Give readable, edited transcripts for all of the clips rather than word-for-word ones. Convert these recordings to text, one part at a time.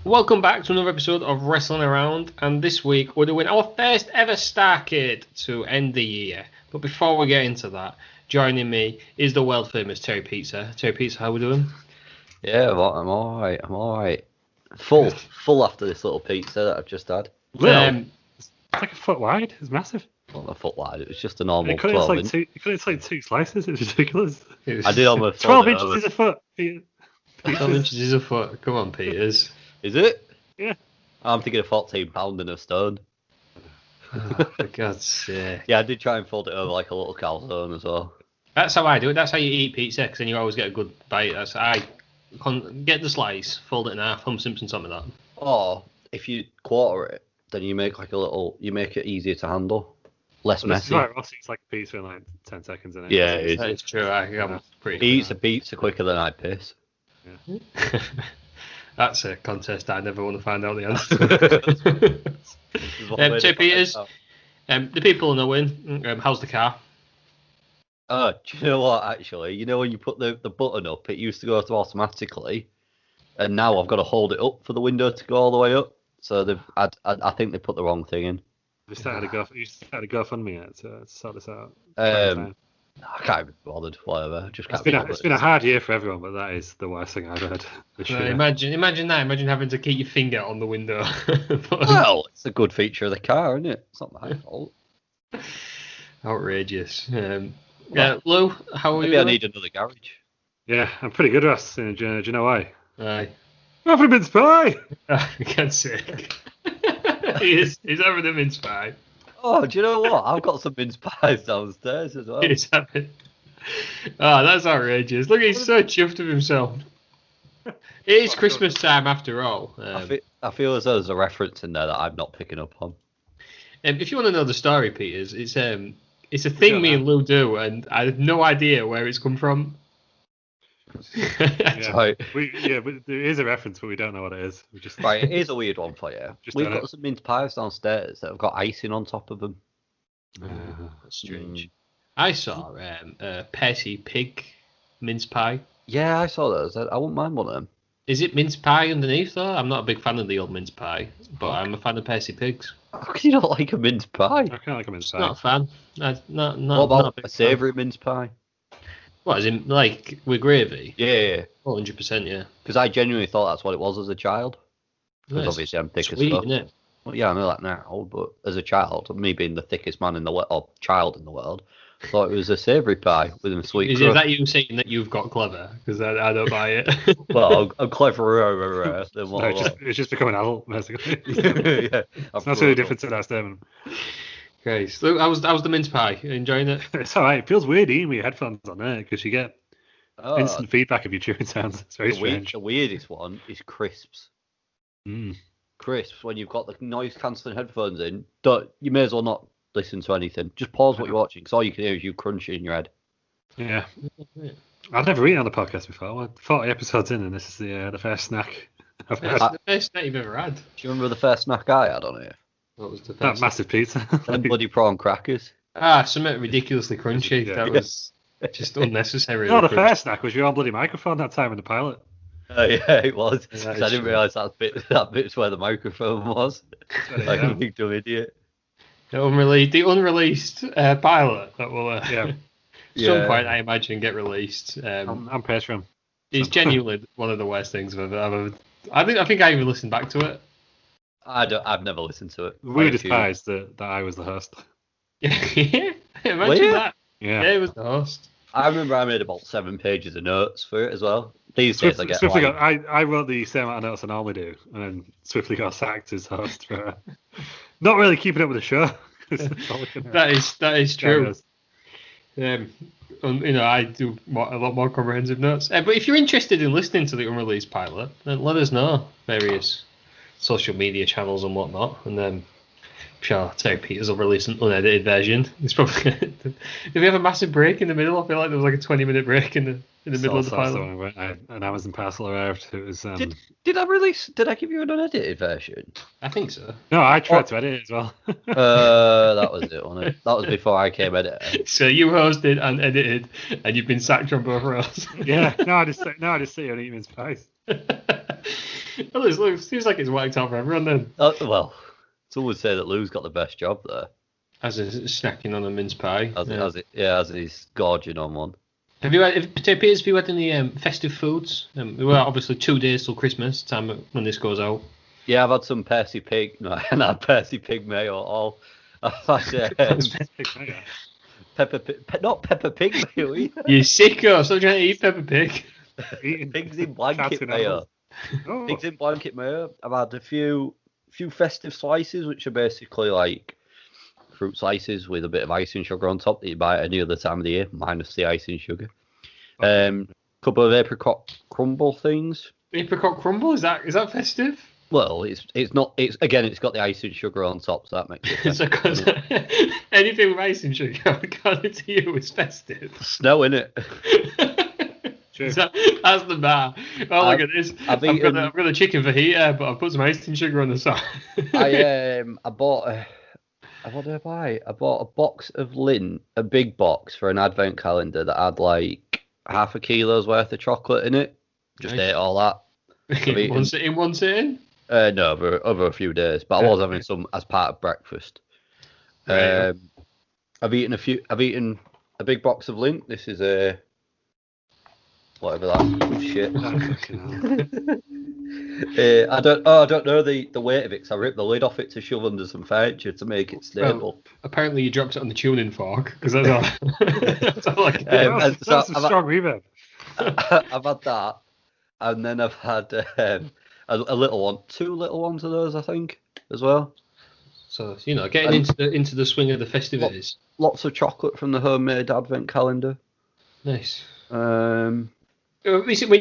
Welcome back to another episode of Wrestling Around, and this week we're doing our first ever Starrcade to end the year. But before we get into that, joining me is the world famous Terry Pizza. Terry Pizza, how we doing? Yeah, I'm alright. Full after this little pizza that I've just had. Well, it's like a foot wide. It's massive. Not a foot wide, it was just a normal It could 12 it's like two slices. It's ridiculous. I did almost 12 fold it inches over. is a foot. 12 inches is a foot. Come on, Peters. Is it? Yeah. I'm thinking of 14 pound in a stone. Oh, for God's sake. Yeah, I did try and fold it over like a little calzone as well. That's how I do it. That's how you eat pizza, because then you always get a good bite. Get the slice, fold it in half, Home Simpson, something like that. Or if you quarter it, then you make you make it easier to handle, less messy. Right, Ross eats like a pizza in like 10 seconds. In it. Yeah, it is. It's true. I'm pretty He eats a pizza quicker than I piss. Yeah. That's a contest I never want to find out the answer. Terry Peters, the people are knowing. How's the car? Oh, do you know what, actually? You know when you put the button up, it used to go to automatically, and now I've got to hold it up for the window to go all the way up. So I think they put the wrong thing in. You started a GoFundMe yet to sort this out. I can't be bothered, whatever. It's been a hard year for everyone, but that is the worst thing I've heard this year. Imagine that. Imagine having to keep your finger on the window. Well, it's a good feature of the car, isn't it? It's not my fault. Outrageous. Lou, how are you? Maybe I need another garage. Yeah, I'm pretty good, Ross. Do you know why? Aye. I've been spy. For God's sake. He's having a mince pie. Oh, do you know what? I've got some mince pies downstairs as well. He's having... Oh, that's outrageous. Look, he's so chuffed with himself. It is Christmas time after all. I feel as though there's a reference in there that I'm not picking up on. If you want to know the story, Peters, it's a thing me and Lou do, and I have no idea where it's come from. Yeah. Right. But there is a reference, but we don't know what it is. Right, here's a weird one for you. We've got some mince pies downstairs that have got icing on top of them. That's strange. I saw a Percy pig mince pie. Yeah, I saw those. I wouldn't mind one of them. Is it mince pie underneath, though? I'm not a big fan of the old mince pie, but I'm a fan of Percy pigs. How can you not like a mince pie? I kind of like a mince pie. Not a fan. Not What about a a savoury mince pie? What, as in, like, with gravy? Yeah. 100%, yeah. Because I genuinely thought that's what it was as a child. Because obviously I'm thick as fuck. Isn't it? Well, yeah, I know that now, but as a child, me being the thickest man in the world, or child in the world, thought it was a savoury pie with a sweet crust. Is that you saying that you've got clever? Because I don't buy it. Well, I'm cleverer than what I was. It's just becoming an adult, basically. Yeah, It's not really different to that statement. Okay, so how's the mince pie? You enjoying it? It's alright. It feels weird eating with your headphones on there because you get Oh, instant feedback of your chewing sounds. It's very strange. the weirdest one is crisps. Mm. Crisps, when you've got the noise cancelling headphones in, you may as well not listen to anything. Just pause what you're watching, because all you can hear is you crunching in your head. Yeah. I've never eaten on the podcast before. We're 40 episodes in, and this is the first snack I've had. That's the first snack you've ever had. Do you remember the first snack I had on here? What was the That first? massive pizza. Them bloody prawn crackers. Something ridiculously crunchy. Yeah. That was just unnecessary. No, the first snack was your own bloody microphone that time in the pilot. Oh yeah, it was. Yeah, 'Cause that I is didn't true. realise that bit's where the microphone was. Like a big dumb idiot. The unreleased pilot that will Yeah. some point I imagine get released. I'm Patreon. It's genuinely one of the worst things I've ever. I think I even listened back to it. I've never listened to it. The weirdest part is that I was the host. Yeah, imagine Were you? that. Yeah. Yeah, it was the host. I remember I made about 7 pages of notes for it as well. These days I get Swiftly like, I wrote the same amount of notes I normally do, and then Swiftly got sacked as host for not really keeping up with the show. That is true. I do a lot more comprehensive notes. But if you're interested in listening to the unreleased pilot, then let us know. Various social media channels and whatnot, and then sure Terry Peters will release an unedited version. It's probably if we have a massive break in the middle. I feel like there was like a 20-minute break in the middle of the pilot. An Amazon parcel arrived. It was. Did I give you an unedited version? I think so. No, I tried to edit it as well. That was it, wasn't it? That was before I came editor. So you hosted and edited, and you've been sacked from both roles. Yeah, no, I just sit here and eat mince pies. Well, it seems like it's worked out for everyone then. Well, some would say that Lou's got the best job there. As is snacking on a mince pie. As he's gorging on one. Have you had any festive foods? Well, obviously 2 days till Christmas time when this goes out. Yeah, I've had some Percy Pig. No, I haven't had Percy Pig mayo at all. I've had not Peppa Pig mayo either. You sicko! Stop trying to eat Peppa Pig. Pigs in blanket mayo. Oh. Pigs in blanket mayo. I've had a few festive slices, which are basically like fruit slices with a bit of icing sugar on top that you buy at any other time of the year, minus the icing sugar. Couple of apricot crumble things. Apricot crumble? Is that festive? Well, it's not. It's got the icing sugar on top, so that makes it festive. Anything with icing sugar, according to you, is festive. Snow in it. That's the bar. Oh, look at this. I've got a chicken fajita, but I've put some icing sugar on the side. I bought what did I buy? I bought a box of Lindt, a big box for an advent calendar that had like half a kilo's worth of chocolate in it. Just ate all that. In one sitting? No, over a few days. But I was having some as part of breakfast. Right. I've eaten a big box of Lindt. This is a whatever that shit. I don't know the weight of it because I ripped the lid off it to shove under some furniture to make it stable. Well, apparently you dropped it on the tuning fork because that's all. That's all I can do. That's a strong reverb. I've had that, and then I've had a little one, 2 little ones of those, I think, as well. So getting into the swing of the festivities. Lots of chocolate from the homemade advent calendar. Nice. When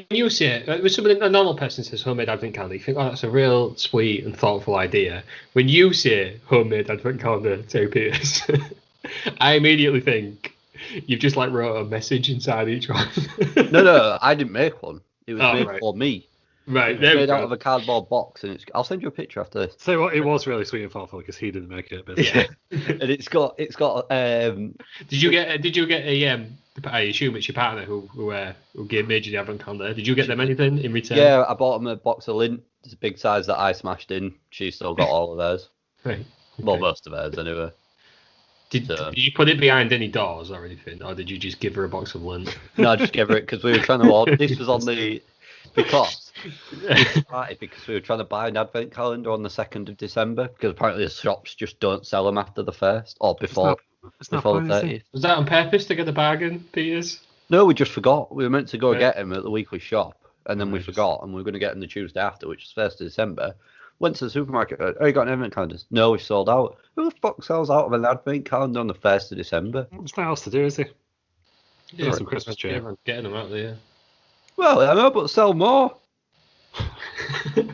you see it, when a normal person says homemade advent calendar, you think, oh, that's a real sweet and thoughtful idea. When you say homemade advent calendar, Terry Peters, I immediately think you've just like wrote a message inside each one. No, I didn't make one. It was made for me. Right, it's made out of a cardboard box, and I'll send you a picture after this. So it was really sweet and thoughtful because he didn't make it. But and it's got. Did you get a? I assume it's your partner who made you the advent calendar. Did you get them anything in return? Yeah, I bought them a box of Lindt. It's a big size that I smashed in. She still got all of theirs. Right. Well, most of hers anyway. Did you put it behind any doors or anything, or did you just give her a box of Lindt? No, I just gave her it because we were trying to order. This was on the because we were trying to buy an advent calendar on the 2nd of December because apparently the shops just don't sell them after the 1st or before the 30th. Was that on purpose to get the bargain, Peters? No, we just forgot. We were meant to go get them at the weekly shop, and then we forgot, and we were going to get them the Tuesday after, which is 1st of December. Went to the supermarket. Oh, you got an advent calendar? No, we sold out. Who the fuck sells out of an advent calendar on the 1st of December? There's nothing else to do, is there? Yeah, some Christmas cheer. Everyone's getting them out there. Well, I know, but sell more.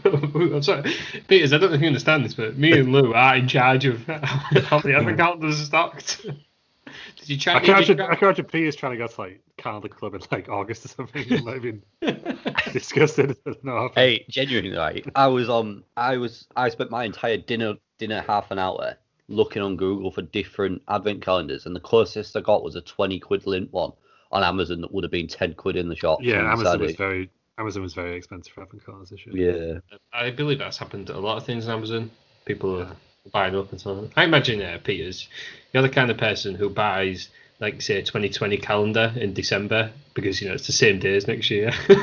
I'm sorry, Peters, I don't know if you understand this, but me and Lou are in charge of how the advent calendars are stocked. Did you try? I can imagine Peters trying to go to like calendar club in like August or something, and like being disgusted. No. Hey, genuinely, right? I spent my entire dinner half an hour looking on Google for different advent calendars, and the closest I got was a 20 quid Lindt one on Amazon that would have been 10 quid in the shop. Yeah, Amazon was very expensive for advent calendars this year. Yeah, I believe that's happened to a lot of things on Amazon. People are buying up and so on. I imagine, Peters, you're the kind of person who buys, like, say, a 2020 calendar in December because, it's the same day as next year. For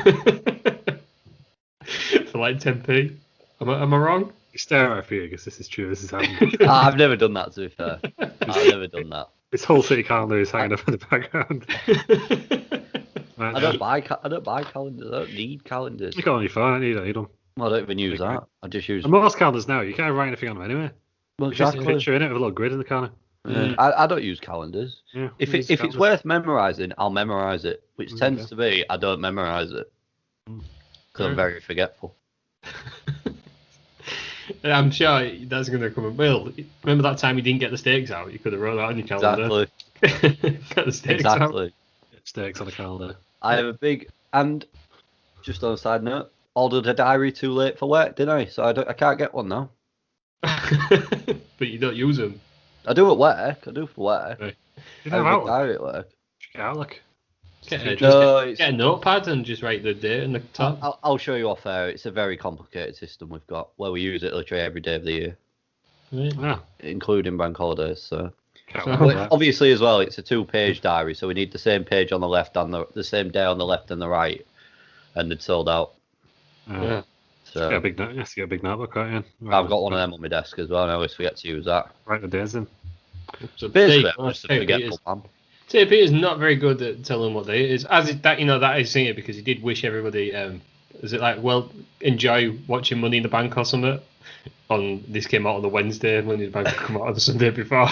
like 10p. Am I wrong? You stare at me because this is true. This is happening. I've never done that, to be fair. I've never done that. This whole city calendar is hanging up in the background. I don't buy calendars. I don't need calendars. You got on your phone, you don't need them. Well, I don't even use that. I just use. And most calendars now, you can't write anything on them anyway. Well, exactly. Just a picture in it with a little grid in the corner. Yeah. I don't use calendars. Yeah, if it's worth memorising, I'll memorise it. Which tends to be I don't memorise it because I'm very forgetful. I'm sure that's going to come up. Well, remember that time you didn't get the steaks out? You could have wrote that on your calendar. Exactly. Got the steaks out. Steaks on the calendar. I have a big and just on a side note, ordered a diary too late for work, didn't I? So I can't get one now. But you don't use them. I do at work. I do for work. Right. You I have a diary at work. Check it out, look. Get No, a notepad and just write the date in the top. I'll show you off air. It's a very complicated system we've got where we use it literally every day of the year, Right. including bank holidays. So Can't So- wait for that. obviously as well, it's a 2-page diary, so we need the same page on the left and the same day on the left and the right, and it's sold out. Yeah. So Get a big note. Yes, get a big notebook right in. I've got one of them on my desk as well, and I always forget to use that. Write the days in. So Basically, Dave, I'm just a Terry forgetful Peters. man. Terry Peters not very good at telling what day it is. That is saying it because he did wish everybody. Is it like enjoy watching Money in the Bank or something? This came out on the Wednesday. Money in the Bank come out on the Sunday before.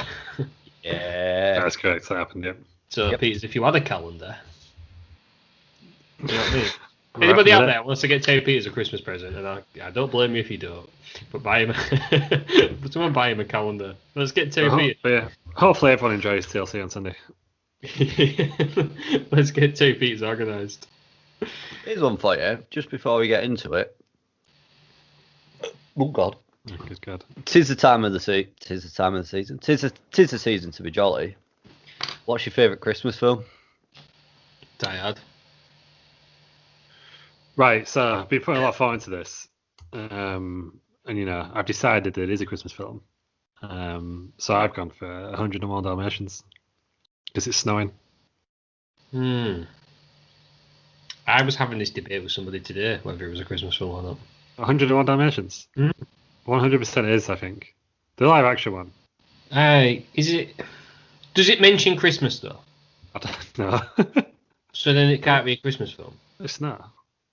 Yeah. That's correct. That happened. Yep. So Yep. Peters, if you had a calendar, you know what I mean? Right, Anybody out with it. there wants to get Terry Peters a Christmas present, and I don't blame you if you don't, but buy him. But someone buy him a calendar. Let's get Terry Peters. But yeah, hopefully everyone enjoys TLC on Sunday. Let's get Terry Peters organised. Here's one for you, just before we get into it. Oh God. Good God. Tis the time of the season. Tis the season to be jolly. What's your favourite Christmas film? Die Hard. Right, so I've been putting a lot of thought into this, and I've decided that it is a Christmas film. So I've gone for 101 Dalmatians because it's snowing. I was having this debate with somebody today whether it was a Christmas film or not. 101 Dalmatians. 100% is, I think. The live action one. Is it? Does it mention Christmas though? I don't know. So then it can't be a Christmas film. It's not.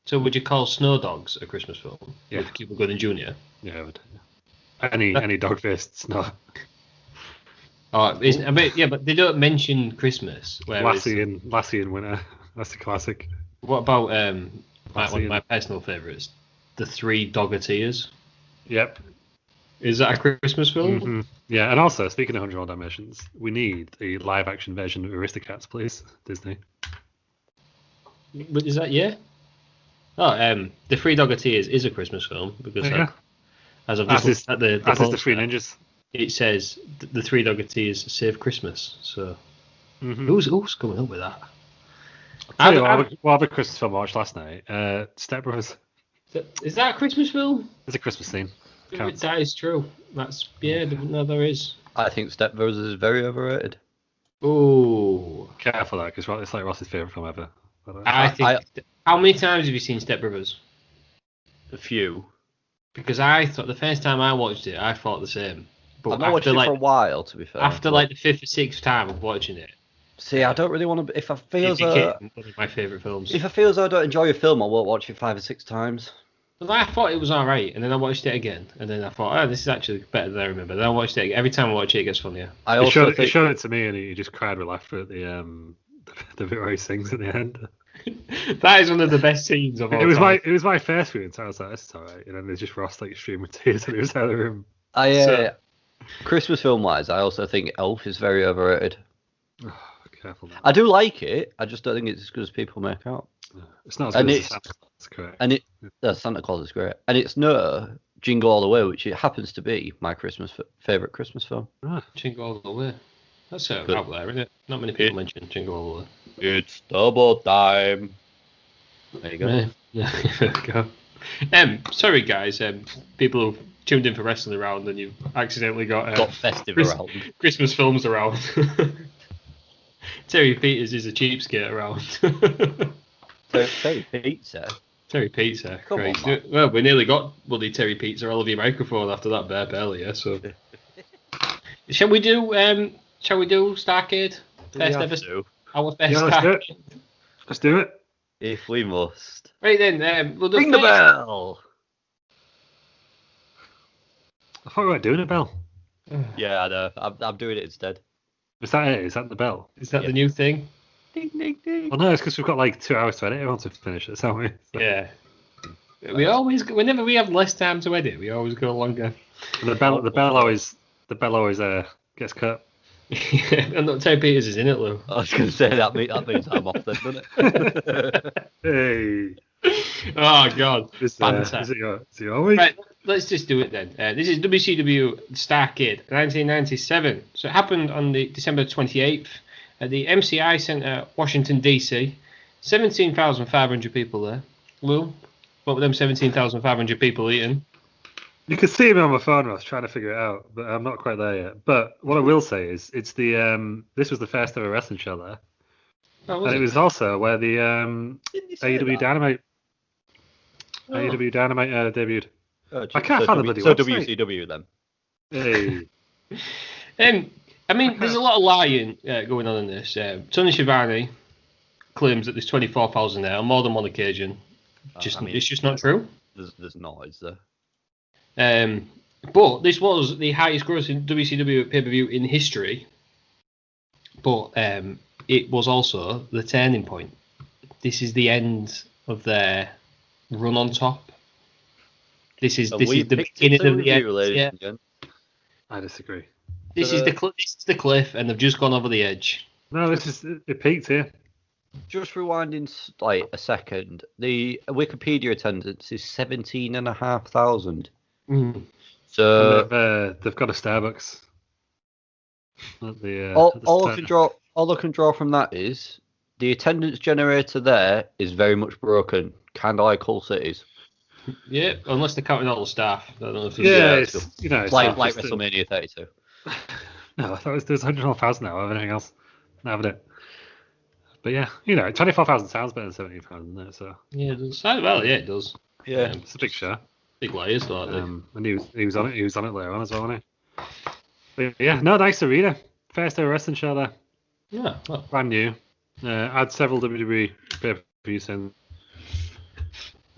So would you call Snow Dogs a Christmas film? Yeah. With Cuba Gooding Jr. Yeah, I would. Any dog-faced snow. Oh, but they don't mention Christmas. Lassie in Winter. That's the classic. What about one Lassie of my personal favourites, The Three Doggeteers? Yep. Is that a Christmas film? Mhm. Yeah, and also, speaking of 101 Dalmatians, we need a live-action version of Aristocats, please, Disney. But is that Oh, The Three Doggeteers is a Christmas film because as I've just looked at the As is the poster, Three Ninjas. it says The Three Doggeteers save Christmas. So Mm-hmm. who's coming up with that? What other Christmas film I watched last night? Step Brothers. Is that a Christmas film? It's a Christmas theme. Counts. That is true. No, there is. I think Step Brothers is very overrated. Oh, Careful that, because it's like Ross's favourite film ever. I think. How many times have you seen Step Brothers? A few. Because I thought the first time I watched it, I thought the same. But I've not watched it for a while, to be fair. After like the fifth or sixth time of watching it, See, I don't really want to. If I feel it as became though, one of my favourite films. if I feel as though I don't enjoy a film, I won't watch it 5 or 6 times. Well, I thought it was alright, and then I watched it again, and then I thought, this is actually better than I remember. Then I watched it again. Every time I watch it, it gets funnier. I He also showed it to me, and he just cried with laughter at the bit where he sings at the end. That is one of the best scenes of all It time. was my first viewing, so I was like, "This is alright." And then there's just Ross like streaming tears, and he was out of the room. Christmas film wise, I also think Elf is very overrated. Careful. Now. I do like it. I just don't think it's as good as people make out. It's not as And good as it's- Santa Claus, correct? And Santa Claus is great, and it's no Jingle All the Way, which it happens to be my favorite Christmas film. Jingle All the Way. That's Good. out there, isn't it? Not many people mention Jingle All the Way. It's double time. There you go. Yeah, there we go. Sorry guys, people who've tuned in for wrestling around and you've accidentally got festive Chris- around. Christmas films around. Terry Peters is a cheapskate around. Terry Pizza. Terry Pizza, Come great. on, man. Well, we nearly got bloody Terry Pizza all over your microphone after that bare earlier. So, shall we do Starrcade? Our first Yeah, let's do it. Starrcade. Let's do it. If we must. Right then, we'll do Ring the first- bell. I thought we weren't doing a bell. Yeah, I know. I'm doing it instead. Is that it? Is that the bell? Is that Yeah. the new thing? Ding ding ding. Well, no, it's because we've got like 2 hours to edit. Once we finish this, haven't we? So- Yeah. Whenever we have less time to edit, we always go longer. And the bell always gets cut. And not Terry Peters is in it, Lou. I was going to say that means I'm off then, doesn't it? Hey, Oh God. is Fantastic. it your week? Right, let's just do it then. This is WCW Starrcade 1997. So it happened on the December 28th at the MCI Centre, Washington DC. 17,500 people there. Lou, what were them 17,500 people eating? You can see me on my phone. I was trying to figure it out, but I'm not quite there yet. But what I will say is, it's the this was the first ever wrestling show there, and it was also where the AEW Dynamite debuted. I can't find the bloody website. WCW then. Hey. I mean, there's a lot of lying going on in this. Tony Schiavone claims that there's 24,000 there on more than one occasion. It's just not true. There's not, is there? But this was the highest grossing WCW pay-per-view in history. But it was also the turning point. This is the end of their run on top. This is the beginning of the end. Yeah. I disagree. This is the cliff, and they've just gone over the edge. No, it peaked here. Just rewinding like a second, the Wikipedia attendance is 17,500. Mm. So they've got a Starbucks. All I can draw from that is the attendance generator there is very much broken, kind of like Hull Cities. Yeah, unless they're counting all the staff. I don't know if it's like WrestleMania 32. No, I thought there's 112,000 now. Everything else, haven't it? But yeah, 24,000 sounds better than 17,000, doesn't it? So yeah, it does. Well, yeah, it does. Yeah, it's a big show. Big layers, like and he was on it. He was on it later on as well, wasn't he? But yeah, no, nice arena. First ever wrestling show there. Yeah, well. Brand new. Had several WWE pay-per-views in.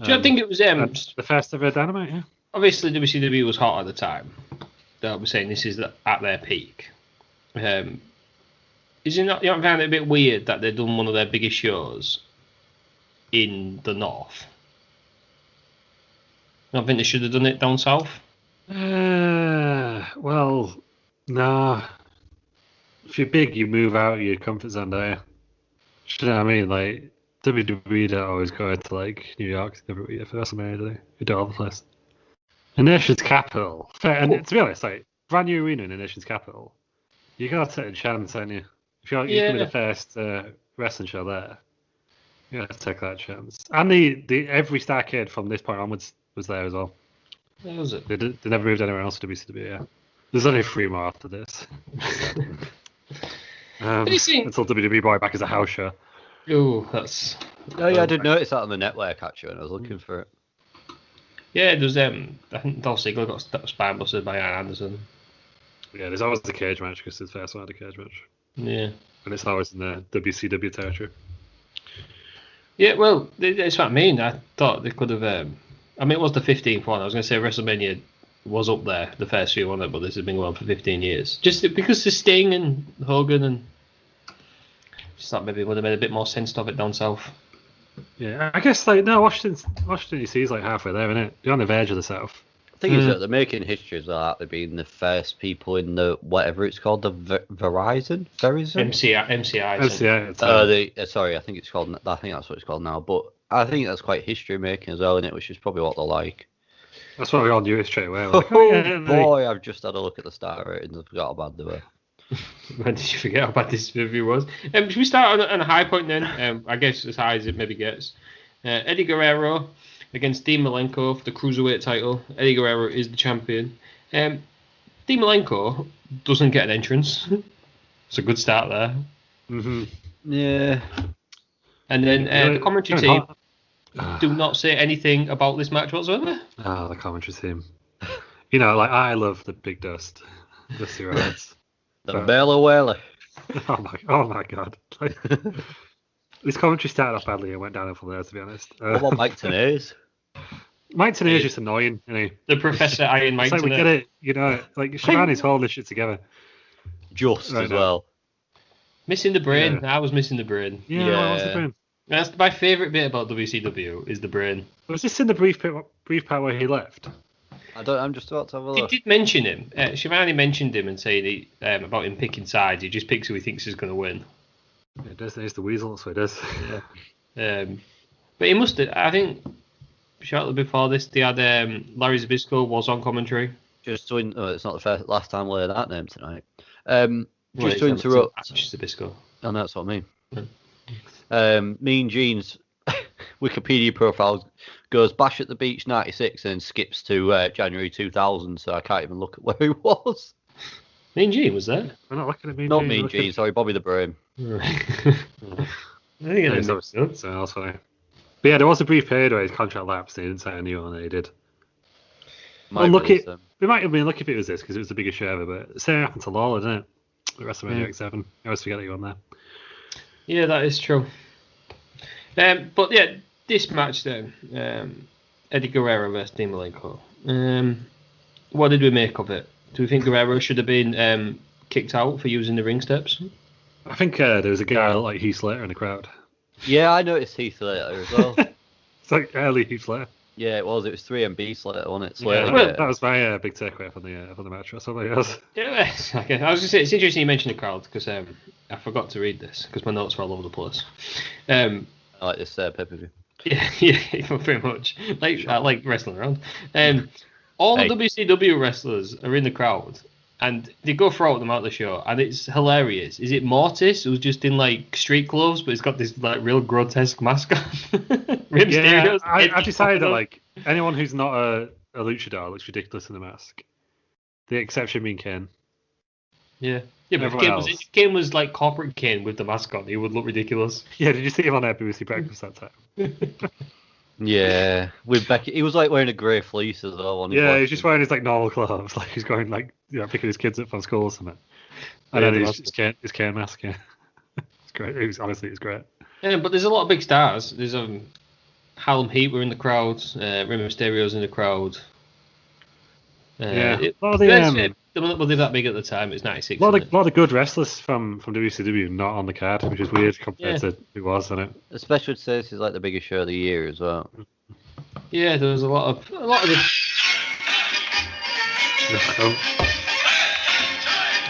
Do you think it was the first ever Dynamite? Yeah. Obviously, WCW was hot at the time. They'll be saying this is at their peak. Is it not? You don't find it a bit weird that they've done one of their biggest shows in the north? I don't think they should have done it down south. Well, nah. If you're big, you move out of your comfort zone, don't you? You know what I mean? Like, WWE don't always go to, like, New York every year for WrestleMania, do they? They do all the place. The nation's capital. And to be honest, like, brand new arena in the nation's capital, you got to take a chance, haven't you? If you're going to be the first wrestling show there, you got to take that chance. And the every Starrcade from this point onwards was there as well. What was it? They never moved anywhere else to WCW, yeah. There's only 3 more after this. Until WWE brought it back as a house show. Oh, that's... Oh, yeah, I did notice that on the network, actually, when I was looking for it. Yeah, there's I think Dolph Ziggler got spine busted by Ian Anderson. Yeah, there's always a cage match because his first one had a cage match. Yeah. And it's always in the WCW territory. Yeah, well, that's what I mean. I thought they could have... it was the 15th one. I was going to say WrestleMania was up there, the first few on it, but this has been going on for 15 years. Just because of Sting and Hogan, and just thought maybe it would have made a bit more sense to have it down south. Yeah, I guess, like, no, Washington DC is like halfway there, isn't it? You're on the verge of the south. The thing is that they're making history as well, they're being the first people in the, whatever it's called, the Verizon? MCI. Sorry, I think it's called, I think that's what it's called now, but I think that's quite history making as well, isn't it? Which is probably what they're like. That's what we all knew it straight away. Like, boy, I've just had a look at the star ratings and forgot how bad they were. When did you forget how bad this review was? Should we start on a high point then? I guess as high as it maybe gets. Eddie Guerrero against Dean Malenko for the Cruiserweight title. Eddie Guerrero is the champion. Dean Malenko doesn't get an entrance. It's a good start there. Mm-hmm. Yeah. And then the commentary team do not say anything about this match whatsoever. Oh, the commentary team. Like, I love the Big Dusty Rhodes. The Bella Wella. Oh my god. This commentary started off badly and went downhill from there, to be honest. What about Mike Tenay's? Mike Tenay is just annoying, isn't he? The Professor Iron Mike Tenay. We get it, like, Shivani's holding this shit together. Just right as well. Missing the brain. Yeah. I was missing the brain. Yeah. What's the brain? That's my favourite bit about WCW is the brain. Was this in the brief part where he left? I'm just about to have a look. He did mention him. Shivani mentioned him and saying about him picking sides. He just picks who he thinks is going to win. It does. It's the weasel, so it does. Yeah. But he must have. I think shortly before this, they had Larry Zbyszko was on commentary. Just to it's not the last time we heard that name tonight. Just to interrupt. Zbyszko. Oh, no, that's what I mean. Mean Gene's Wikipedia profile goes Bash at the Beach 96 and skips to January 2000, so I can't even look at where he was. Mean Gene was there? We're not looking at Mean Not Gene. Mean Gene, sorry, Bobby the Brain. Right. I think Yeah, something else funny. But yeah, there was a brief period where his contract lapsed and he didn't sign a new one, and he did. Might Well, look release it. them. We might have been lucky if it was this because it was the biggest show ever. But the same happened to Lawler, didn't it? The WrestleMania X7. I always forget that you won there. Yeah, that is true. But yeah, this match then, Eddie Guerrero versus Dean Malenko. What did we make of it? Do we think Guerrero should have been kicked out for using the ring steps? I think there was a guy like Heath Slater in the crowd. Yeah, I noticed Heath Slater as well. It's like early Heath Slater. Yeah, it was. It was 3MB Slater, wasn't it? Yeah, Slater. well, that was my big takeaway from the match. That's something else. Yeah, okay. I was going to say, it's interesting you mentioned the crowd because I forgot to read this because my notes were all over the place. I like this pay-per-view. Yeah, pretty much. I like wrestling around. All the WCW wrestlers are in the crowd, and they go throughout them out the show, and it's hilarious. Is it Mortis, who's just in like street clothes, but he's got this like real grotesque mask on? Yeah, I decided that like anyone who's not a luchador looks ridiculous in the mask. The exception being Kane. Yeah, but if Kane was like corporate Kane with the mask on, he would look ridiculous. Yeah, did you see him on BBC Breakfast that time? Yeah, with Becky, he was like wearing a grey fleece as well. Yeah, he's just wearing his like normal clothes, like he's going like picking his kids up from school or something. And then his Kane mask. Yeah, it's great. It's great. Yeah, but there's a lot of big stars. There's Harlem Heat were in the crowd. Rey Mysterio's in the crowd. Well, they were that big at the time. It's 96. A lot of good wrestlers from WCW not on the card, which is weird compared to who was on it. Especially to say this is like the biggest show of the year as well. Yeah, there was a lot of the.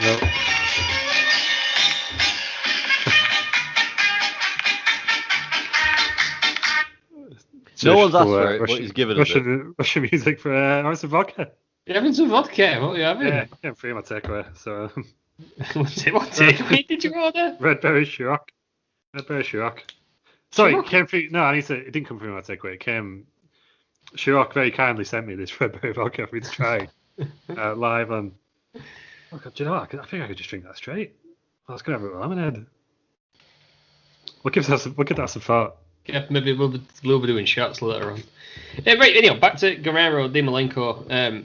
No. No one's asked for it, but he's given us it. Russian music for having some vodka. You're having some vodka? What are you having? Yeah, free my takeaway. So. What takeaway did you order? Red Berry Ciroc. Sorry, came through. No, it didn't come through my takeaway. It came. Ciroc very kindly sent me this Red Berry vodka for me to try live on. Oh God, do you know what? I think I could just drink that straight. I was gonna have it with lemonade. We'll give that some thought. Yeah, maybe we'll be doing shots later on. Right, anyhow, back to Guerrero, Dean Malenko.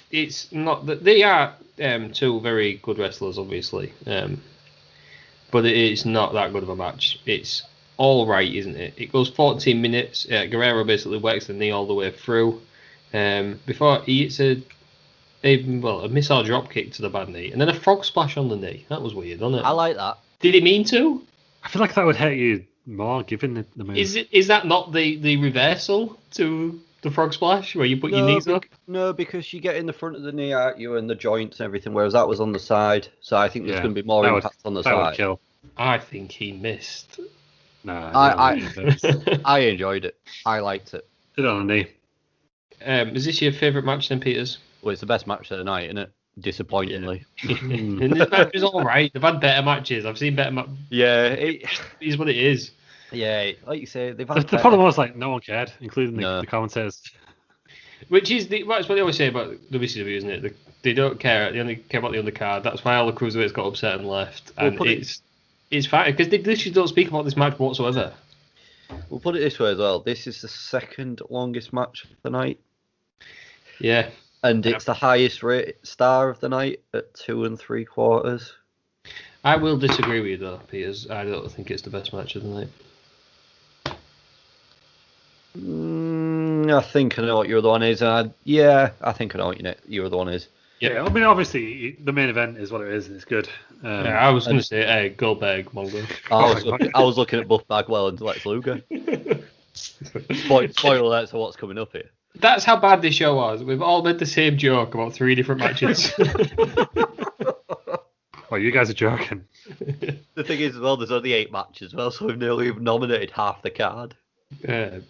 It's not that they are two very good wrestlers, obviously, but it is not that good of a match. It's all right, isn't it? It goes 14 minutes. Guerrero basically works the knee all the way through before he hits a missile drop kick to the bad knee, and then a frog splash on the knee. That was weird, wasn't it? I like that. Did he mean to? I feel like that would hurt you more, given the move. Is that not the reversal to the frog splash where you put your knees up? No, because you get in the front of the knee, aren't you, and the joints and everything, whereas that was on the side. So I think there's going to be more impact on the side. That would kill. I think he missed. No, I enjoyed it. I liked it. Did it on the knee. Is this your favourite match then, Peters? Well, it's the best match of the night, isn't it? Disappointingly. And this match is all right. They've had better matches. I've seen better matches. Yeah, it is what it is. Yeah, like you say, they've had the problem was like no one cared, including the commentators. Which is that's what they always say about WCW, isn't it? They don't care. They only care about the undercard. That's why all the cruiserweights got upset and left. And it's fine because they literally don't speak about this match whatsoever. We'll put it this way as well. This is the second longest match of the night. Yeah. And it's the highest rated star of the night at 2 3/4. I will disagree with you though, Peters. I don't think it's the best match of the night. I think I know what your other one is. I think I know what your other one is. Yeah, I mean, obviously, the main event is what it is, and it's good. I was going to say Goldberg, Mongo. I was looking at Buff Bagwell and Lex Luger. Spoiler alert to what's coming up here. That's how bad this show was. We've all made the same joke about 3 different matches. Well, you guys are joking. The thing is, as well, there's only 8 matches as well, so we've nearly nominated half the card.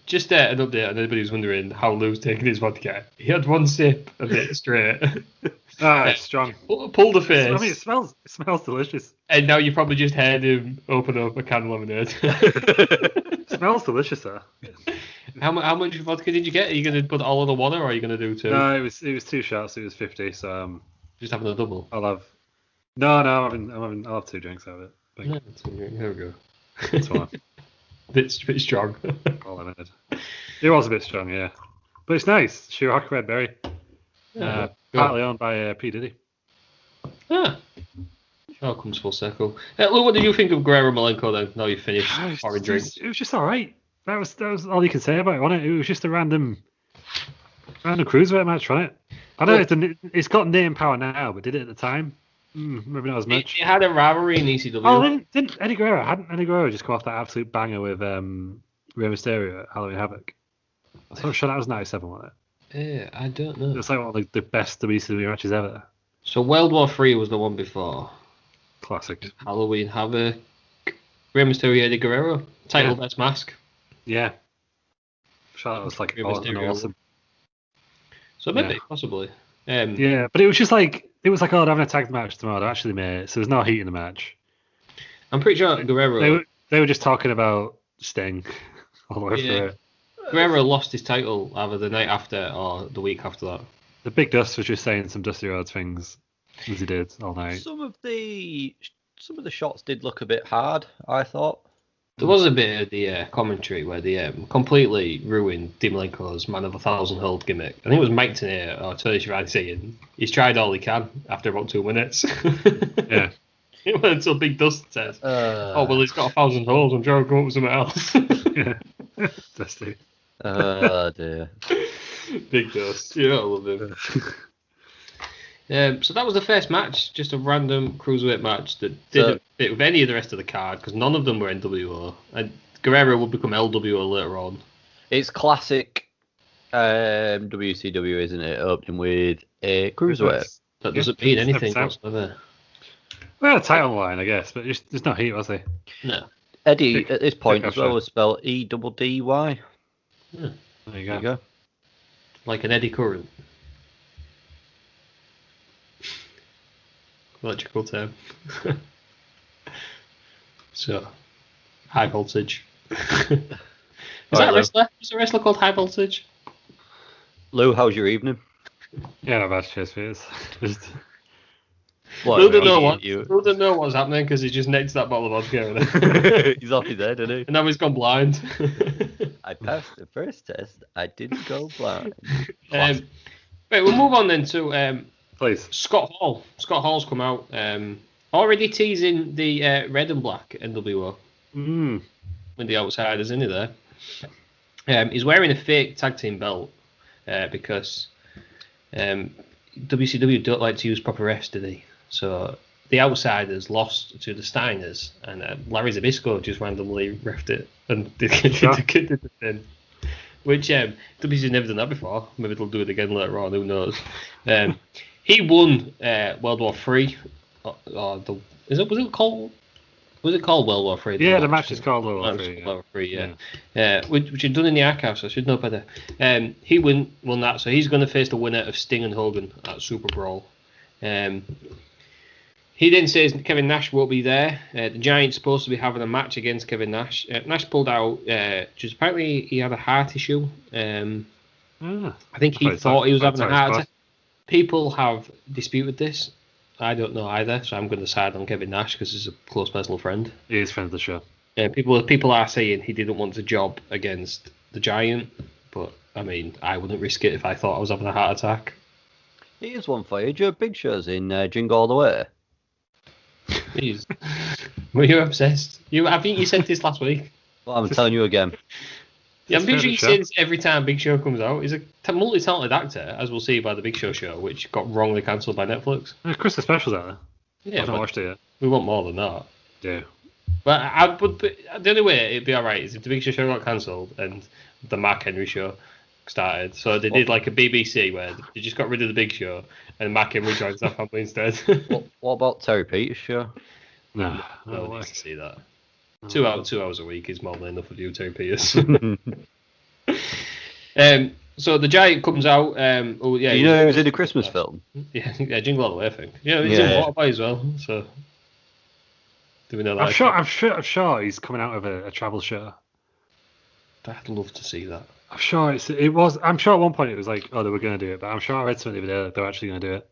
Just an update on anybody who's wondering how Lou's taking his vodka. He had one sip of it straight. It's strong. Pulled a face. I mean, it smells delicious. And now you probably just heard him open up a can of lemonade. It smells delicious, though. How much vodka did you get? Are you going to put all of the water, or are you going to do two? No, it was 2 shots. It was 50. So Just having a double. I'll have. No, I'll have 2 drinks out of it. No, there we go. It's fine. bit strong. All I needed. It was a bit strong, yeah, but it's nice. Shirak Red Berry, partly owned by P Diddy. Ah. All comes full circle. Look, what did you think of Guerrero Malenko then? Now you've finished pouring drinks. It was just all right. That was all you can say about it, wasn't it? It was just a random cruiserweight match, wasn't it? I know it's got name power now, but did it at the time? Maybe not as much. It had a rivalry in ECW. Oh, didn't Eddie Guerrero just come off that absolute banger with Rey Mysterio at Halloween Havoc? I'm sure that was 97, wasn't it? Yeah, I don't know. It's like one of the best WCW matches ever. So World War III was the one before. Classic. Halloween Havoc. Rey Mysterio, Eddie Guerrero. Title best mask. Yeah. I'm sure that was like awesome. So maybe, possibly. Yeah, but it was just like, they're having a tag match tomorrow. They're actually mate, so there's no heat in the match. I'm pretty sure Guerrero... They were just talking about Sting all the way through it. Guerrero lost his title either the night after or the week after that. The Big Dust was just saying some Dusty Rhodes things as he did all night. Some of the shots did look a bit hard, I thought. There was a bit of the commentary where they completely ruined Dean Malenko's Man of 1,000 Hold gimmick. I think it was Mike Tenay or Tony Schiavone saying he's tried all he can after about 2 minutes. Yeah. It went until Big Dust says, he's got 1,000 holes, I'm sure I'll go up with something else. Yeah. Dusty. Oh, dear. Big Dust. Yeah, I love him. So that was the first match, just a random cruiserweight match that didn't fit with any of the rest of the card because none of them were NWO. And Guerrero will become LWO later on. It's classic WCW, isn't it? Opening with a cruiserweight. That doesn't mean anything whatsoever. Well, a title line, I guess, but there's no heat, was there? No. Eddie, at this point as well, was spelled E-double-D-Y. Yeah. There you go. Like an eddy current. Electrical term. So, high voltage. Is that a wrestler? Is a wrestler called High Voltage? Lou, how's your evening? Yeah, not bad. Cheers, Fears. Lou didn't know what was happening because he just necked that bottle of vodka. He's off his head, isn't he? And now he's gone blind. I passed the first test. I didn't go blind. Right, we'll move on then to please. Scott Hall. Scott Hall's come out, already teasing the red and black NWO. With the outsiders in there. He's wearing a fake tag team belt because WCW don't like to use proper refs, do they? So the outsiders lost to the Steiners, and Larry Zbyszko just randomly refed it and did the thing. Which WCW's never done that before. Maybe they'll do it again later on. Who knows? He won World War III. Was it called World War III? Yeah, the match is called World War III. World War III, yeah. Which is done in the archives, so I should know better. He won that, so he's going to face the winner of Sting and Hogan at Super Brawl. He then says Kevin Nash won't be there. The Giant's supposed to be having a match against Kevin Nash. Nash pulled out, just apparently he had a heart issue. I think he thought he was having a heart attack. People have disputed this. I don't know either, so I'm going to side on Kevin Nash because he's a close personal friend. He is friend of the show. People are saying he didn't want to job against the Giant, but I mean, I wouldn't risk it if I thought I was having a heart attack. Here's one for you. Joe Big Show's in Jingle All the Way. Please. Were you obsessed? I think you said this last week. Well, I'm telling you again. Yeah, I'm pretty sure you say this every time Big Show comes out. He's a multi-talented actor, as we'll see by the Big Show show, which got wrongly cancelled by Netflix. There's Christmas specials out there. Yeah, I haven't watched it yet. We want more than that. Yeah. But the only way it'd be alright is if the Big Show show got cancelled and the Mark Henry show started. So they did like a BBC where they just got rid of the Big Show and Mark Henry joins that family instead. What about Terry Peters' show? No one needs to see that. 2 hours a week is more than enough of you, Terry Peters. So the Giant comes out. Oh yeah, You know, he was in a Christmas film. Yeah, Jingle All the Way, I think. Yeah, he's Yeah. in Waterboy as well. So do we know that? I'm sure he's coming out of a travel show. I'd love to see that. I'm sure it was. I'm sure at one point it was like, oh, they were going to do it, but I'm sure I read something the other day that they're actually going to do it.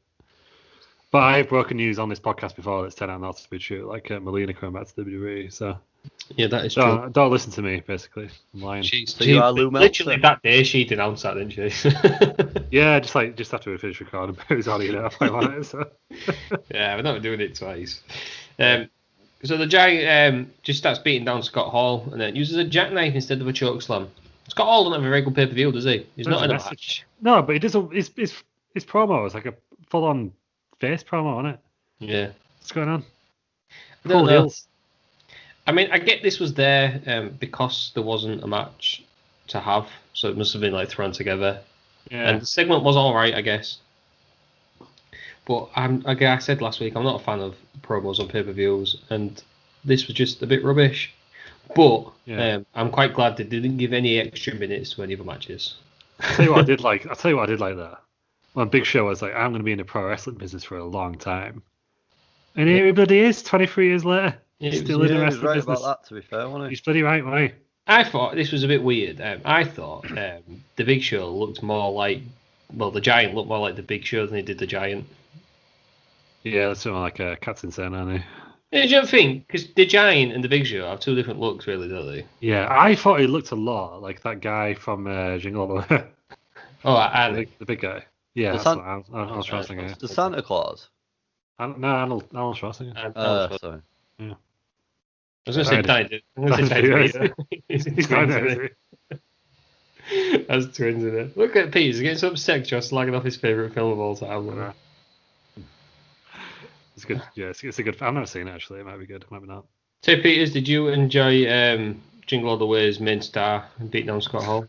But I've broken news on this podcast before that's turned out not to be true, like Melina coming back to WWE. So Yeah, that is true. don't listen to me, basically. I'm lying. So you are Lou literally Meltzer. that day she denounced that, didn't she? Yeah, just after we finished recording, it was already on it. So. Yeah, we're not doing it twice. So the Giant just starts beating down Scott Hall and then uses a jackknife instead of a chokeslam. Scott Hall doesn't have a very good pay-per-view, does he? He's not in a match. No, but he does. His promo is like a full-on face promo, isn't it? Yeah. What's going on? I don't Cool know. heels. I mean, I get this was there because there wasn't a match to have, so it must have been like thrown together. Yeah. And the segment was all right, I guess. But like I said last week, I'm not a fan of promos on pay-per-views, and this was just a bit rubbish. But Yeah. I'm quite glad they didn't give any extra minutes to any of the matches. I'll tell you what I did like. There. When Big Show was like, I'm going to be in the pro wrestling business for a long time. And here he bloody is, 23 years later. Yeah, He's it still was- in the Yeah, he was wrestling right business. about that, to be fair, wasn't he? He's bloody right, wasn't he? I thought this was a bit weird. I thought the Big Show looked more like, well, the Giant looked more like the Big Show than he did the Giant. Yeah, that's sort of like a cat's insane, aren't he? Yeah, do you not think? Because the Giant and the Big Show have two different looks, really, don't they? Yeah, I thought he looked a lot like that guy from Jingle All the Way. Oh, and the big guy. Yeah, The that's San- what Arnold Schwarzenegger. The Santa Claus. No, Arnold Schwarzenegger. Sorry. I was going to say Danny. I'm going to say Danny Danny. He's He's not twins, there, isn't is he? That's twins in it. Look at Pete. He's getting so upset just slagging off his favourite film of all time. he? It's good. Yeah, it's a good. I've never seen it actually. It might be good. It might be not. So, Peters, did you enjoy Jingle All the Way's main star and beat down Scott Hall?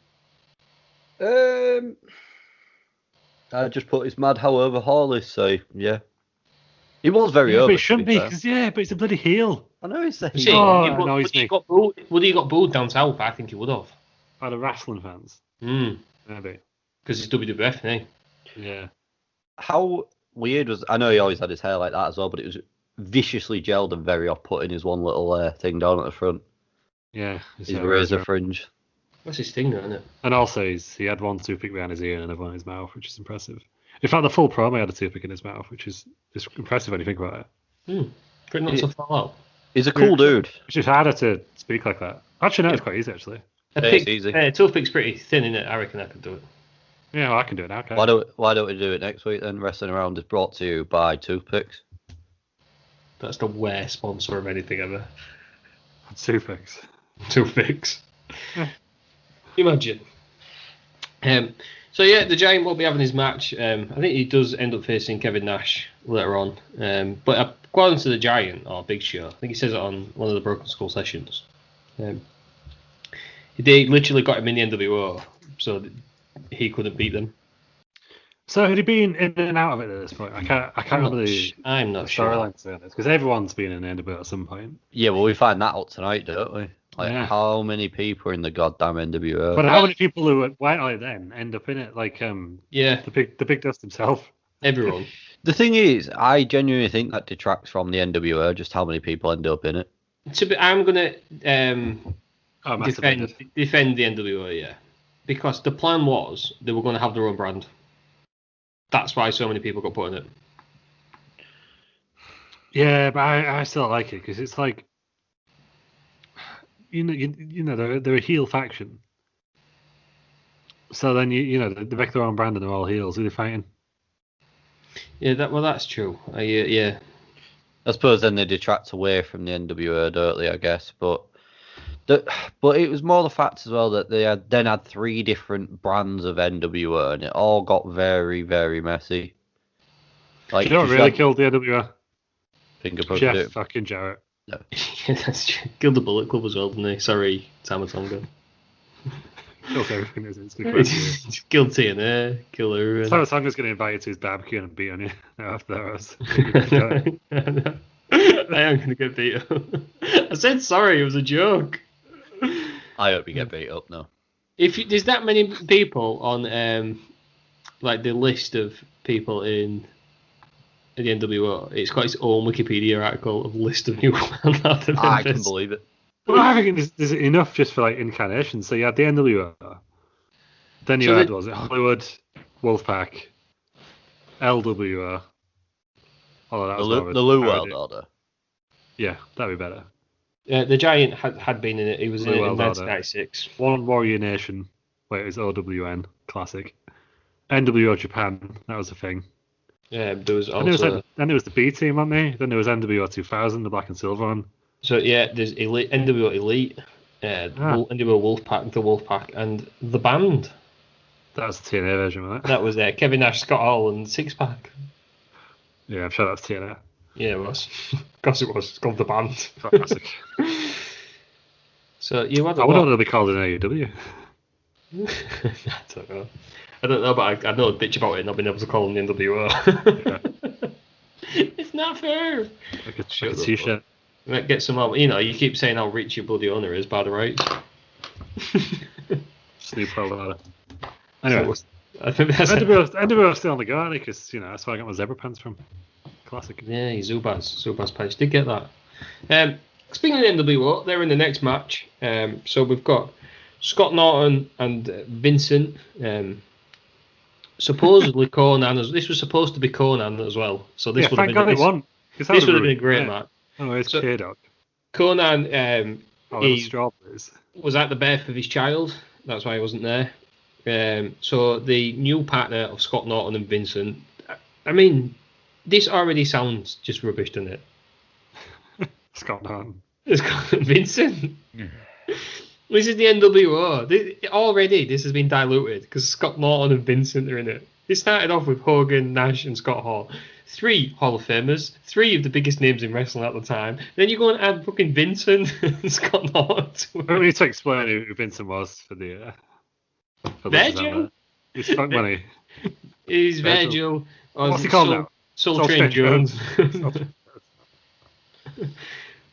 I just put his mad however Hall is, so yeah. He was very Yeah, over. but it to shouldn't be fair. because but it's a bloody heel. I know he's a See, heel. Oh, would, no, he's would, he me. got booed, would he got booed down south? I think he would have. By the wrestling fans, Because maybe. it's WWF, isn't he? Yeah. How weird was? I know he always had his hair like that as well, but it was viciously gelled and very off-putting. His one little thing down at the front, Yeah. his razor fringe. That's his thing, though, isn't it? And also, he had one toothpick behind his ear and another one in his mouth, which is impressive. In fact, the full promo had a toothpick in his mouth, which is impressive when you think about it. Pretty not so far out. He's a cool dude. It's just harder to speak like that. Actually, no, it's quite easy, actually. It's easy. Toothpick's pretty thin, isn't it? I reckon I could do it. Yeah, well, I can do it now, can't Why I? don't we do it next week then? Wrestling Around is brought to you by Toothpicks. That's the worst sponsor of anything ever. Toothpicks. Toothpicks. Imagine. So yeah, the Giant won't be having his match. I think he does end up facing Kevin Nash later on. But according to the Giant or Big Show, I think he says it on one of the Broken Skull sessions. They literally got him in the NWO, so he couldn't beat them. So had he been in and out of it at this point? I can't remember the I'm not sure. storyline because everyone's been in the NWO at some point. Yeah, well, we find that out tonight, don't we? Like, Yeah. how many people are in the goddamn NWO? But how many people who weren't on it then end up in it? Like Yeah, the big dust himself. everyone. The thing is, I genuinely think that detracts from the NWO, just how many people end up in it. I'm gonna Oh, massively. defend the NWO, yeah, because the plan was they were going to have their own brand. That's why so many people got put in it. Yeah, but I still like it because it's like you know they're a heel faction. So then you know they make their own brand and they're all heels. Who are they fighting? Yeah, that's true. Yeah. I suppose then they detract away from the NWO, don't they, I guess. But it was more the fact as well that they had 3 different brands of NWO and it all got very, very messy. Like, You know what really killed the NWO? Finger poke Jeff it. fucking Jarrett. Yeah, that's true. Killed the Bullet Club as well, didn't they? Sorry, Tamatonga. Kills everything, isn't it? Killed TNA, killed everyone. Tonga's going to invite you to his barbecue and beat on you after that. I am going to get beat up. I said sorry, it was a joke. I hope you get beat up, no. there's that many people on like the list of people in the NWO, it's got its own Wikipedia article of list of new members. I can believe it. Well, I think there's enough just for like incarnations. So you had the NWO, then you had was it Hollywood, Wolfpack, LWO. Oh, that was The Lou World Order. Yeah, that'd be better. The Giant had been in it. He was in it in World Order. 1996. One Warrior Nation. Wait, it was OWN, classic. NWO Japan, that was a thing. Yeah, there was Then also. there was the B team, wasn't there? Then there was NWO 2000, the black and silver one. So yeah, there's Elite, NWO Elite, NWO Wolfpack, the Wolfpack, and the Band. That was the TNA version, wasn't it? That was Kevin Nash, Scott Hall, and Six Pack. Yeah, I'm sure that's TNA. Yeah, it was. Of course it was. It's called the Band. Classic. So you had I wonder what it'll be called in AEW. I don't know, but I know a bitch about it and not being able to call them the NWO. It's not fair. Like a t-shirt. Get some more. You keep saying how rich your bloody owner is by the rights. Snoop World. Anyway, I think that's NWO's still on the go, aren't they? Because that's where I got my zebra pants from. Classic. Yeah, Zubaz Page did get that. Speaking of the NWO, they're in the next match. So we've got Scott Norton and Vincent. Supposedly Conan. This was supposed to be Conan as well. So this would have been. This would have been a great match. Oh, it's K-Dog. Conan strawberries. was at the birth of his child. That's why he wasn't there. So the new partner of Scott Norton and Vincent. I mean, this already sounds just rubbish, doesn't it? Scott Norton. Vincent. This is the NWO. This has been diluted because Scott Norton and Vincent are in it. It started off with Hogan, Nash, and Scott Hall. 3 Hall of Famers, 3 of the biggest names in wrestling at the time. Then you go and add fucking Vincent and Scott Norton to it. We need to explain who Vincent was for the. Virgil? He's Funk Money. He's Virgil. What's he called now? Soul Train Jones.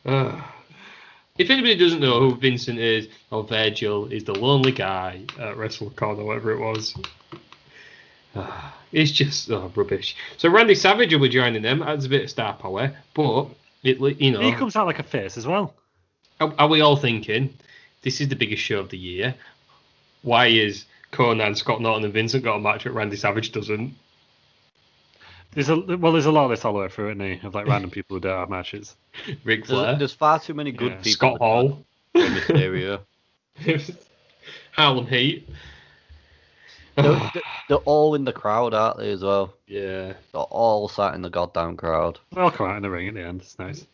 If anybody doesn't know who Vincent is, or Virgil is the lonely guy at WrestleCon or whatever it was. It's just rubbish. So Randy Savage will be joining them. Adds a bit of star power, but he comes out like a face as well. Are we all thinking this is the biggest show of the year? Why is Conan, Scott Norton, and Vincent got a match, but Randy Savage doesn't? There's a lot of this all the way through, isn't he? Of like random people who don't have matches. Ric Flair. There's far too many good people. Scott Hall. Mysterio. Harlem Heat. They're all in the crowd, aren't they, as well? Yeah. They're all sat in the goddamn crowd. They'll come out in the ring at the end. It's nice.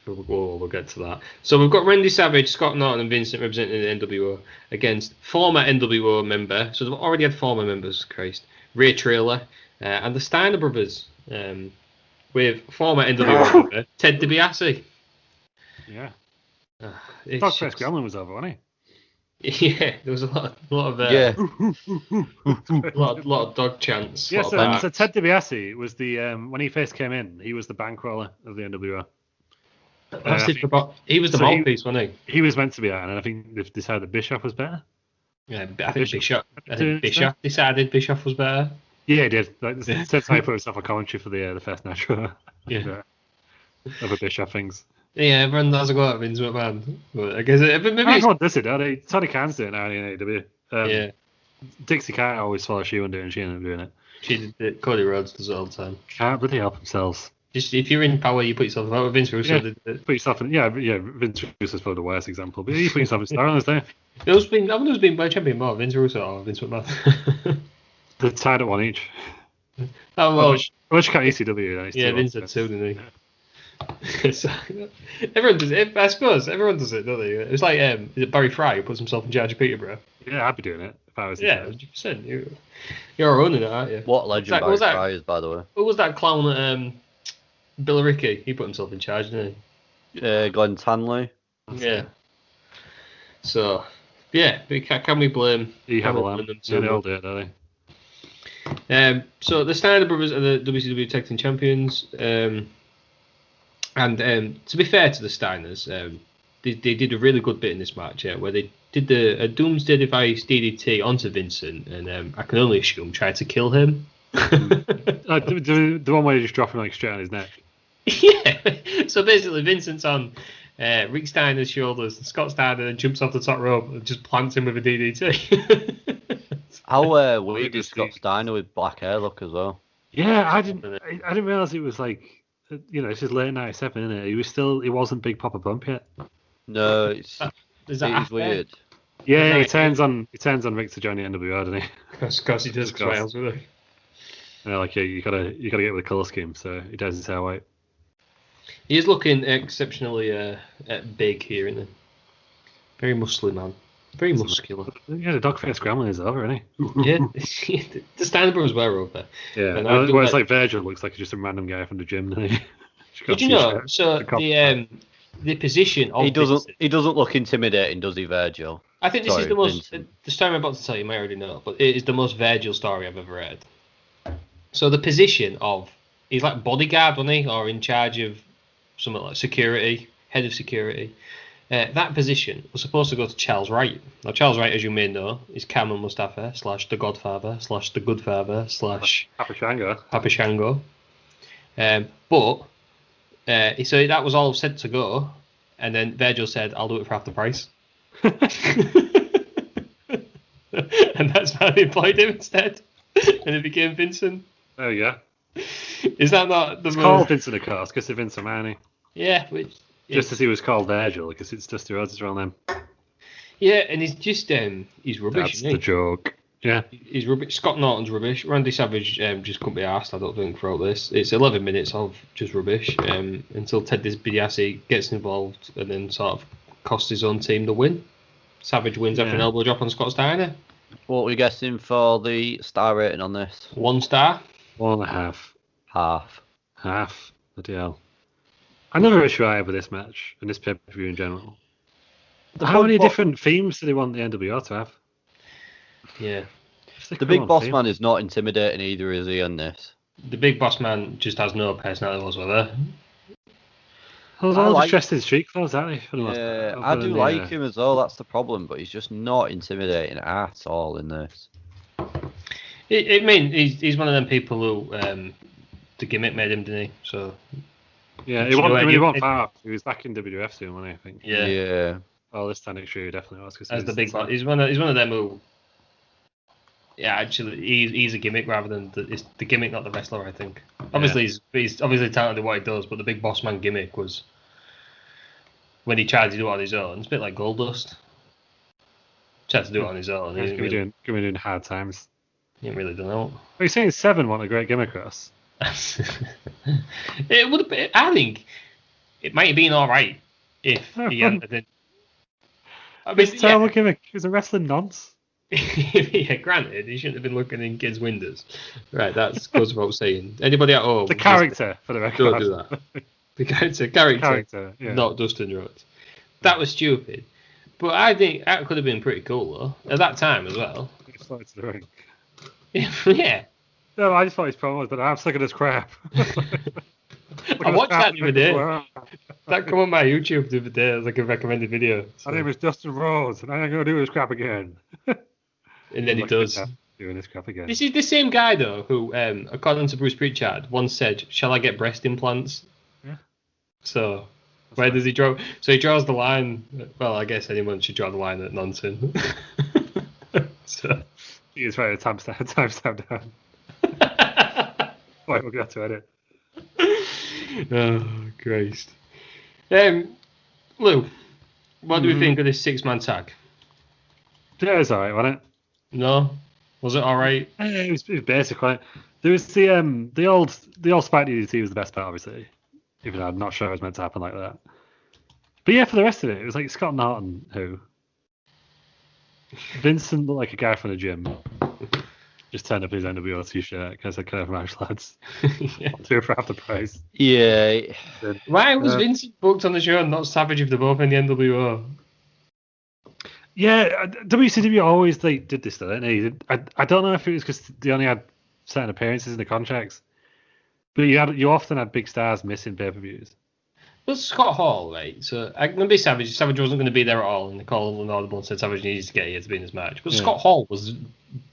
We'll get to that. So we've got Randy Savage, Scott Norton, and Vincent representing the NWO against former NWO member. So they've already had former members, Christ. Ray Traylor and the Steiner brothers with former NWO member Ted DiBiase. Yeah. Dr. Chris Gremlin was over, wasn't he? Yeah, there was a lot of lot of dog chants. Yeah, so Ted DiBiase was the when he first came in, he was the bankroller of the NWO. He was the mouthpiece, wasn't he? He was meant to be that, and I think they've decided Bischoff was better. Yeah, I think Bischoff decided Bischoff was better. Yeah, he did. Like, Ted Sniper put himself a commentary for the first Nitro. Yeah. Other Bischoff things. Yeah, everyone has a go at Vince McMahon. But I guess maybe everyone does it, don't they? Tony Khan's doing it now in AEW. Yeah. Dixie Carter always follows she wouldn't do it, and she ended up doing it. She did it. Cody Rhodes does it all the time. Can't really help themselves. Just if you're in power, you put yourself in power. Vince Russo did it. Put yourself in. Yeah. Vince Russo's probably the worst example, but you put yourself in Starrcade there. I wonder who's been world champion more, Vince Russo or Vince McMahon. They're tied at one each. Oh well. Which can't ECW? Yeah, Vince had 2, didn't he? So, everyone does it. I suppose everyone does it, don't they? It's like is it Barry Fry who puts himself in charge of Peterborough? Yeah, I'd be doing it if I was. 100%. You're owning it, aren't you? What legend Barry Fry is, by the way? Who was that clown at Billericay? He put himself in charge, didn't he? Glenn Tanley. Yeah. So, yeah, can we blame? You have a lamb. Yeah, they all do it, don't they? So the Steiner brothers are the WCW Tag Team Champions. And to be fair to the Steiners, they did a really good bit in this match, where they did a Doomsday Device DDT onto Vincent, and I can only assume tried to kill him. The one where you just drop him like straight on his neck. Yeah. So basically, Vincent's on Rick Steiner's shoulders, and Scott Steiner then jumps off the top rope and just plants him with a DDT. How weird is Scott Steiner with black hair look as well? Yeah, I didn't realize it was like, it's just late '97, isn't it? He wasn't Big Papa Bump yet. No, it's weird. Yeah, he turns on Rick to join the NWO, doesn't he? Of course he does. What else would he? You gotta get with the colour scheme, so he does his hair white. He is looking exceptionally big here, isn't he? Very muscly man. Very muscular. He had a dog face gremlin is over, isn't he? Yeah. The Steiner brothers were over. Yeah. Whereas like Virgil looks like just a random guy from the gym, doesn't he? Did you know? So the position of he doesn't look intimidating, does he, Virgil? I think this is the most. The story I'm about to tell you, you may already know, but it is the most Virgil story I've ever read. So the position of he's like bodyguard, wasn't he, or in charge of something like security, head of security. That position was supposed to go to Charles Wright. Now, Charles Wright, as you may know, is Cameron Mustafa / the Godfather / the Good Father / Papa Shango. Papa Shango. But so that was all set to go, and then Virgil said, "I'll do it for half the price," and that's how they employed him instead, and it became Vincent. Oh yeah. Is that not the? It's called Vincent, of course, because of Vince O'Mahony. Yeah, which. Just as he was called Virgil, because it's Dusty Rhodes' real name. Yeah, and he's just he's rubbish. That's the joke. Yeah, he's rubbish. Scott Norton's rubbish. Randy Savage just couldn't be arsed, I don't think, throughout this. It's 11 minutes of just rubbish until Ted DiBiase gets involved and then sort of costs his own team the win. Savage wins after an elbow drop on Scott Steiner. What are we guessing for the star rating on this? 1 star. 1.5. Half. Bloody hell. Another issue I have with this match and this pay-per-view in general. How many different themes do they want the NWO to have? Yeah. The Big Boss Man is not intimidating either, is he, on this? The Big Boss Man just has no personality whatsoever. Well, all just dressed in street clothes, aren't they? Yeah, I do like him as well, that's the problem, but he's just not intimidating at all in this. I mean, he's one of them people who the gimmick made him, didn't he? So... Yeah, he wasn't far. He was back in WWF soon, wasn't he? I think. Yeah. Well, this time next year, he definitely was. As the big boss, he's one of them who. Yeah, actually, he's a gimmick rather than it's the gimmick, not the wrestler. I think. Obviously, he's obviously talented at what he does, but the Big Boss Man gimmick was when he tried to do it on his own. It's a bit like Goldust. Tried to do it on his own. He's gonna be doing hard times. He didn't really done it. You're saying 7 won a great gimmick across. It would have been, I think it might have been alright if he hadn't been. I mean, it's terrible gimmick. He was a wrestling nonce. Yeah, granted, he shouldn't have been looking in kids' windows. Right, that goes without saying. Anybody at home? The character, for the record. Don't do that. The character, yeah. Not Dustin Rhodes. That was stupid. But I think that could have been pretty cool, though. At that time as well. Yeah. No, I just thought his problem was, but I'm sick of this crap. I watched that the other day. That came on my YouTube the other day as like a recommended video. My name is Dustin Rhodes, and I'm going to do this crap again. And then he does. Doing this crap again. This is the same guy, though, who, according to Bruce Pritchard, once said, "Shall I get breast implants?" Yeah. So, where does he draw? So he draws the line. Well, I guess anyone should draw the line at nonsense. So he's trying to timestamp down. Wait, we're going to edit. Oh, Christ. Lou, what do we think of this 6-man tag? Yeah, it was alright, wasn't it? No? Was it alright? It was basic, right? There was the old Spike DDT was the best part, obviously. Even though I'm not sure it was meant to happen like that. But yeah, for the rest of it was like Scott Norton, who Vincent looked like a guy from the gym. Just turned up his NWO t-shirt because I kind of martial arts. Yeah. I'll do it for half the price. Yeah. Why was Vincent booked on the show and not Savage if they're both in the NWO? Yeah, WCW always did this, though, didn't he? I don't know if it was because they only had certain appearances in the contracts, but you often had big stars missing pay-per-views. Well, Scott Hall, right? So I remember Savage. Savage wasn't going to be there at all, and they called an audible and said Savage needs to get here to be in this match. But Yeah. Scott Hall was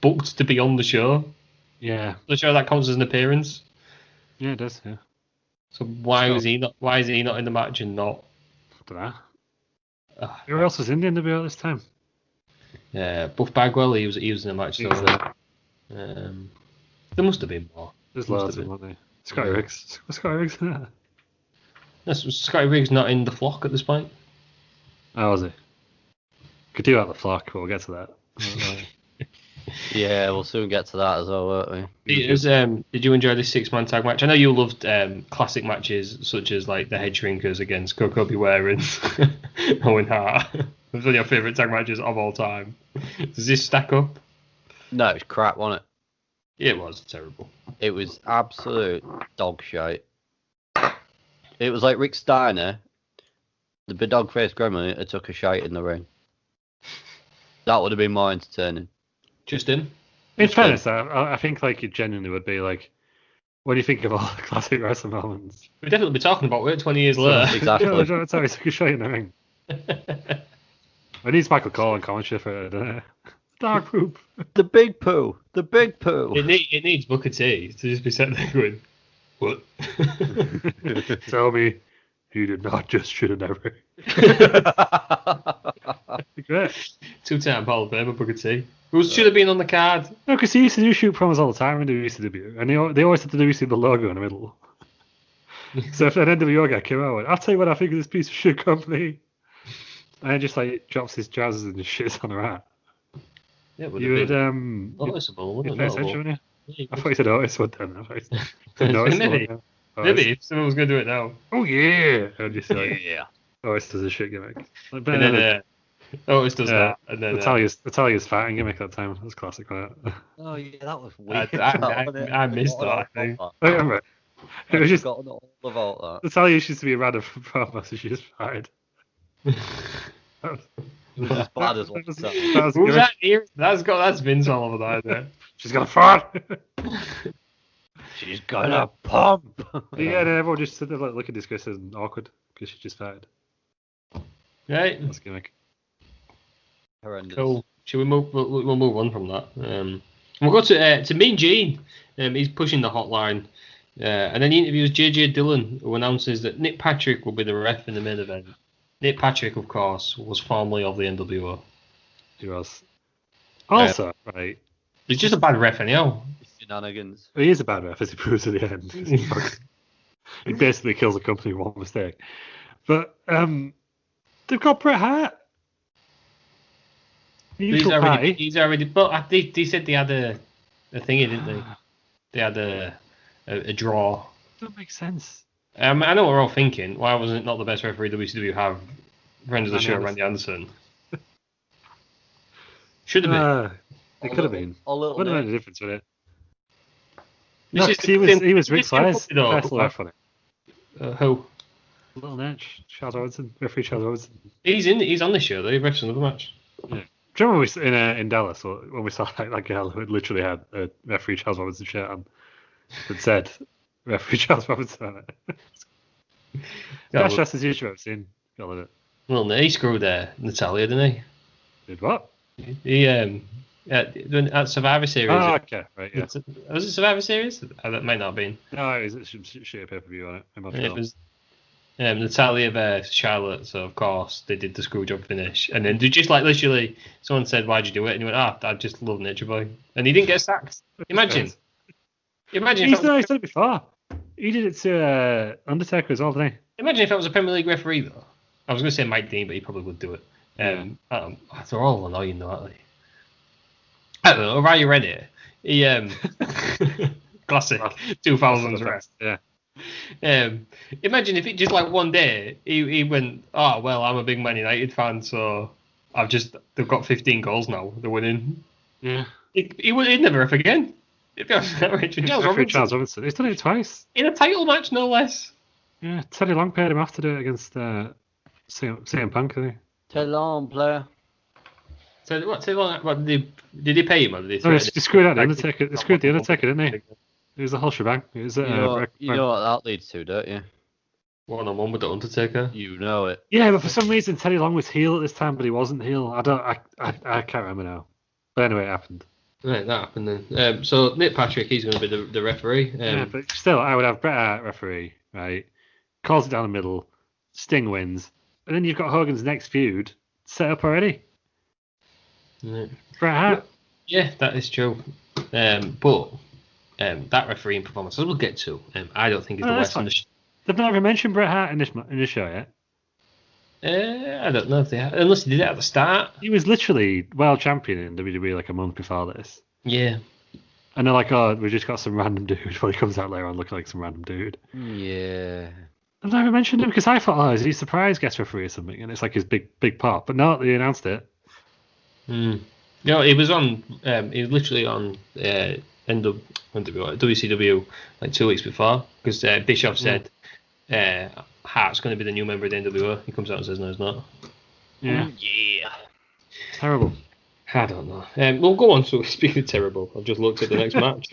booked to be on the show. Yeah. The show that counts as an appearance. Yeah, it does. Yeah. So why is he not? Why is he not in the match and not? I don't know. Who else was in the NWO at this time? Buff Bagwell. He was in the match. So there must have been more. There's loads of them, weren't there? Scotty Riggs. Was Scotty Riggs in that? That's Scotty Riggs not in the flock at this point. Oh, was he? Could do out the flock, but we'll get to that. Yeah, we'll soon get to that as well, won't we? Did you enjoy this 6-man tag match? I know you loved classic matches such as like the Head Shrinkers against Koko Beware and Owen Hart. It was one of your favourite tag matches of all time. Does this stack up? No, it's crap, wasn't it? It was terrible. It was absolute dog shite. It was like Rick Steiner, the big dog-faced gremlin, that took a shite in the ring. That would have been more entertaining. Just him? In fairness, I think like it genuinely would be like, when you think of all the classic wrestling moments. We'd definitely be talking about it 20 years later. Exactly. That's how he took a shite in the ring. I need Michael Cole and commentary for it, doesn't it? Dark poop. The big poo. The big poo. It needs Booker T to just be sitting there going, what? Tell me he did not just should have never. Great. 2-time Hall of Famer Booker T. Who should have been on the card? No, because he used to do shoot promos all the time in WCW, and they always had the WCW logo in the middle. So if an NWO guy came out, I went, I'll tell you what I think of this piece of shit company, and then just like drops his trousers and just shits on the rat. Yeah, You would noticeable, wouldn't pay it? attention, wouldn't you? Yeah, I thought you said Otis one then. I thought you said Otis Maybe. one, Maybe if someone was going to do it now. Oh yeah, and just like Yeah. Otis does a shit gimmick. Like, And then Otis does that. And then Natalia's fighting gimmick that time. That was classic. Wasn't it? Oh yeah, that was weird. I missed that, I think. I remember. It was I've just forgotten all about that. Natalia used to be a random promo, so she just fired. As bad as That was that. a Who's gimmick. that here? That's Vince all over that, isn't it? She's gonna fart. She's gonna pump. Yeah, and everyone just stood there like looking disgusted and awkward because she just fired. Right. That's a gimmick. Horrendous. Cool. Should we move? We'll move on from that. We'll go to Mean Gene. He's pushing the hotline, and then he interviews JJ Dillon, who announces that Nick Patrick will be the ref in the main event. Nick Patrick, of course, was formerly of the NWO. He was. Also, right. He's just a bad ref anyhow. Shenanigans. He is a bad ref, as he proves at the end. He basically kills a company with one mistake. But they've got Bret Hart. He's already. But they said they had a thingy, didn't they? They had a draw. That makes sense. I know what we're all thinking. Why wasn't it not the best referee WCW have? Friends of the show, Randy Anderson. Should have been. It could have been. Wouldn't have made a difference with it. No, he was Ric Flair's personal ref on it. Who? Little Natch, Charles Robinson, referee Charles Robinson. He's on this show though. He refs another match. Yeah. Do you remember in Dallas when we saw that girl who literally had a referee Charles Robinson shirt on that said referee Charles Robinson on it? That's just as usual I've seen. Got it. Well, he screwed Natalia, didn't he? Did what? He at Survivor Series. Oh, okay, right, yeah. Was it Survivor Series? That might not have been. No, it was shit pay-per-view on it. It was Natalia versus Charlotte, so of course they did the screwjob finish, and then they just like literally someone said, "Why'd you do it?" And he went, I just love Nature Boy," and he didn't get sacked. Imagine. He's done it before. He did it to Undertaker as well, didn't he? Imagine if that was a Premier League referee though. I was going to say Mike Dean, but he probably would do it. They're all annoying though, aren't they? I don't know. Ryan Reddit. He classic 2000s ref. Yeah. Imagine if it just like one day he went, oh well, I'm a big Man United fan, so they've got 15 goals now, they're winning. Yeah. He'd never ref again. Charles Robinson. He's done it twice. In a title match, no less. Yeah, Teddy Long paid him off to do it against CM Punk, didn't he? Teddy Long, player. So what did he pay him or did he? No, he screwed out the Undertaker. They screwed the Undertaker, didn't he? It was the whole shebang. It was you know what that leads to, don't you? One-on-one with the Undertaker. You know it. Yeah, but for some reason Teddy Long was heel at this time, but he wasn't heel. I can't remember now. But anyway, it happened. Right, that happened then. So Nick Patrick, he's going to be the referee. Yeah, but still, I would have Bret Hart referee, right? Calls it down the middle, Sting wins, and then you've got Hogan's next feud set up already. Yeah. Bret Hart. Yeah, that is true. But that refereeing performance, as we'll get to, I don't think is the that's worst on the show. They've not even mentioned Bret Hart in this show yet. I don't know if they have, unless they did it at the start. He was literally world champion in WWE like a month before this. Yeah. And they're like, oh, we just got some random dude. Well, he comes out later on looking like some random dude. Yeah. I've never mentioned him because I thought, oh, is he a surprise guest referee or something? And it's like his big pop. But no, they announced it. No, he was on. He was literally on WCW like 2 weeks before because Bischoff said Hart's going to be the new member of the NWO. He comes out and says no, he's not. Yeah. Yeah. Terrible. I don't know. We'll go on. So speaking of terrible, I've just looked at the next match.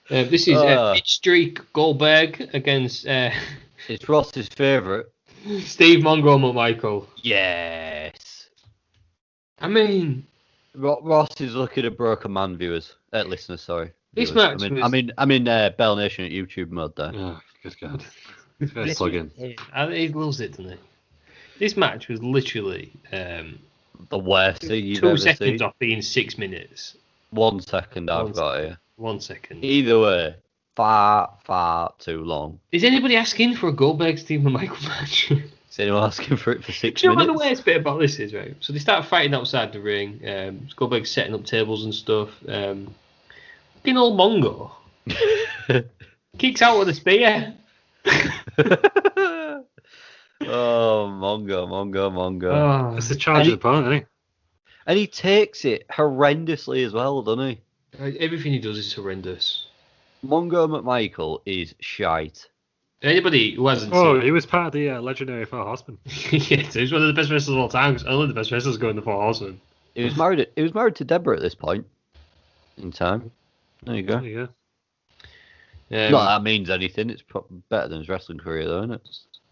This is Pitch Streak Goldberg against It's Ross's favourite. Steve Mongo McMichael. Yes. I mean, Ross is looking at broken man listeners. Sorry. This Viewers. match I'm in Bell Nation at YouTube mode there. Oh, good God. First plug in. he loves it, doesn't he? This match was literally The worst thing you've 2 ever seconds seen. off being 6 minutes. 1 second I've got here. 1 second. Either way, far too long. Is anybody asking for a Goldberg Steve McMichael match? Is anyone asking for it for 6 Do you know what minutes? the worst bit about this is, right? So they start fighting outside the ring. Goldberg's setting up tables and stuff. Fucking old Mongo kicks out with a spear. Oh, Mongo. Oh, That's the charge of the opponent, isn't he? And he takes it horrendously as well, doesn't he? everything he does is horrendous. Mongo McMichael is shite. Anybody who hasn't Oh, seen he was part of the legendary Four Horsemen. yes, he's one of the best wrestlers of all time. 'Cause only the best wrestlers go in the Four Horsemen. He was married to Deborah at this point in time. There you go. There you Not that that means anything. It's better than his wrestling career, though, isn't it?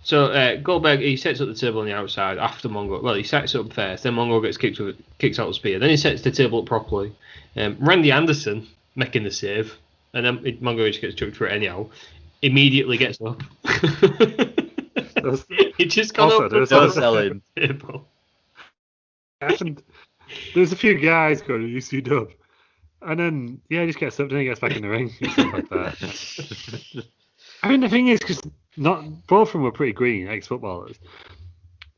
So Goldberg, he sets up the table on the outside after Mongo. Well, he sets it up first, then Mongo gets kicks out the spear. Then he sets the table up properly. Randy Anderson making the save, and then Mongo just gets chucked for it anyhow. Immediately gets up. He just got Also, up there's the no selling. table. And there's a few guys going to UC Dub. And then, yeah, he just gets up and he gets back in the ring. And stuff like that. I mean, the thing is, because both of them were pretty green ex-footballers.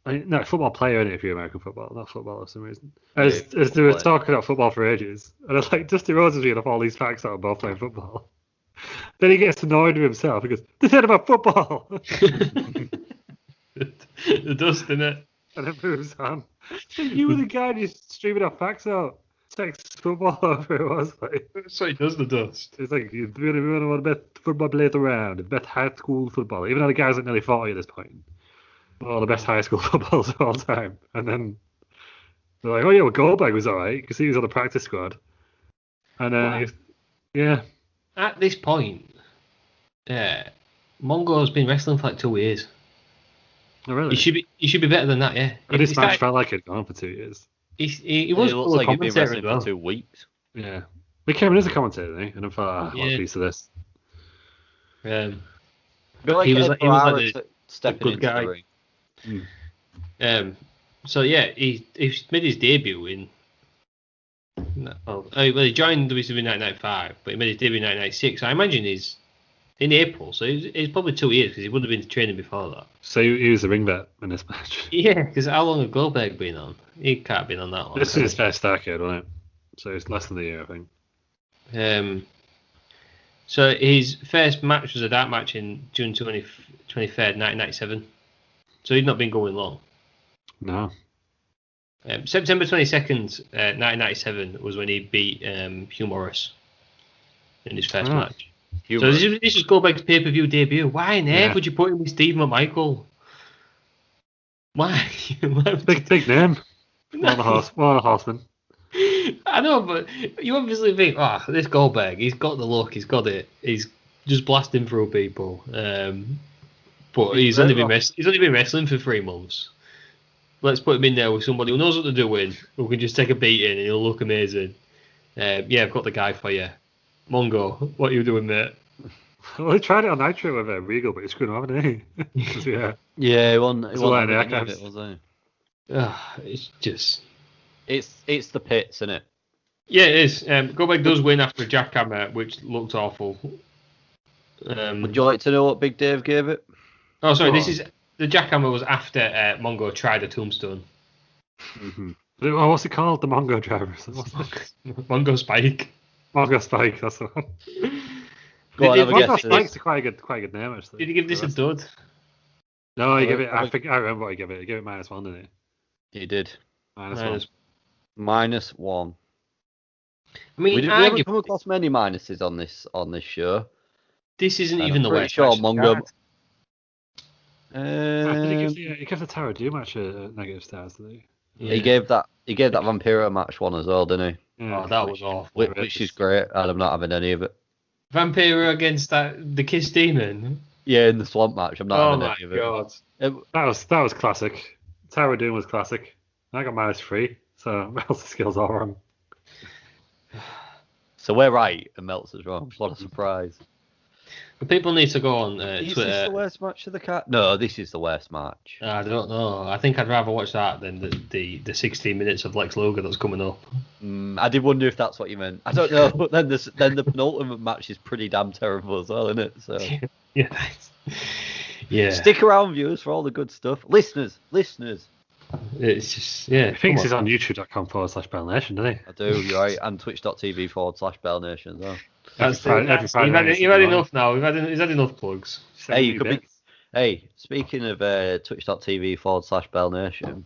No, football player in it if you're American football, not football for some reason. As they were talking about football for ages. And I was like, Dusty Rhodes is reading off all these facts that are both playing football. Then he gets annoyed with himself. He goes, they said about football. The dust in it. And then moves on. You were the guy just streaming off facts out. Texas football, whatever it was. Like, That's what he does, the dust. it's like, you really want to bet football played around. The best high school football. Even though the guy's like nearly 40 at this point. All the best high school footballers of all time. And then they're like, oh yeah, well Goldberg was alright because he was on the practice squad. And then, yeah. At this point, Mongo's been wrestling for like 2 years. Oh, really? He should be better than that, yeah. But this match felt like it'd gone on for 2 years. He was It looks a like he's been commentator wrestling as well. for 2 weeks. Yeah. He came in as a commentator, didn't he? And I thought, I want a piece of this. Um, I feel like He was Ed like Ferrara the stepping good into guy. the ring. So yeah, he made his debut in. He joined WCW 1995, but he made his debut in 1996. I imagine he's in April, so he's probably 2 years because he would have been training before that. So he was a ring vet in this match. Yeah, because how long has Goldberg been on? He can't have been on that long. This is his first Starrcade, wasn't it? So it's less than a year, I think. So his first match was a dark match in June 23rd, 1997. So he'd not been going long. No. September 22nd, 1997 was when he beat Hugh Morris in his first match. So this is Goldberg's pay-per-view debut. Why on earth would you put him with Steve McMichael? Why? Big name. One of the horsemen. I know, but you obviously think, this Goldberg, he's got the look, he's got it. He's just blasting through people. But he's only been wrestling for 3 months. Let's put him in there with somebody who knows what they're doing, who can just take a beating and he'll look amazing. Yeah, I've got the guy for you. Mongo, what are you doing, mate? Well, he tried it on Nitro with Regal, but he's screwed off, didn't he? Yeah, he won. It's a lot of the archives. It, was he? It's just... It's the pits, isn't it? Yeah, it is. Goldberg does win after a jackhammer, which looked awful. Would you like to know what Big Dave gave it? Oh, sorry, the jackhammer was after Mongo tried a tombstone. Mm-hmm. Oh, what's it called? The Mongo driver. Mongo Spike. Mongo Spike, that's the one. Mongo Spike's quite a good name, actually. Did he give this a dud? No, he gave it. I remember what he gave it. He gave it -1, didn't he? He did. -1. -1. I mean, we haven't come across many minuses on this show. This isn't even the worst. Sure, Mongo. He gives the Tower Doom match a negative stars, didn't he? Yeah. He gave that Vampiro match 1 as well, didn't he? Yeah. Oh, that was awful. Which is great, and I'm not having any of it. Vampiro against the Kiss Demon. Yeah, in the Swamp match, I'm not having any of it. Oh my god, that was classic. Tower Doom was classic. I got -3, so Meltzer's skills all wrong. So we're right, and Meltzer's wrong. What a surprise! But people need to go on Is Twitter. This the worst match of the card? No, this is the worst match. I don't know. I think I'd rather watch that than the 16 minutes of Lex Luger that's coming up. I did wonder if that's what you meant. I don't know. But then the penultimate match is pretty damn terrible as well, isn't it? So yeah. Stick around, viewers, for all the good stuff. Listeners. It's just He thinks he's on youtube.com/BellNation, doesn't he? I do. You're right, and twitch.tv/BellNation as well. You've had enough now. He's had enough plugs. Hey, speaking of twitch.tv/BellNation,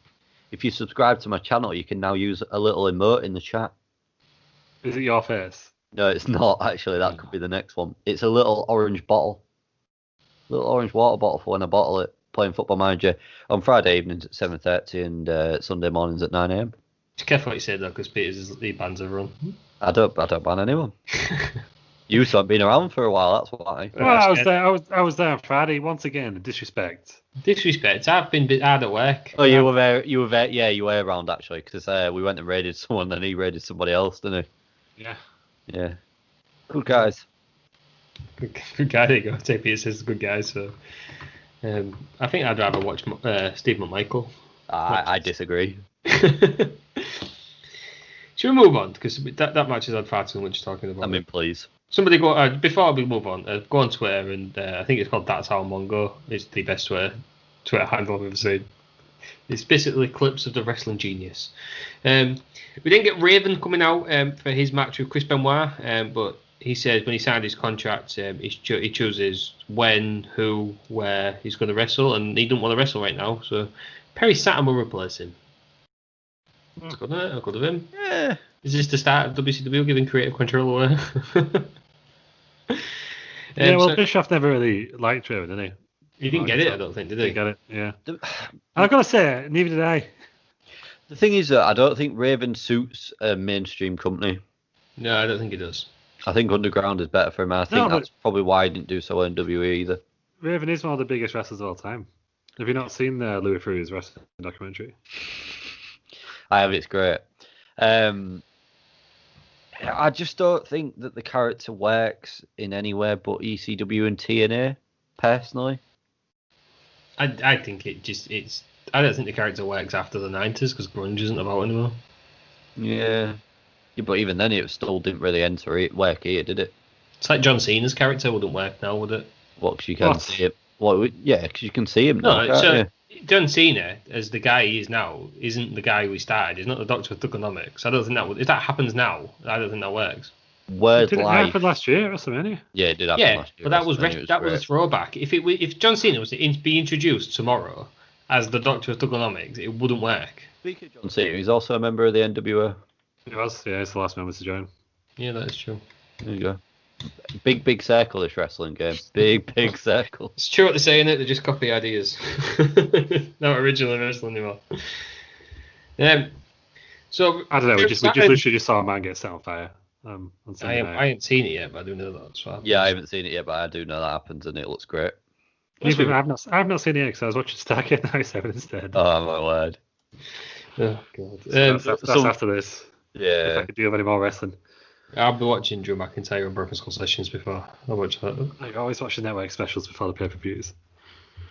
if you subscribe to my channel, you can now use a little emote in the chat. Is it your face? No, it's not, actually. That could be the next one. It's a little orange bottle. Little orange water bottle for when I bottle it, playing Football Manager on Friday evenings at 7:30 and Sunday mornings at 9 AM. Just careful what you say, though, because he bans everyone. I don't ban anyone. You haven't been around for a while, that's why. Well, I was there on Friday once again. Disrespect. I've been hard at work. Oh, you were there. Yeah, you were around actually, because we went and raided someone, and he raided somebody else, didn't he? Yeah. Yeah. Good guys. Good guy. There you go. JP says good guys. So, I think I'd rather watch Steve McMichael. I disagree. Should we move on? Because that match has had far too much talking about. I mean, please. Somebody go before we move on. Go on Twitter and I think it's called That's How Mongo. It's the best Twitter handle I've ever seen. It's basically clips of the wrestling genius. We didn't get Raven coming out for his match with Chris Benoit, but he says when he signed his contract, he chooses when, who, where he's going to wrestle, and he doesn't want to wrestle right now. So Perry Saturn will replace him. That's good, isn't it? How good of him. Yeah. Is this the start of WCW giving creative control away? Bischoff never really liked Raven, did he? He didn't get it, I don't think, did he? Didn't get it, yeah. I've got to say, neither did I. The thing is that I don't think Raven suits a mainstream company. No, I don't think he does. I think Underground is better for him. I think that's probably why he didn't do so well in WWE either. Raven is one of the biggest wrestlers of all time. Have you not seen Louis Theroux's wrestling documentary? I have. It's great. I just don't think that the character works in anywhere but ECW and TNA, personally. I think it's. I don't think the character works after the 90s because grunge isn't about anymore. Yeah, but even then it still didn't really work here, did it? It's like John Cena's character wouldn't work now, would it? What? Because you can see it. Because you can see him now. No, so John Cena, as the guy he is now, isn't the guy we started. He's not the Doctor of Thugonomics. I don't think that would. If that happens now, I don't think that works. Did it happen last year, WrestleMania? Yeah, it did happen last year. But that was a throwback. If John Cena was to be introduced tomorrow as the Doctor of Thugonomics, it wouldn't work. Speaking of John Cena, he's also a member of the NWO. He was, yeah, he's the last member to join. Yeah, that is true. There you go. Big circle, this wrestling game. Big circle. It's true what they're saying, they just copy ideas. Not original wrestling anymore. So I don't know, we just literally saw a man get set on fire. I haven't seen it yet, but I do know that. So yeah, I haven't seen it yet, but I do know that happens and it looks great. I've not seen it because I was watching Starrcade 97 instead. Oh my word. Oh god. That's after this. If I Yeah. could do any more wrestling. I've been watching Drew McIntyre and Broken Skull sessions before. I'll watch that. I always watch the network specials before the pay-per-views.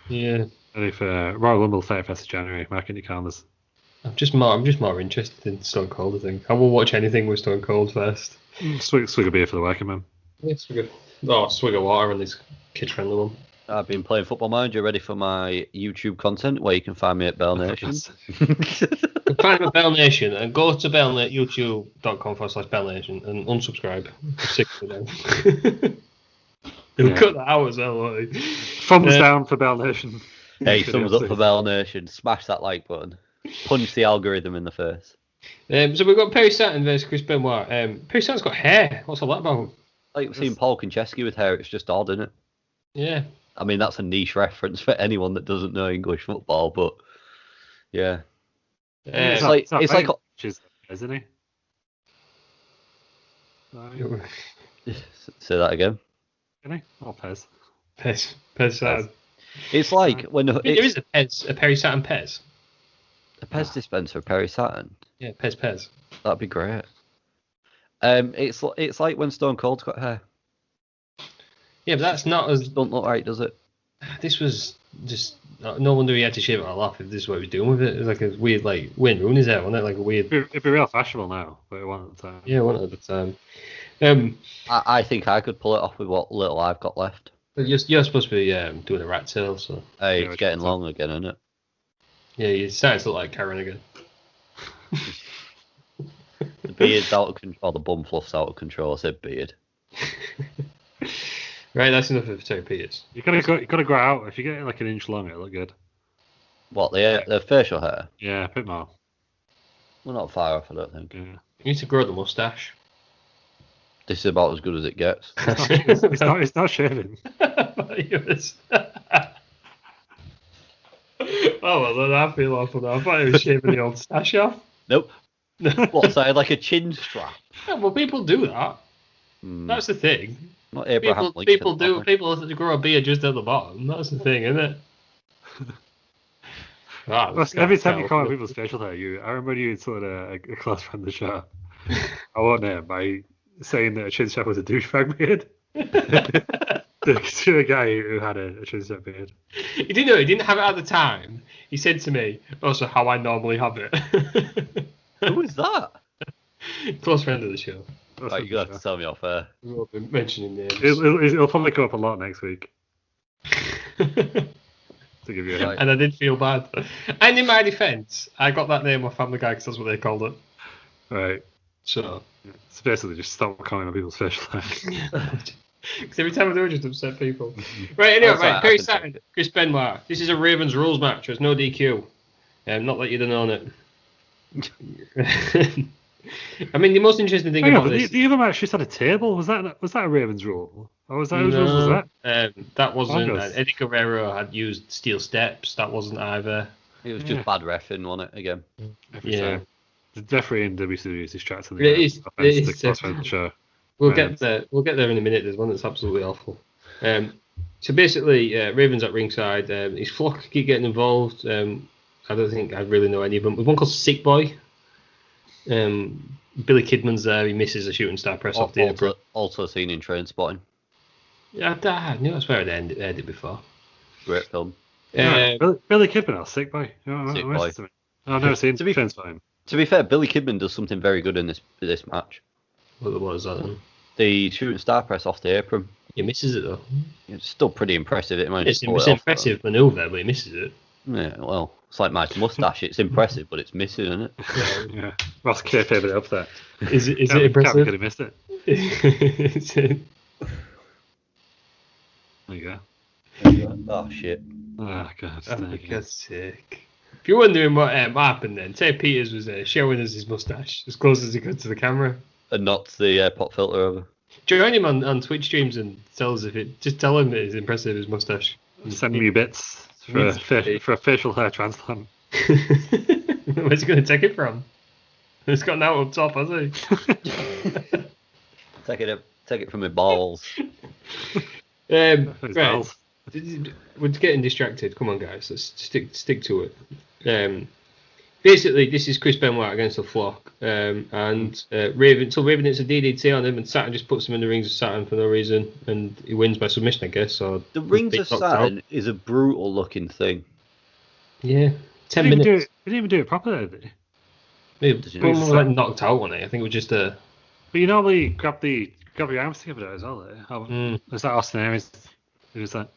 Yeah. Ready for Royal Rumble 31st of January. Mark in your calendars. I'm just more interested in Stone Cold, I think. I will watch anything with Stone Cold first. Swig a beer for the working man. Yeah, swig of water on this kid-friendly one. I've been playing Football Manager, ready for my YouTube content where you can find me at Bell Nation. Find me at Bell Nation and go to youtube.com/Bell Nation and unsubscribe. I'm sick of them. They'll cut that out as well, won't they? Thumbs down for Bell Nation. Hey, thumbs up for Bell Nation. Smash that like button. Punch the algorithm in the face. So we've got Perry Saturn versus Chris Benoit. Perry Saturn's got hair. What's all that about? Like, we've seen Paul Konchesky with hair. It's just odd, isn't it? Yeah. I mean, that's a niche reference for anyone that doesn't know English football, but yeah. It's like isn't he? Say that again. Isn't he? Or Pez. Pez Saturn. It's like when There is a Perry Saturn Pez. a Pez dispenser, Perry Saturn. Yeah, Pez. That'd be great. It's like when Stone Cold's got hair. Yeah, but that's not as. Don't look right, does it? This was just. No wonder he had to shave it all off if this is what he was doing with it. It was like a weird, like, Wayne Rooney's hair, wasn't it? Like a weird. It'd be real fashionable now, but it wasn't at the time. Yeah, it wasn't at the time. I think I could pull it off with what little I've got left. But you're supposed to be doing a rat tail, so. Hey, Yeah, it's getting long again, isn't it? Yeah, you're starting to look like Karen again. The beard's out of control. The bum fluff's out of control. I said beard. Right, that's enough of Terry Peters. You gotta grow out. If you get it like an inch long, it'll look good. What, the facial hair? Yeah, a bit more. We're not far off, I don't think. Yeah. You need to grow the moustache. This is about as good as it gets. It's not shaving. Oh, well, then I feel awful now. I thought he was shaving the old stash off. Nope. What, so I had like a chin strap? Yeah, well, people do that. That's the thing. Not Abraham Lincoln. People grow a beard just at the bottom. That's the thing, isn't it? Every time you comment on people's facial hair, I remember you told a close friend of the show. I won't name by saying that a chin strap was a douchebag beard. To a guy who had a chin strap beard. He didn't know. He didn't have it at the time. He said to me, "Also, how I normally have it." Who is that? Close friend of the show. Right, you have to tell me off air. We won't be mentioning names. It'll probably come up a lot next week. To give you a hint. And I did feel bad. And in my defence, I got that name off Family Guy because that's what they called it. Right. So. It's basically just stop commenting on people's facial hair. Because every time I do it, just upset people. Right, anyway, right, Perry Saturn, Chris Benoit. This is a Ravens rules match. There's no DQ. Not that you'd have known it. I mean, the most interesting thing about this... The other match just had a table. Was that a Ravens rule? Or was that whose rules was that? That wasn't. Eddie Guerrero had used steel steps. That wasn't either. It was just bad reffing, wasn't it, again? Every time. The referee in WCW is distracting. It is. Show. We'll get there. We'll get there in a minute. There's one that's absolutely awful. So basically, Ravens at ringside. His flock keep getting involved. I don't think I really know any of them. There's one called Sick Boy. Billy Kidman's there. He misses a shooting star press off the apron. Also seen in Train Spotting. Yeah, I knew that's where I'd heard it before. Great film. Billy Kidman or Sick Boy? Sick Boy. I've never seen Train Spotting. To be fair, Billy Kidman does something very good in this match. What was that then? The shooting star press off the apron. He misses it though. It's still pretty impressive. It's an impressive manoeuvre, but he misses it. Yeah, well, it's like my moustache. It's impressive, but it's missing, isn't it? Yeah. Ross kayfabe it up there. Is it impressive? Could have missed it. There you go. Oh shit! Oh god. For God's sake. If you're wondering what happened then, Ted Peters was showing us his moustache as close as he could to the camera. And not the pop filter over. Join him on Twitch streams and tell us just tell him it's impressive, his moustache. Send me bits for a facial hair transplant. Where's he going to take it from? It's got now up top, has he? Take it from my balls. Right. we're getting distracted. Come on, guys, let's stick to it. Basically, this is Chris Benoit against the Flock, and Raven. So Raven hits a DDT on him, and Saturn just puts him in the rings of Saturn for no reason, and he wins by submission, I guess. Or The rings of Saturn is a brutal looking thing. Yeah, 10 We minutes. didn't even do it properly, did we? Maybe we were like knocked out on it. I think it was just a. But you normally grab your arms together as well. Was that Austin Aries? Who was that?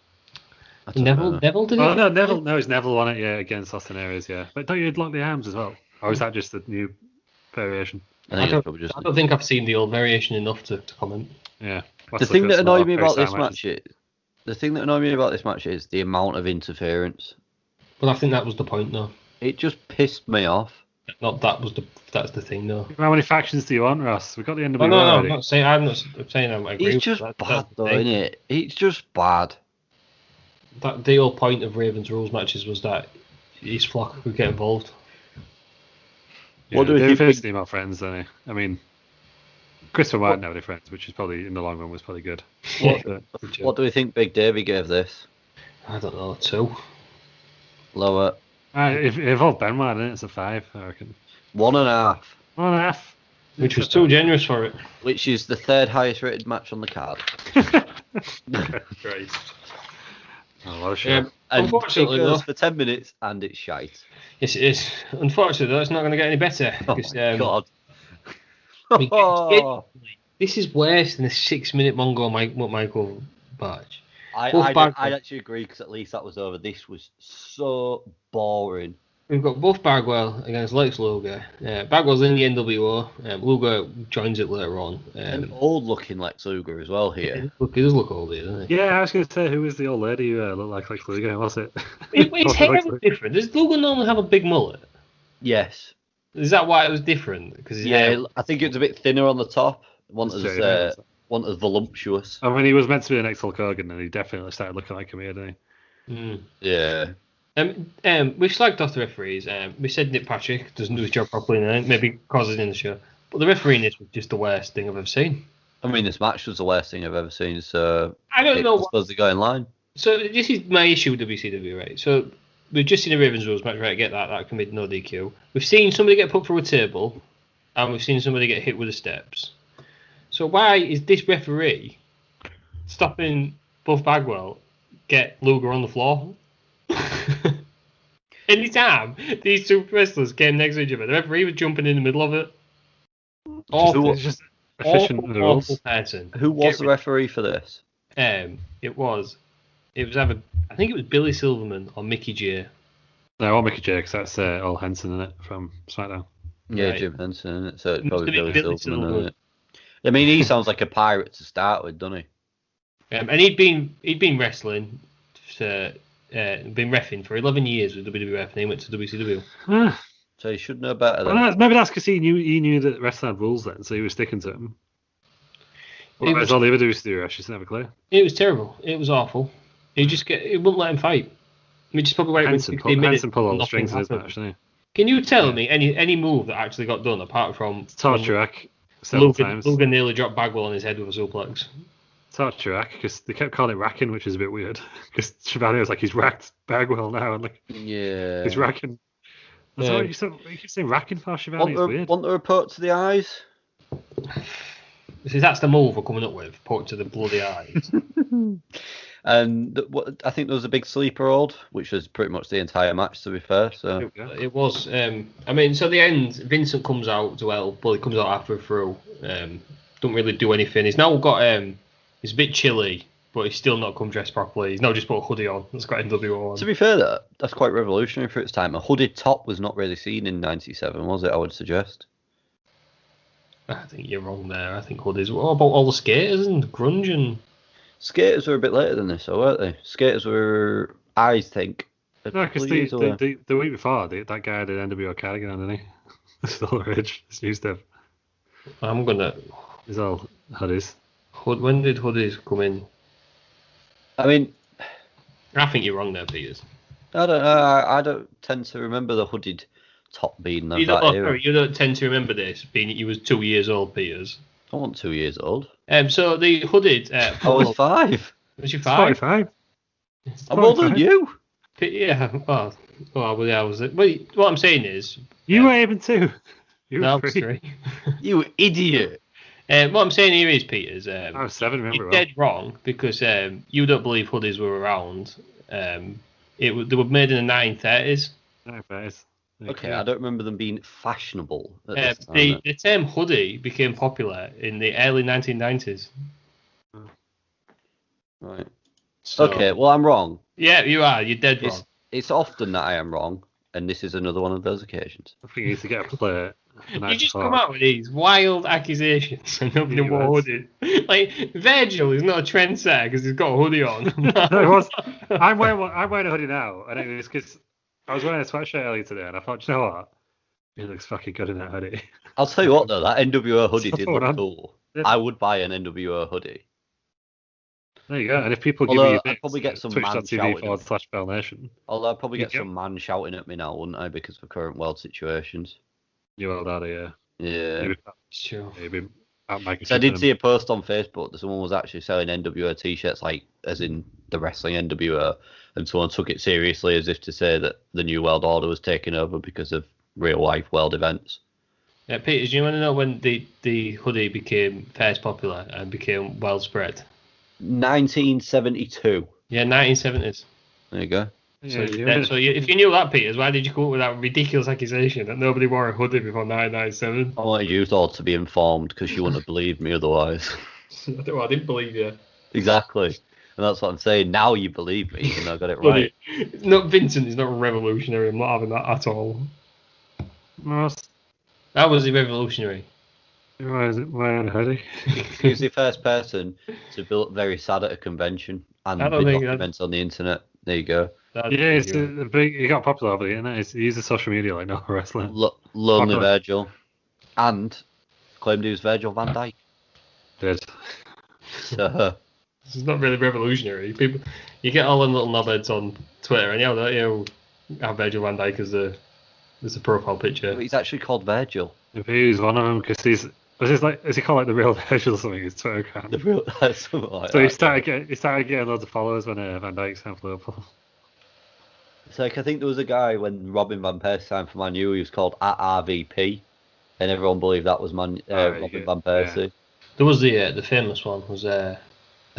Neville did Oh it? no, Neville. No, it's Neville won it. Yeah, against Austin Aries. Yeah, but don't you lock the arms as well? Or is that just a new variation? I don't think I've seen the old variation enough to comment. Yeah. The thing that annoyed me about this match is the amount of interference. Well, I think that was the point, though. It just pissed me off. That's the thing, though. How many factions do you want, Ross? We've got the NWO No, already. I'm saying I agree. It's just bad, though, isn't it? It's just bad. That the whole point of Raven's rules matches was that his Flock could get involved. Yeah, What do we they're think? first not friends, then. I mean, Christopher White and Nobody Friends, which is probably in the long run was probably good. What do we think Big Davey gave this? I don't know, 2. Lower. If it involved Benoit, then it's a 5, I reckon. 1.5. 1.5. Which was too generous for it. Which is the third highest rated match on the card. Great. Oh, what a show. And Unfortunately, it goes though, for 10 minutes and it's shite. yes, it is. Unfortunately, though, it's not going to get any better. Oh Because, my god. we get- this is worse than the 6-minute Michael Barge. I actually agree because at least that was over. This was so boring. We've got both Bagwell against Lex Luger. Bagwell's in the NWO. Luger joins it later on. An old looking Lex Luger as well here. He does look old here, doesn't he? Yeah, I was going to say, who was the old lady who looked like Lex Luger? Was it? His hair was different. Does Luger normally have a big mullet? Yes. Is that why it was different? Because I think it was a bit thinner on the top. Wasn't as voluptuous. I mean, he was meant to be the next Hulk Hogan, and he definitely started looking like him here, didn't he? Yeah. We slagged off the referees. We said Nick Patrick doesn't do his job properly, and maybe causes in the show. But the refereeing this was just the worst thing I've ever seen. I mean, this match was the worst thing I've ever seen, so I don't know. I suppose they go in line. So this is my issue with WCW, right? So we've just seen a Ravens rules match, right? Get that? That can be no DQ. We've seen somebody get put through a table, and we've seen somebody get hit with the steps. So why is this referee stopping Buff Bagwell get Luger on the floor? Anytime these two wrestlers came next to each other, the referee was jumping in the middle of it. It's just efficient with the rules. Awful person. Who was the referee for this? It was either, I think it was Billy Silverman or Mickey J. No, or Mickey J, because that's Ol Henson, isn't it, from SmackDown? Yeah, Right. Jim Henson, isn't it? So it's Must probably have been Billy Billy Silverman, Silverman. isn't it? I mean, he sounds like a pirate to start with, doesn't he? And he'd been wrestling, been reffing for 11 years with WWF, and he went to WCW. So he should know better than. Well, maybe that's because he knew that wrestling had rules then, so he was sticking to them. Whereas all the other WCW wrestlers never clear. It was terrible. It was awful. He wouldn't let him fight. We just probably waited Henson 15 minutes. pulled all the nothing strings in his happened. match, didn't he? Can you tell me any move that actually got done apart from Torture rack several times. Luger nearly dropped Bagwell on his head with a suplex? Torture rack, because they kept calling it racking, which is a bit weird. Because Shivani was like, he's racked Bagwell now, and like, Yeah. he's racking. That's what you keep saying racking for Shivani, it's weird. Want the report to the eyes? See, that's the move we're coming up with. Put to the bloody eyes. And I think there was a big sleeper hold, which was pretty much the entire match, to be fair. So It was. I mean, so at the end, Vincent comes out as well, but he comes out after through. Don't really do anything. He's now got. He's a bit chilly, but he's still not come dressed properly. He's now just put a hoodie on. It's got NWO on. to be fair, that's quite revolutionary for its time. A hooded top was not really seen in '97, was it? I would suggest. I think you're wrong there. I think hoodies. What about all the skaters and grunge and? Skaters were a bit later than this, though, weren't they? Skaters were, I think. No, because the week before, that guy did NWO cardigan, didn't he? Still rich. It's new stuff. I'm gonna. It's all hoodies. When did hoodies come in? I mean, I think you're wrong there, Peters. I don't know. I don't tend to remember the hooded top being You that era. you don't tend to remember this, being that you was 2 years old, Peters. I wasn't 2 years old. So the hooded. I was 5. Was you It's 5? 45. I'm older than you. Yeah, well, yeah, I was. Well, what I'm saying is, You were even 2. You were no, 3. 3. You idiot. What I'm saying here is, Peters, I was 7, remember? you're dead wrong because you don't believe hoodies were around. They were made in the 1930s. No, guys. Okay, I don't remember them being fashionable at this time. The term hoodie became popular in the early 1990s. Right. So, Okay, well, I'm wrong. Yeah, you are. You're dead wrong. It's often that I am wrong, and this is another one of those occasions. I think you need to get a plate. You just come out with these wild accusations and nobody wore hoodies. Like, Virgil is not a trendsetter because he's got a hoodie on. No, it was. I'm wearing a hoodie now, and it was because I was wearing a sweatshirt earlier today, and I thought, you know what? He looks fucking good in that hoodie. I'll tell you what, though, that NWO hoodie did look on. cool. Yeah. I would buy an NWO hoodie. There you go. And if people Although, give you I'd probably get some man twitch.tv/BellNation. Although I'd probably get Yep. some man shouting at me now, wouldn't I, because of current world situations. You will, Daddy, yeah. Yeah. Sure. Maybe at Mike. So I did see a post on Facebook that someone was actually selling NWO t-shirts, like as in the wrestling NWO, and someone took it seriously as if to say that the New World Order was taking over because of real life world events. Yeah, Peter, do you want to know when the hoodie became first popular and became well spread? 1972. Yeah, 1970s. There you go. Yeah, If you knew that, Peters, why did you come up with that ridiculous accusation that nobody wore a hoodie before 1997? I want you all to be informed because you wouldn't have believed me otherwise. I didn't believe you. Exactly. And that's what I'm saying. Now you believe me, and I got it right. No, Vincent is not revolutionary. I'm not having that at all. Most. That was revolutionary. Why is it wearing a hoodie? He was the first person to be very sad at a convention and be documents on the internet. There you go. Yeah, he got popular over the internet. He uses social media like no wrestler. Lonely Virgil. And claimed he was Virgil van Dijk. Did. So, this is not really revolutionary. People, you get all them little knobheads on Twitter, and you have Virgil van Dijk as a profile picture. he's actually called Virgil. If he's one of them, because is he called like the real Virgil or something? His Twitter account. The real, something like So that. he started getting loads of followers when Van Dijk signed for Liverpool. It's like, I think there was a guy when Robin Van Persie signed for Man U, he was called @RVP, and everyone believed that was Robin Van Persie. Yeah. There was the famous one was a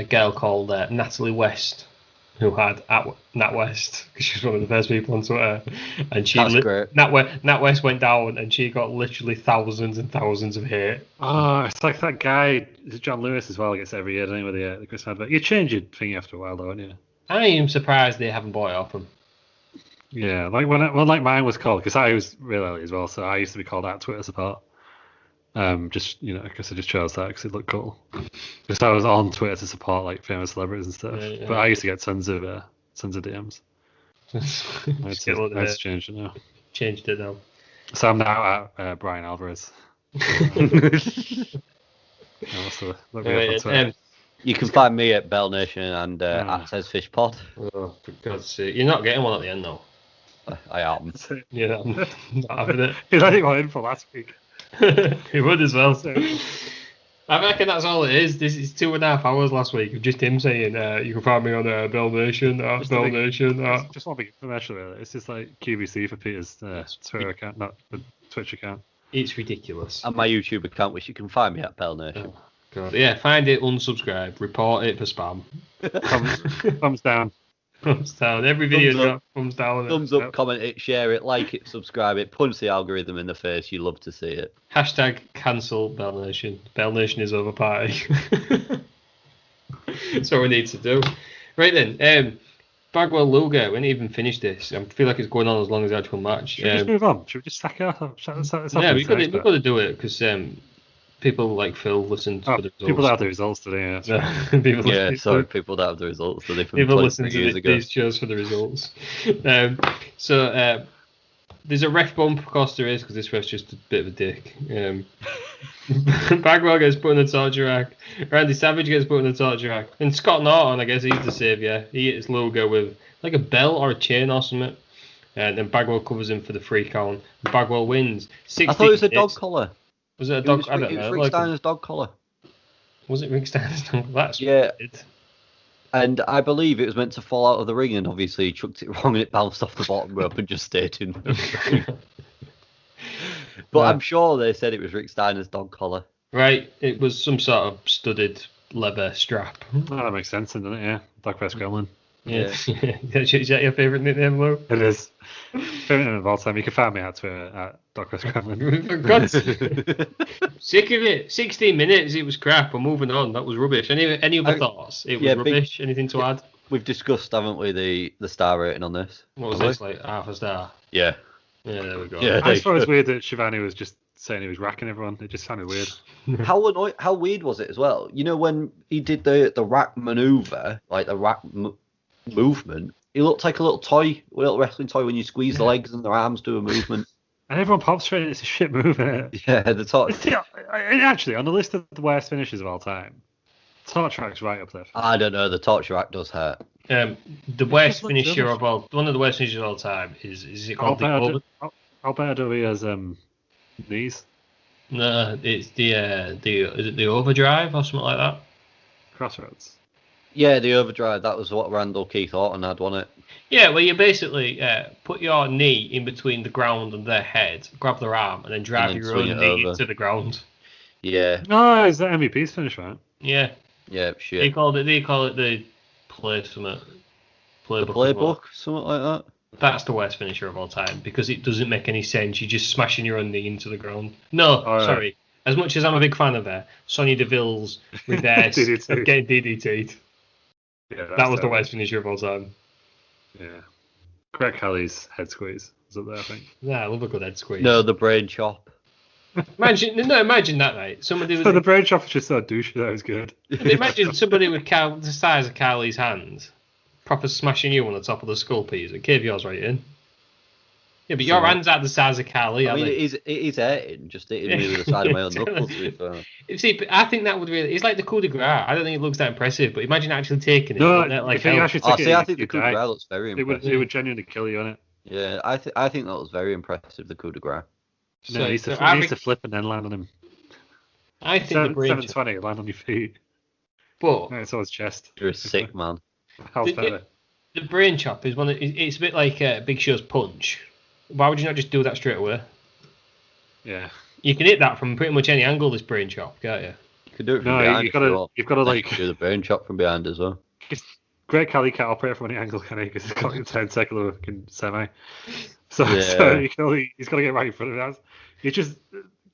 girl called Natalie West, who had Nat West, because she's one of the first people on Twitter, and great. Nat West went down, and she got literally thousands and thousands of hate. Oh, it's like that guy, John Lewis as well, gets every year, doesn't he, with the Christmas advert. You change your thing after a while, though, don't you? I am surprised they haven't bought it off them. Yeah, like when like mine was called, because I was real early as well, so I used to be called Twitter support. Just I guess I just chose that because it looked cool. Because I was on Twitter to support like famous celebrities and stuff. Yeah. But I used to get tons of DMs. I changed it now. Changed it now. So I'm now at Brian Alvarez. You can find me at Bell Nation and at Says Fish Pod. Oh, for God's sake. You're not getting one at the end, though. I am. Yeah, I'm not having it. He let it in for last week. He would as well. I reckon that's all it is. This is 2.5 hours last week of just him saying, you can find me on Bell Nation, Bell Nation. Just want to be commercial, really. It's just like QVC for Peter's Twitter account, not the Twitch account. It's ridiculous. And my YouTube account, which you can find me at Bell Nation. Oh, God. Yeah, find it, unsubscribe, report it for spam. Thumbs down. Thumbs down. Every video's got thumbs down. Thumbs up, comment it, share it, like it, subscribe it, punch the algorithm in the face. You love to see it. Hashtag cancel Bell Nation. Bell Nation is over party. That's what we need to do. Right then, Bagwell Luger, we didn't even finish this. I feel like it's going on as long as the actual match. Should we just move on? Should we just sack it off? Yeah, we've got to do it because people like Phil listen to the results. People that have the results today. People that have the results today. People listen to these shows for the results. There's a ref bump, of course there is, because this ref's just a bit of a dick. Bagwell gets put in the torture rack. Randy Savage gets put in the torture rack. And Scott Norton, I guess he's the saviour. He hits Luger with like a belt or a chain or something. And then Bagwell covers him for the free count. Bagwell wins. I thought it was a dog collar. Was it a dog? I don't know. It was Rick Steiner's dog collar. Was it Rick Steiner's dog collar? That's yeah. Weird. And I believe it was meant to fall out of the ring, and obviously he chucked it wrong and it bounced off the bottom rope and just stayed in the ring. But Yeah. I'm sure they said it was Rick Steiner's dog collar. Right, it was some sort of studded leather strap. Oh, that makes sense, doesn't it? Yeah. Dogface Gremlin. Yeah. Is that your favourite nickname, Lou? It is. Favorite name of all time. You can find me at Twitter at Dogface Gremlin. For God's sick of it. 16 minutes, it was crap. We're moving on. That was rubbish. Any other thoughts? It was rubbish. Anything to add? We've discussed, haven't we, the star rating on this? What was this, like half a star? Yeah. Yeah, there we go. Yeah. I just thought it was weird that Shivani was just saying he was racking everyone. It just sounded weird. How weird was it as well? You know, when he did the rack maneuver, like the rack movement, he looked like a little wrestling toy when you squeeze the legs and their arms do a movement. And everyone pops straight. It's a shit move, isn't it? Yeah, the torch. Actually, on the list of the worst finishes of all time, torch rack's right up there. I don't know. The torture rack does hurt. The worst finisher of all, one of the worst finishers of all time is it called Alberto Villa's knees. No, it's is it the overdrive or something like that? Crossroads. Yeah, the overdrive. That was what Randall Keith Orton had, wasn't it? Yeah, where you basically put your knee in between the ground and their head, grab their arm, and then drive And then your own swing it knee over. into the ground. Yeah. Oh, is that MVP's finish, right? Yeah, Yeah, they shit. call it the playbook. Playbook, something like that. That's the worst finisher of all time because it doesn't make any sense. You're just smashing your own knee into the ground. No, Oh, yeah. sorry. As much as I'm a big fan of Sonya Deville's reverse of DDT. getting DDT'd, Yeah, that was the worst finisher of all time. Yeah. Greg Kelly's head squeeze was up there, I think. Yeah, I love a good head squeeze. No, the brain chop. Imagine that, right? Somebody So the with brain chop was just so douchey that was good. imagine somebody with the size of Carly's hand, proper smashing you on the top of the skull piece. It cave yours right in. Yeah, but your So- hands aren't the size of Carly, I are mean, they? it is hurting, just hitting me with the side of my own knuckles, to be fair. See, but I think that would really. It's like the coup de grace. I don't think it looks that impressive, but imagine actually taking it. No, wouldn't it? Like, if you hell. actually Oh, took it, see, I think the you'd coup de die. grace looks very It would, impressive. it would genuinely kill you, wouldn't it? Yeah, I think that was very impressive, the coup de grace. No, So- he needs so to, I he needs think- to flip and then land on him. I think the brain. 720, land on your feet. But No, it's on his chest. You're a sick man. How's The- better? the brain chop is one. It's a bit like Big Show's punch. Why would you not just do that straight away? Yeah. You can hit that from pretty much any angle. This brain chop, can't you? You can do it from No, behind. you've if you got want. to do You can do the brain chop from behind as well. Greg Kelly can't operate from any angle, can he? Because he's got a 10 secular fucking semi. So, Yeah. so he's got to get right in front of us. It's just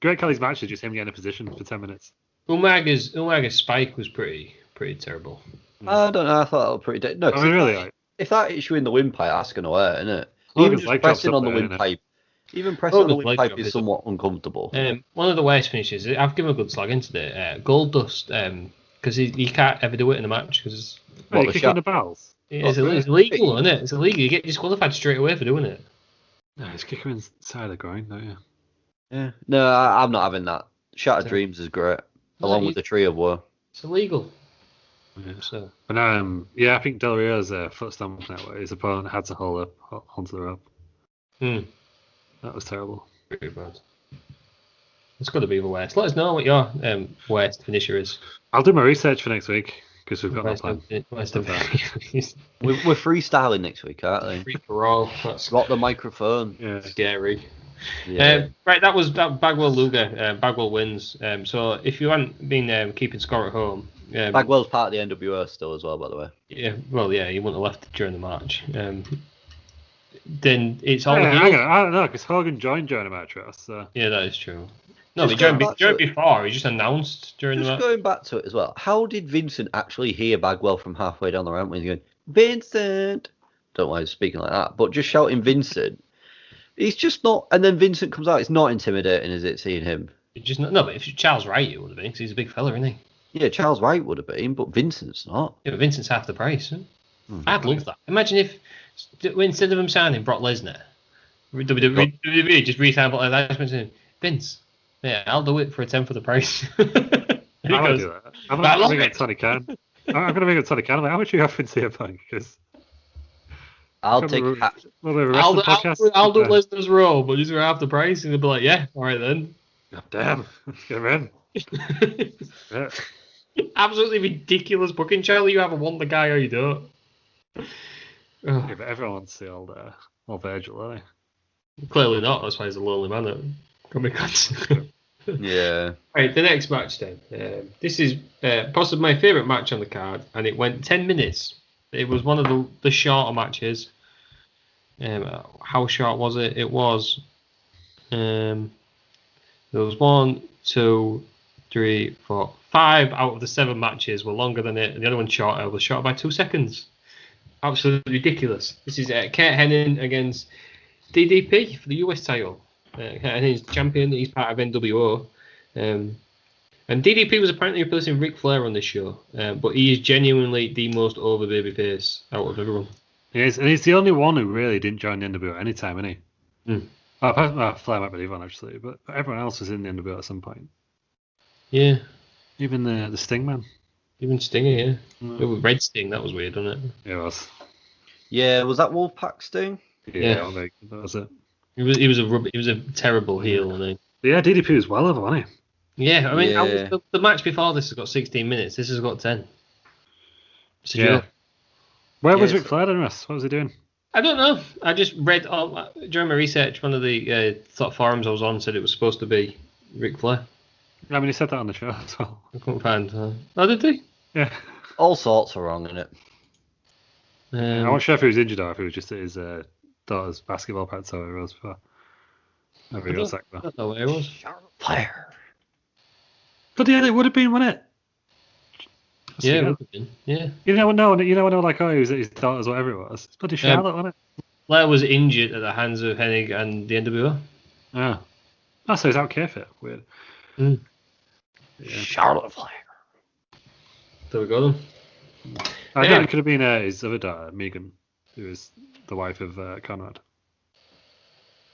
Greg Kelly's match is just him getting a position for 10 minutes. Umaga's spike was pretty terrible. I don't know. I thought that was pretty. No, I mean, really, like, if that hits you in the windpipe, that's going to hurt, isn't it? Hogan's Even leg just drops pressing up on the there, innit? windpipe. Even pressing on the Hogan's leg windpipe drop is is- somewhat uncomfortable. One of the worst finishes. I've given a good slag into it. Goldust, because he can't ever do it in a match because Hey, What, you the kicking shot? the bells? it's really? illegal, isn't it? It's illegal. You get disqualified straight away for doing it. No, just kick him inside the groin, don't you? Yeah. No, I'm not having that. Shattered So- Dreams is great, No, along you- with the Tree of Woe. It's illegal. Yeah. So But yeah, I think Del Rio's foot stomp that way. His opponent had to hold up onto the rope. That was terrible. pretty bad. It's got to be the worst. Let us know what your worst finisher is. I'll do my research for next week because we've got no Worst plan. of that. We're freestyling next week, aren't we? Free for all. That's Got the microphone. Yeah. scary. Yeah. Right, that was Bagwell Luger. Bagwell wins. So if you hadn't been keeping score at home, Bagwell's part of the NWO still as well, by the way. yeah, well, yeah, he wouldn't have left during the match. Then it's all Yeah, heels. I don't know because Hogan joined during a match, Ross. So. Yeah, that is true. No, Just but going back to joined it. before. He just announced during the Just match. going back to it as well, how did Vincent actually hear Bagwell from halfway down the ramp when he's going, Vincent? Don't know why he's speaking like that, but just shouting Vincent. He's just not, and then Vincent comes out. It's not intimidating, is it, seeing him? Just no, but if Charles Wright, it would have been 'cause he's a big fella, isn't he? Yeah, Charles Wright would have been, but Vincent's not. Yeah, but Vincent's half the price. Huh? I'd love that. Imagine if instead of him signing Brock Lesnar, WWE just re-signed Brock Lesnar. I just went to him, Vince, yeah, I'll do it for a tenth of the price. And he I would goes, do that. I'm "I going love to make it." it Tony Khan. I'm going to make it Tony Khan. Like, how much are you offering CM Punk? Because I'll take a half. little bit of a I'll wrestling podcast. I'll do Lesnar's role, but he's for half the price. And they'll be like, yeah, all right then. God damn. Let's get him in. Yeah. Absolutely ridiculous booking, Charlie. You either want the guy or you don't. Yeah, but everyone wants to see old Virgil, don't Clearly not. That's why he's a lonely man at Comic Cons. Yeah. Right, the next match then. This is possibly my favourite match on the card, and it went 10 minutes. It was one of the shorter matches. How short was it? It was. There was 1, 2, 3, 4, 5 out of the 7 matches were longer than it, and the other one shorter was shorter by 2 seconds. Absolutely ridiculous. This is Kurt Hennig against DDP for the US title. Kurt Hennig's champion. He's part of NWO. And DDP was apparently replacing Ric Flair on this show. But he is genuinely the most over babyface out of everyone. he? And he's the only one who really didn't join the NWO at any time, isn't he? Flair might be the one, actually, but everyone else was in the NWO at some point. Yeah. Even the Sting man. Even Stinger, yeah. It was Red Sting, that was weird, wasn't it? Yeah, it was. Yeah, was that Wolfpack Sting? Yeah. That was it. He was a terrible heel, wasn't But yeah, DDP was well over, wasn't he? Yeah, I mean, Yeah. the match before this has got 16 minutes. This has got 10. It's a he? joke. Where was Yes. Ric Flair then, Russ? What was he doing? I don't know. I just read during my research. One of the thought forums I was on said it was supposed to be Ric Flair. I mean, he said that on the show as well. I couldn't find. Oh, did he? Yeah. All sorts are wrong in it. I'm not sure if he was injured or if he was just at his daughter's basketball practice or whatever it was before. Maybe he got sacked I though. don't know where it was. Flair. But yeah, it would have been, wouldn't it? Yeah, it would have been. Yeah. You know, like, oh, he was at his daughter's, whatever it was. It's bloody Charlotte, wasn't it? Flair was injured at the hands of Hennig and the NWO. Yeah. Oh, so he's out K-Fit. Weird. Mm. Yeah. Charlotte Flair. There we go then. I Yeah. think it could have been his other daughter, Megan, who was the wife of Conrad.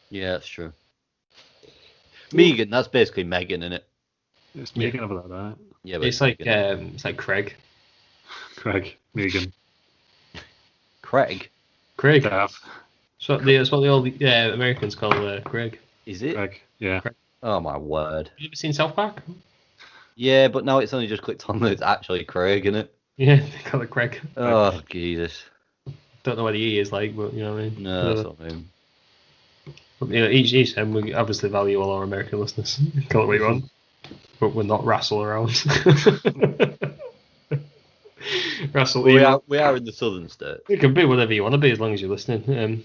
Yeah, that's true. Megan, that's basically Megan, isn't it? It's Megan over there, right? Yeah, but It's like Craig. Craig, Megan, Craig. Craig. Dav, That's what the old Americans call Craig. Is it? Craig, yeah. Oh my word. Have you ever seen South Park? Yeah, but now it's only just clicked on that it's actually Craig, isn't it? Yeah, they call it Craig. Oh, Jesus. Don't know what the E is like, but you know what I mean. No, that's not him. But, you know, each time we obviously value all our American listeners. Call it what you want, but we're not wrestle around. Wrestle. We are in the southern states. You can be whatever you want to be as long as you're listening.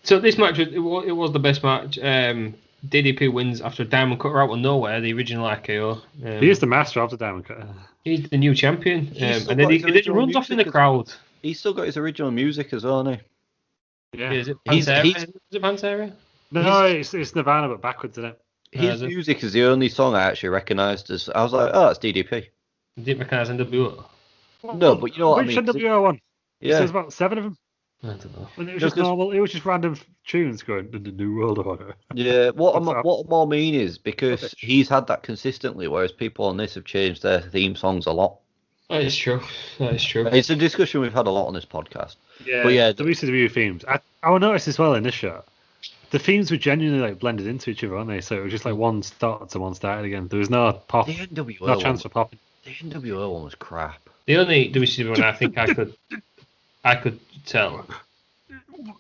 So this match it was the best match. DDP wins after a diamond cutter out of nowhere, the original RKO. He is the master of the diamond cutter. He's the new champion, He's still and then got he his then original runs off in the music crowd. He's still got his original music as well, hasn't Yeah. Is it He's- Pantera? he's- Is it Pantera? No, it's Nirvana, but backwards, isn't it? he? His is it? music is the only song I actually recognised as. I was like, oh, it's DDP. You didn't recognise NWO? No, but you know what I Which mean. NWO one? Yeah. There's about 7 of them. I don't know. And it was No, just 'cause- normal. It was just random tunes going the New World Order. Yeah, what I What's more mean is because Rubbish. he's had that consistently, whereas people on this have changed their theme songs a lot. That is true. That is true. It's a discussion we've had a lot on this podcast. Yeah, But yeah, WCW themes. I will notice as well in this show, the themes were genuinely like blended into each other, weren't they? So it was just like one started and one started again. There was no pop, The NWO no one, chance for popping. the NWO one was crap. The only WCW one I think I could tell.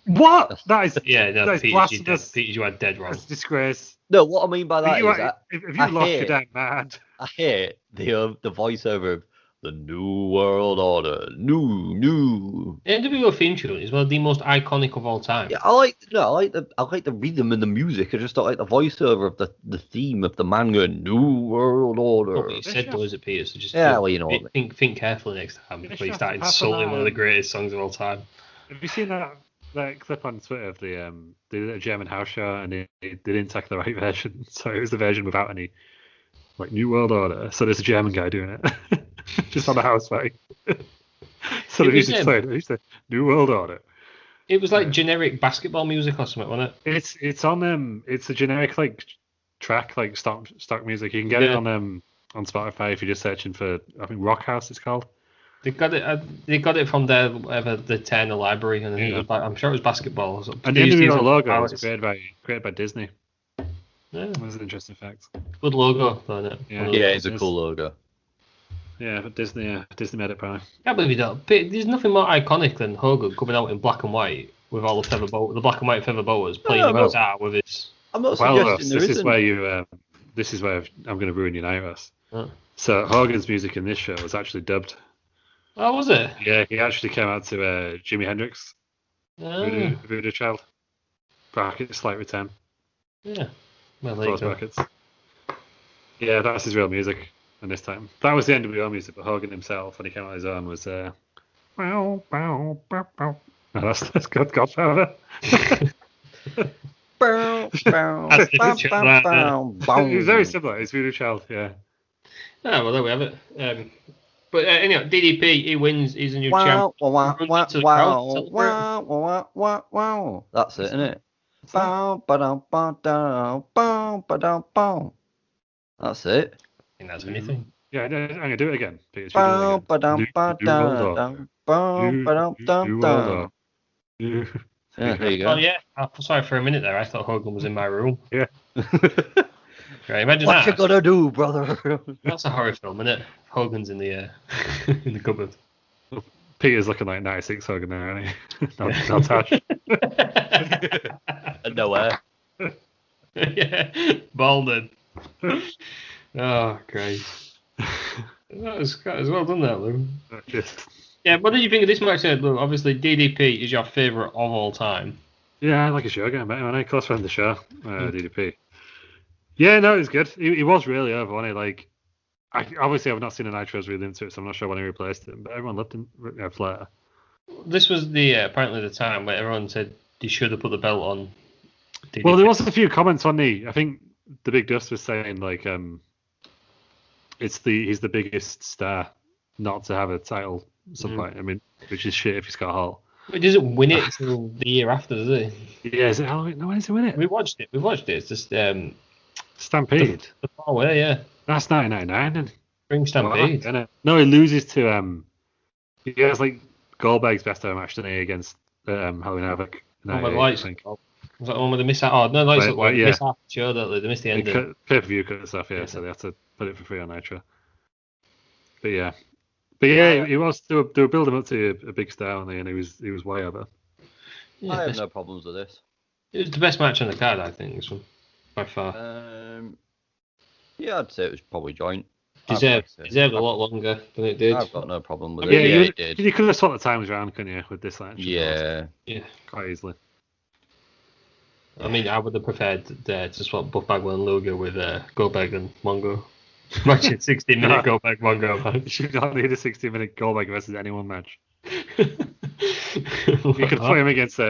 What? That is Yeah, no, That is Peters, blasphemous. you are dead wrong. that's a disgrace. No, what I mean by that You is are- if you I lost, hate- you're damn mad. I hate the voiceover of the New World Order, new. The NWO theme tune is one of the most iconic of all time. Yeah, I like the rhythm and the music. I just don't like the voiceover of the theme of the man going New World Order. What you said was it, Peter? So just Yeah, well, you know what I mean. think carefully next time Yeah, before you sure. start Pass on insulting that, one of the greatest songs of all time. Have you seen that clip on Twitter of the they did a German house show and they didn't take the right version, so it was the version without any like New World Order. So there's a German guy doing it, just on the house party. So It the was, music's playing. He's the New World Order. It was like generic basketball music or something, wasn't it? It's on it's a generic like track like stock music. You can get it on Spotify if you're just searching for I think Rock House it's called. They got it from their whatever the Turner library, and Yeah. I'm sure it was basketball. So And they the used to use NWO it logo for was pilots. created by Disney. Yeah, That was an interesting fact. good logo, though, isn't it? Yeah. Yeah, it's a cool logo. Yeah, but Disney made it probably. Can't believe you don't. There's nothing more iconic than Hogan coming out in black and white with all the the black and white feather boas, playing the guitar with his. I'm not Well, Russ, suggesting there this is isn't. where you. This is where I'm going to ruin your night, Russ. Oh. So Hogan's music in this show was actually dubbed. Oh, was it? Yeah, he actually came out to Jimi Hendrix, Oh. Voodoo Child. Brackets, Slight Return. Yeah. Well, there you Close go. brackets. Yeah, that's his real music. And this time, that was the NWO music, but Hogan himself, when he came out on his own, was bow, bow, bow, bow. No, that's Godfather. Bow, bow, That's the bow, picture bow, of that, bow, bow. He's very similar. He's Voodoo Child, yeah. Oh, well, there we have it. But anyhow, DDP, he wins. He's a new champ. Wow, Runs wow, into the wow, crowd, wow, celebrating. wow, wow, wow. That's it, isn't it? Bow, ba-dum, ba-dum, bow, ba-dum, bow. That's it. I think that's anything. Yeah, I'm going to do it again. Peter, Bow, do ba-dum, it bow, ba-dum, again. dum. Yeah, Yeah, there you Oh, go. yeah. I'm sorry for a minute there. I thought Hogan was in my room. Yeah. Right, imagine What that. you gonna do, brother? That's a horror film, isn't it? Hogan's in the in the cupboard. Peter's looking like 96 Hogan now, isn't he? Not touch. Nowhere. Yeah, balding. Oh, great. That was well done, that, Lou. Yeah, what did you think of this match, Lou? Obviously, DDP is your favourite of all time. Yeah, I like a show again, but when I close friend of the show, DDP. Yeah, no, it was good. He was really over, wasn't he? Like, obviously, I've not seen a Nitro's really into it, so I'm not sure when he replaced him, but everyone loved him, Flair. This was the apparently the time where everyone said he should have put the belt on DDP. Well, there was a few comments on I think the Big Dust was saying, like, he's the biggest star not to have a title at some point. I mean, which is shit if he's got Hall. He doesn't win it until the year after, does he? Yeah, is it Halloween? No, when does he win it? We watched it. It's just Stampede. the far away, yeah. That's 1999 then. Spring Stampede. Isn't it? No, he loses to he has like Goldberg's best ever match, didn't he, against Halloween Havoc. Oh, my lights. Was that the one with the miss out? Oh, no, lights look like yeah. miss out the show, don't they? They missed the ending. Pay-per-view cut and stuff, yeah, so they had to put it for free on Nitro. But yeah, he was. They were building up to a big star, and he was way over. Yeah, I have no problems with this. It was the best match on the card, I think, this one, by far. Yeah, I'd say it was probably joint. Deserved a lot longer than it did. I've got no problem with Yeah, it. Yeah, it did. you could have swapped the times around, couldn't you, with this match? Yeah. Quite easily. I mean, I would have preferred to swap Buff Bagwell and Luger with Goldberg and Mongo. Imagine 60-minute Goldberg Mongo match. You don't need a 60-minute Goldberg versus anyone match. You could play him against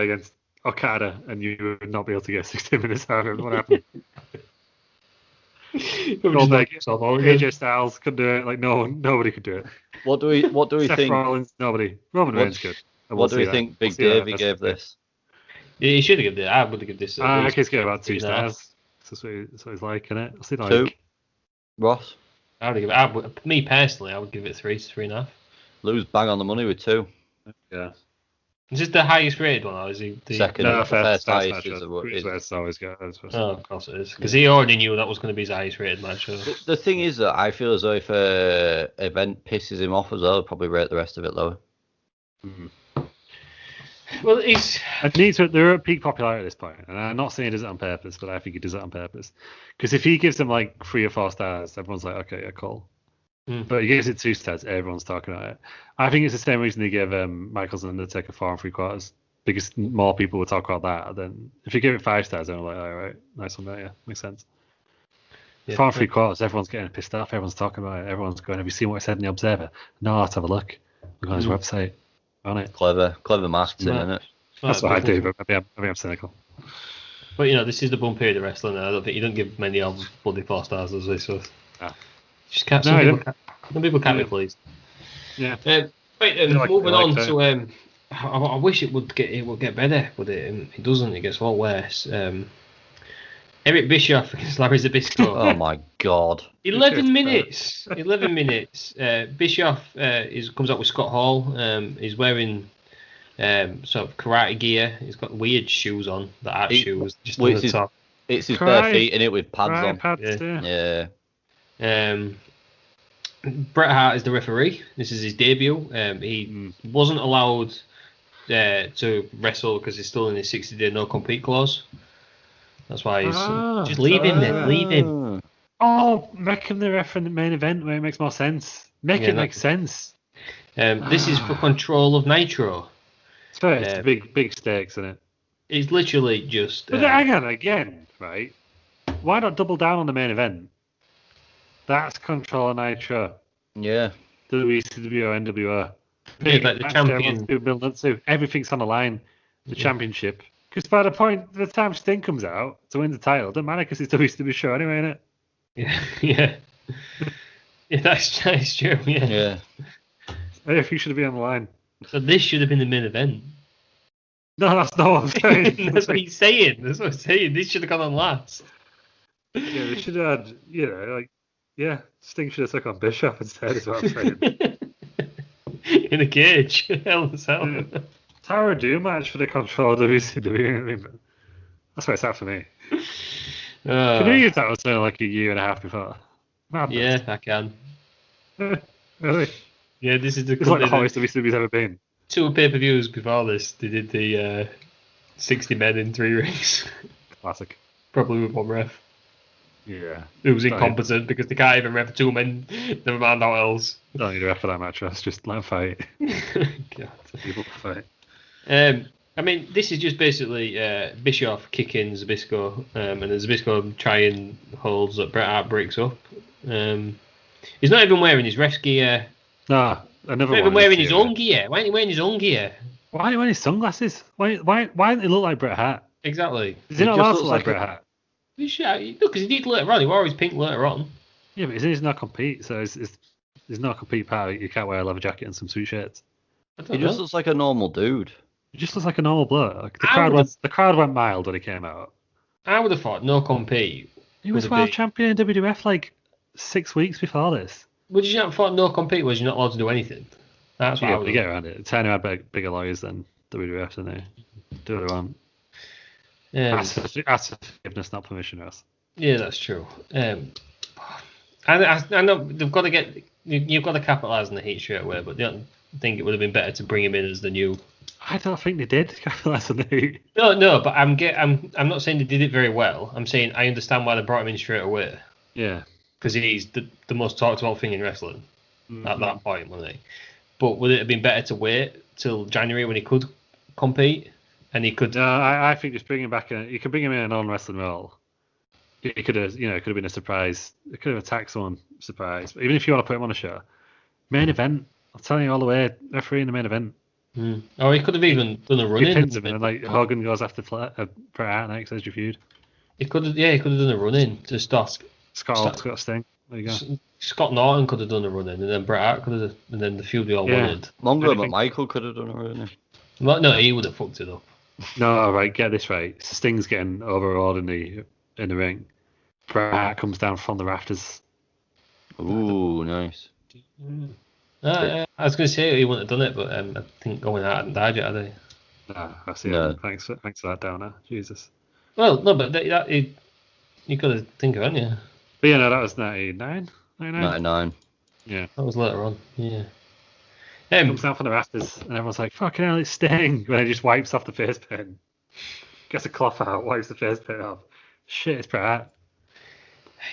Okada, and you would not be able to get 60 minutes out of him. What happened? Goldberg, AJ Styles could do it. Like nobody could do it. What do we Seth think? Rollins, nobody. Roman Reigns could. What do we think Big Davey gave this? Yeah, he should have given it. I would have given this. I guess give about 2 stars. That's what he's like, isn't it? What's he like? 2. Ross? I would give it. Me personally, I would give it 3.5. Lou's bang on the money with 2. Yeah. Is this the highest rated one, or is he the Second? No, First highest highest is First always got. Oh, of course it is, because he already knew that was going to be his highest rated match. So. The thing is that I feel as though if an event pisses him off as well, I'll probably rate the rest of it lower. Well, they're at peak popularity at this point, and I'm not saying he does it on purpose, but I think he does it on purpose. Because if he gives them like 3 or 4 stars, everyone's like, okay, yeah, cool. But he gives it 2 stars, everyone's talking about it. I think it's the same reason he gave Michaels and Undertaker 4 3/4, because more people would talk about that. Than if you give it 5 stars, then I'm like, all right, nice one there, yeah, makes sense. Yeah, 4 3/4, everyone's getting pissed off, everyone's talking about it, everyone's going, have you seen what I said in the Observer? No, let's have a look. Look on his website. On it. Clever marketing, isn't it? That's what I do, but maybe I'm cynical. But this is the boom period of wrestling, and I don't think you don't give many of bloody 4 stars, does he? So just can't. Some people can't be pleased. Yeah. Moving on to I wish it would get better, but it doesn't. It gets a lot worse. Eric Bischoff against Larry Zbyszko. Oh my God. 11 minutes. 11 minutes. Bischoff comes up with Scott Hall. He's wearing sort of karate gear. He's got weird shoes on, the art shoes, just on the top. It's his bare feet in it with pads on. Pads, yeah. Bret Hart is the referee. This is his debut. He wasn't allowed to wrestle because he's still in his 60-day no-compete clause. That's why he's just leave him then. Leave him. Oh, make him the ref in the main event where it makes more sense. Make it make sense. This is for control of Nitro. It's fair. It's big stakes in it. It's literally just. But hang on again, right? Why not double down on the main event? That's control of Nitro. Yeah. WCW or NWO. Yeah, like the champion. Everything's on the line. The championship. Because by the time Sting comes out to win the title, doesn't matter because it's WCW show anyway, innit? Yeah. Yeah, that's true. Yeah. Everything should have been on the line. So this should have been the main event. No, that's not what I'm saying. That's what he's saying. That's what I'm saying. This should have gone on last. Yeah, they should have had, Sting should have took on Bischoff instead, is what I'm saying. In a cage. Hell in a cell. Tower of Doom match for the control of WCW. That's what it's at for me. Can you use that was like a year and a half before? Madness. Yeah, I can. Really? Yeah, this is it's like the hottest WCW's ever been. 2 pay-per-views before this, they did the 60 men in 3 rings. Classic. Probably with 1 ref. Yeah. Who was incompetent because they can't even ref 2 men, never mind what else. Don't need a ref for that match, that's just let them fight. God. People fight. I mean, this is just basically Bischoff kicking Zbyszko, and then Zbyszko trying holds that Bret Hart breaks up. He's not even wearing his ref gear. No, another He's not even wearing his own gear. Why aren't he wearing his own gear? Why aren't he wearing his sunglasses? Why doesn't he look like Bret Hart? Exactly. Is he not allowed to look like Bret Hart? Look, because he did later on. He wore his pink later on. Yeah, but he's not compete, so he's not compete part. You can't wear a leather jacket and some suit shirts. He just looks like a normal dude. He just looks like a normal bloke. The crowd went mild when he came out. I would have thought no compete. He was world champion in WWF like 6 weeks before this. Would you not thought no compete was you're not allowed to do anything? That's what I would get around it. Turner had bigger lawyers than WWF, didn't they? Do what they want. Ask for forgiveness, not permission, Ross. Yeah, that's true. I know they've got to get. You've got to capitalise on the heat straight away, but I don't think it would have been better to bring him in as the new. I don't think they did capitalise on the heat. No, but I'm not saying they did it very well. I'm saying I understand why they brought him in straight away. Yeah. Because he's the most talked about thing in wrestling at that point, wasn't he? But would it have been better to wait till January when he could compete and he could? No, I think just bring him back. You can bring him in a non-wrestling role. It could have, it could have been a surprise. It could have attacked someone surprise. But even if you want to put him on a show, main event. I'm telling you all the way, referee in the main event. Or he could have even done a run-in. He pins him and like Hogan goes after Bret Hart next as your feud. He could have done a run-in to stop. Scott Sting. There you go. Scott Norton could have done a run-in, and then Bret Hart could have, and then the feud we all wanted. Mongo McMichael could have done a run-in. No, he would have fucked it up. No, right, get this right. Sting's getting overawed in the ring. Bret Hart comes down from the rafters. Ooh, nice. I was going to say he wouldn't have done it, but I think going out hadn't died yet, had he? No, that's it. No. Thanks for that, Downer. Jesus. Well, no, but you got to think of it, haven't you? But yeah, no, that was 99? 99. Yeah. That was later on, yeah. Comes down from the rafters, and everyone's like, fucking hell, it's Sting. When he just wipes off the face paint. Gets a cloth out, wipes the face paint off. Shit, it's Bret Hart.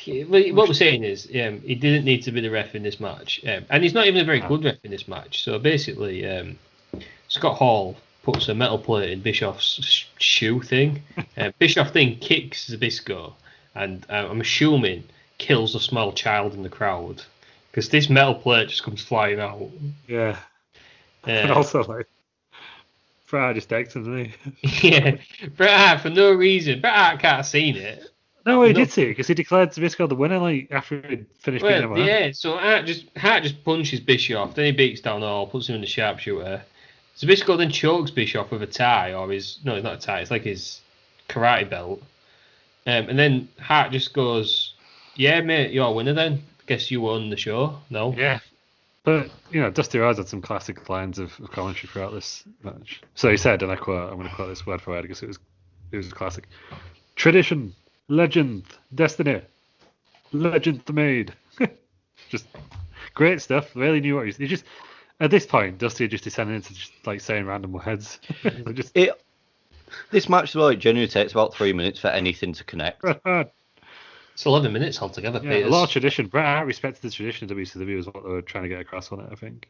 What we're saying is, he didn't need to be the ref in this match, and he's not even a very good ref in this match. So basically, Scott Hall puts a metal plate in Bischoff's shoe thing. Bischoff then kicks Zbyszko, and I'm assuming kills a small child in the crowd because this metal plate just comes flying out. Yeah, and also like Bret Hart just takes him, doesn't he? Yeah, Bret Hart for no reason. Bret Hart can't have seen it. No, he did see it because he declared Zbyszko the winner like after he finished beating him up. Yeah, so Hart just punches Bischoff, then he beats down Hall, puts him in the sharpshooter. Zbyszko then chokes Bischoff with a tie, it's not a tie, it's like his karate belt. And then Hart just goes, yeah, mate, you're a winner then. Guess you won the show. No? Yeah. But, Dusty Rhodes had some classic lines of commentary throughout this match. So he said, and I'm going to quote this word for word because it was classic. Tradition. Legend, destiny, legend made. Just Great stuff. Really knew what he just. At this point, Dusty had just descended into just like saying random words. Just This match as well, it genuinely takes about 3 minutes for anything to connect. It's 11 minutes altogether, yeah, Peters. a lot of tradition. Bret Hart respected the tradition of WCW is what they were trying to get across on it, I think.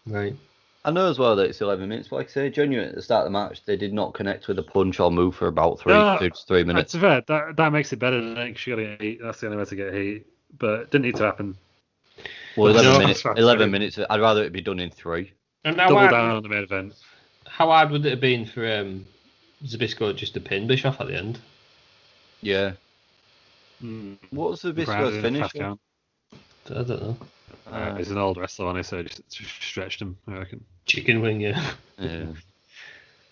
Right. I know as well that it's 11 minutes, but like I say, genuinely at the start of the match, they did not connect with a punch or move for about 3 minutes. That's fair. That makes it better than it. She got heat. That's the only way to get heat. But it didn't need to happen. Well, 11 minutes. I'd rather it be done in 3. And Double down on the main event. How hard would it have been for Zbyszko just to pin Bischoff at the end? Yeah. What was Zbyszko's finish? I don't know. He's an old wrestler, on it, so just stretched him, I reckon. Chicken wing, yeah. Yeah.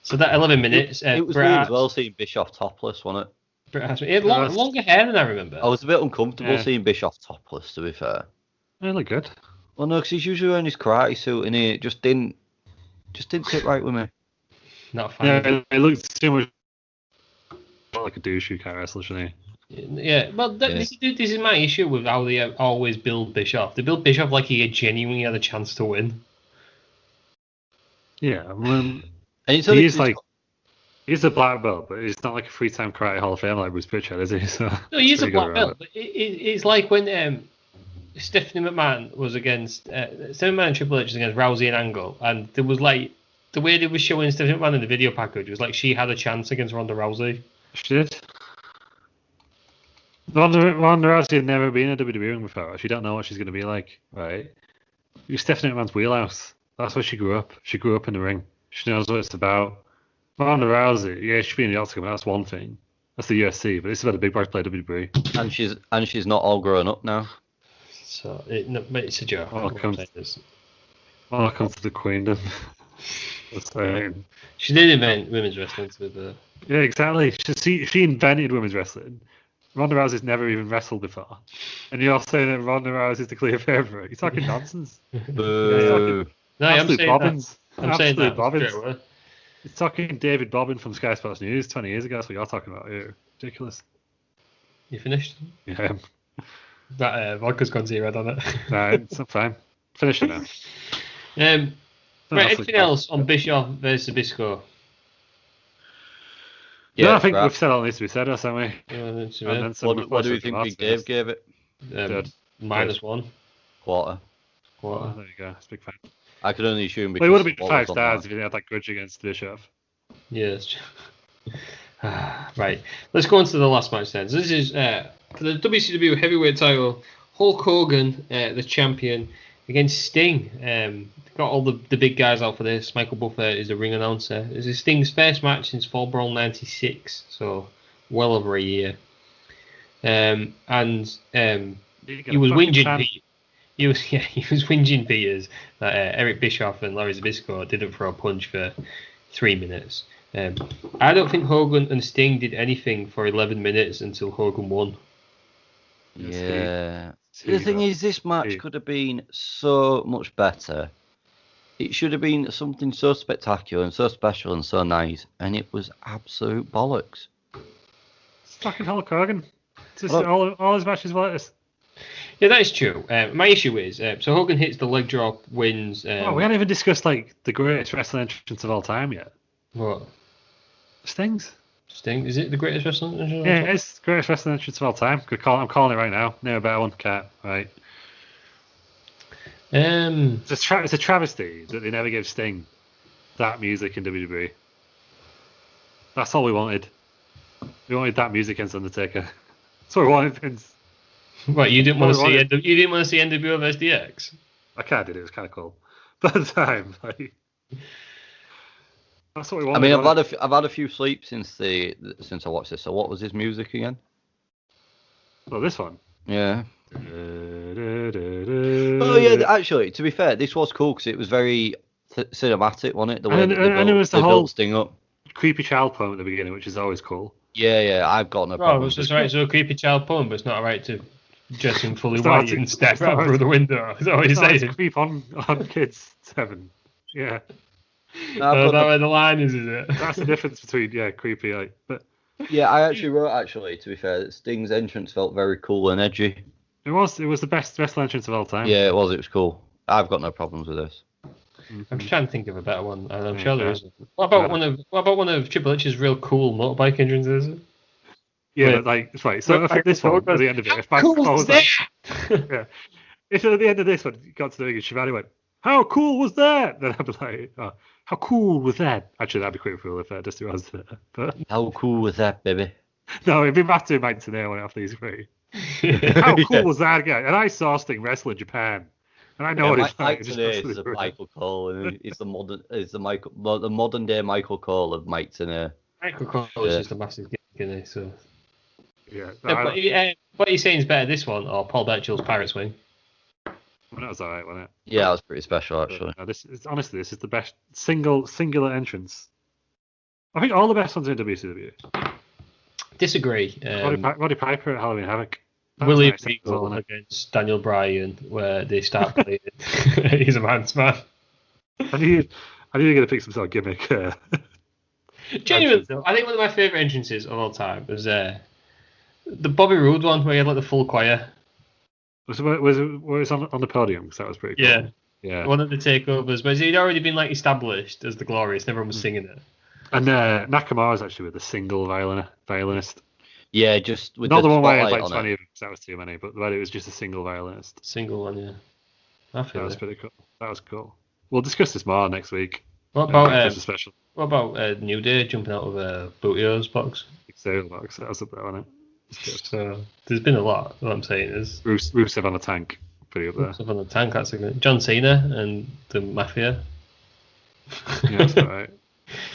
So that 11 minutes. It was weird as well seeing Bischoff topless, wasn't it? He had longer hair than I remember. I was a bit uncomfortable seeing Bischoff topless, to be fair. They look good. Well, no, because he's usually wearing his karate suit, and it just didn't sit right with me. Not fun. Yeah, it looks too much like a douche who can't wrestle, shouldn't he? Yeah, well, this is my issue with how they always build Bischoff. They build Bischoff like he genuinely had a chance to win. Yeah, and he's a black belt, but he's not like a 3-time karate Hall of Fame like Bruce Pritchard, is he? So no, he is a black belt, but it's like when Stephanie McMahon was against Stephanie McMahon and Triple H was against Rousey and Angle, and there was like the way they were showing Stephanie McMahon in the video package was like she had a chance against Ronda Rousey. She did. Ronda Rousey had never been in a WWE ring before. She don't know what she's going to be like, right? You're Stephanie McMahon's wheelhouse. That's where she grew up. She grew up in the ring. She knows what it's about. Ronda Rousey, yeah, she'd be in the Octagon, but that's one thing. That's the UFC, but it's about a big boy play WWE. And she's not all grown up now. So it's a joke. Welcome to the Queendom. She did invent women's wrestling to the. Yeah, exactly. She invented women's wrestling. Ronda Rousey's never even wrestled before, and you're saying that Ronda Rousey's the clear favourite. You're talking nonsense. Boo. No, I'm saying bobbins. that. I'm saying that. Bobbins. You're talking David Bobbin from Sky Sports News 20 years ago. That's what you're talking about. You're ridiculous. You finished? Yeah. That vodka's gone zero on it. Nah, it's fine. Finish it now. Right, anything else on Bischoff versus Zbyszko? Yeah, no, I think we've said all that needs to be said, haven't we? What do we think Big Dave gave it? -1. Quarter. Oh, there you go. It's a big fan. I could only assume because it would have been 5 stars if he had that grudge against Bischoff. Yes. Right. Let's go on to the last match then. So this is for the WCW Heavyweight title. Hulk Hogan, the champion, against Sting. Got all the big guys out for this. Michael Buffer is the ring announcer. This is Sting's first match since Fall Brawl '96, so well over a year. He was whinging. He was whinging Peters that Eric Bischoff and Larry Zbyszko didn't throw a punch for 3 minutes. I don't think Hogan and Sting did anything for 11 minutes until Hogan won. Yeah. The thing is, this match could have been so much better. It should have been something so spectacular and so special and so nice, and it was absolute bollocks. It's fucking Hulk Hogan. Just all his matches like this. Yeah, that is true. My issue is, so Hogan hits the leg drop, wins. We haven't even discussed like the greatest wrestling entrance of all time yet. What? Sting's. Sting? Is it the greatest wrestling entrance? Yeah, it's the greatest wrestling entrance of all time. I'm calling it right now. Name a better one. Can't. Right. It's a travesty that they never gave Sting that music in WWE. That's all we wanted. We wanted that music against Undertaker. That's what we wanted, Vince. What, you didn't want to see NWO vs DX? I kind of did. It was kind of cool. But at the time, like, that's what we wanted. I mean, I've had a few sleeps since I watched this. So what was his music again? Well, this one. Yeah. Oh yeah, actually, to be fair, this was cool because it was very cinematic, wasn't it? The way and it was the whole Sting up. Creepy child poem at the beginning, which is always cool. Yeah, I've got no problem. Oh, it's right. So a creepy child poem, but it's not alright to dress him fully white and step out through the window. Is that what you're saying? Creep on kids 7. Yeah. That where the line is it? That's the difference between creepy, like, but. Yeah, I actually wrote to be fair that Sting's entrance felt very cool and edgy. It was the best wrestling entrance of all time. Yeah, it was cool. I've got no problems with this. I'm trying to think of a better one, and I'm Yeah, sure there yeah. is. What about one of Triple H's real cool motorbike entrances? Yeah, Wait. but like, right. So if this one, at the end of it, if Cool Michael was was like, that? yeah, if at the end of this one, you got to the ring and Shivani went, "How cool was that?" Then I'd be like, "Oh, how cool was that?" Actually, that'd be quite cool if Dusty was there. But How cool was that, baby? no, it'd be Matthew and Mike Tenay one off these three. How cool Yeah. was that guy? And I saw Sting wrestle in Japan, and I know what it's like. Mike today is a Michael Cole, and he's the modern day Michael Cole of Mike today. Michael Cole is just a massive gig, isn't he? So. Yeah, What are you saying is better, this one or Paul Burchill's Pirate Swing? well, that was alright, wasn't it? Yeah, that was pretty special actually. No, this is the best singular entrance. I think all the best ones in WCW. Disagree. Roddy Piper at Halloween Havoc. That was William nice, Regal wasn't it? against Daniel Bryan, where they start playing. He's a man's man. I knew you're gonna pick some sort of gimmick. Genuinely, though, I think one of my favourite entrances of all time was the Bobby Roode one, where he had like the full choir. Was it on the podium? Because that was pretty cool. Yeah. One of the takeovers, but he'd already been like established as the Glorious, and everyone was singing it. And Nakamura's actually with a single violinist. Yeah, just with Not the one where it spotlight had like on 20 of them, 'cause that was too many, but where it was just a single violinist. Single one, yeah. I That feel was it. pretty cool. That was cool. We'll discuss this more next week. What about Christmas special? what about New Day jumping out of a Bootio's box? Sale box. That was up there, wasn't So there's been a lot. What I'm saying is, it? Rusev on a tank. Pretty up there. stuff on the tank. That's a good. John Cena and the Mafia. Yeah, that's alright.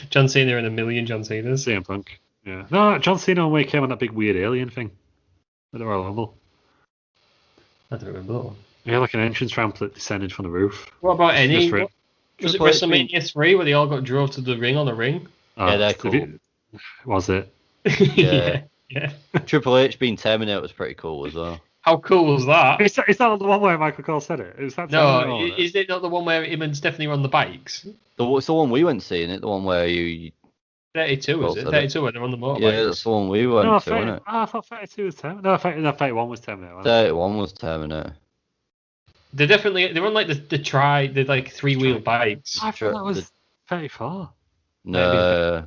John Cena and a million John Cenas. CM Punk. Yeah. No, John Cena when he came on that big weird alien thing. At the Royal Rumble. I don't remember that one. He had like an entrance ramp that descended from the roof. What about Just any? for it. Was it Triple H WrestleMania 3 where they all got drove to the ring on a ring? Yeah, they're cool. Was it? Yeah. Yeah. Triple H being Terminator was pretty cool as well. How cool was that? It's not the one where Michael Cole said it. Is that No, is it not the one where him and Stephanie were on the bikes? It's the one we went seeing it, the one where you 32, is it? 32 where they're on the motorbikes. yeah, that's the one we went No, to, wasn't it? I thought 32 was Terminator. No, 31 was Terminator. Wasn't 31 was Terminator. They're on like the like 3-wheel bikes. it? I thought that was 34. No.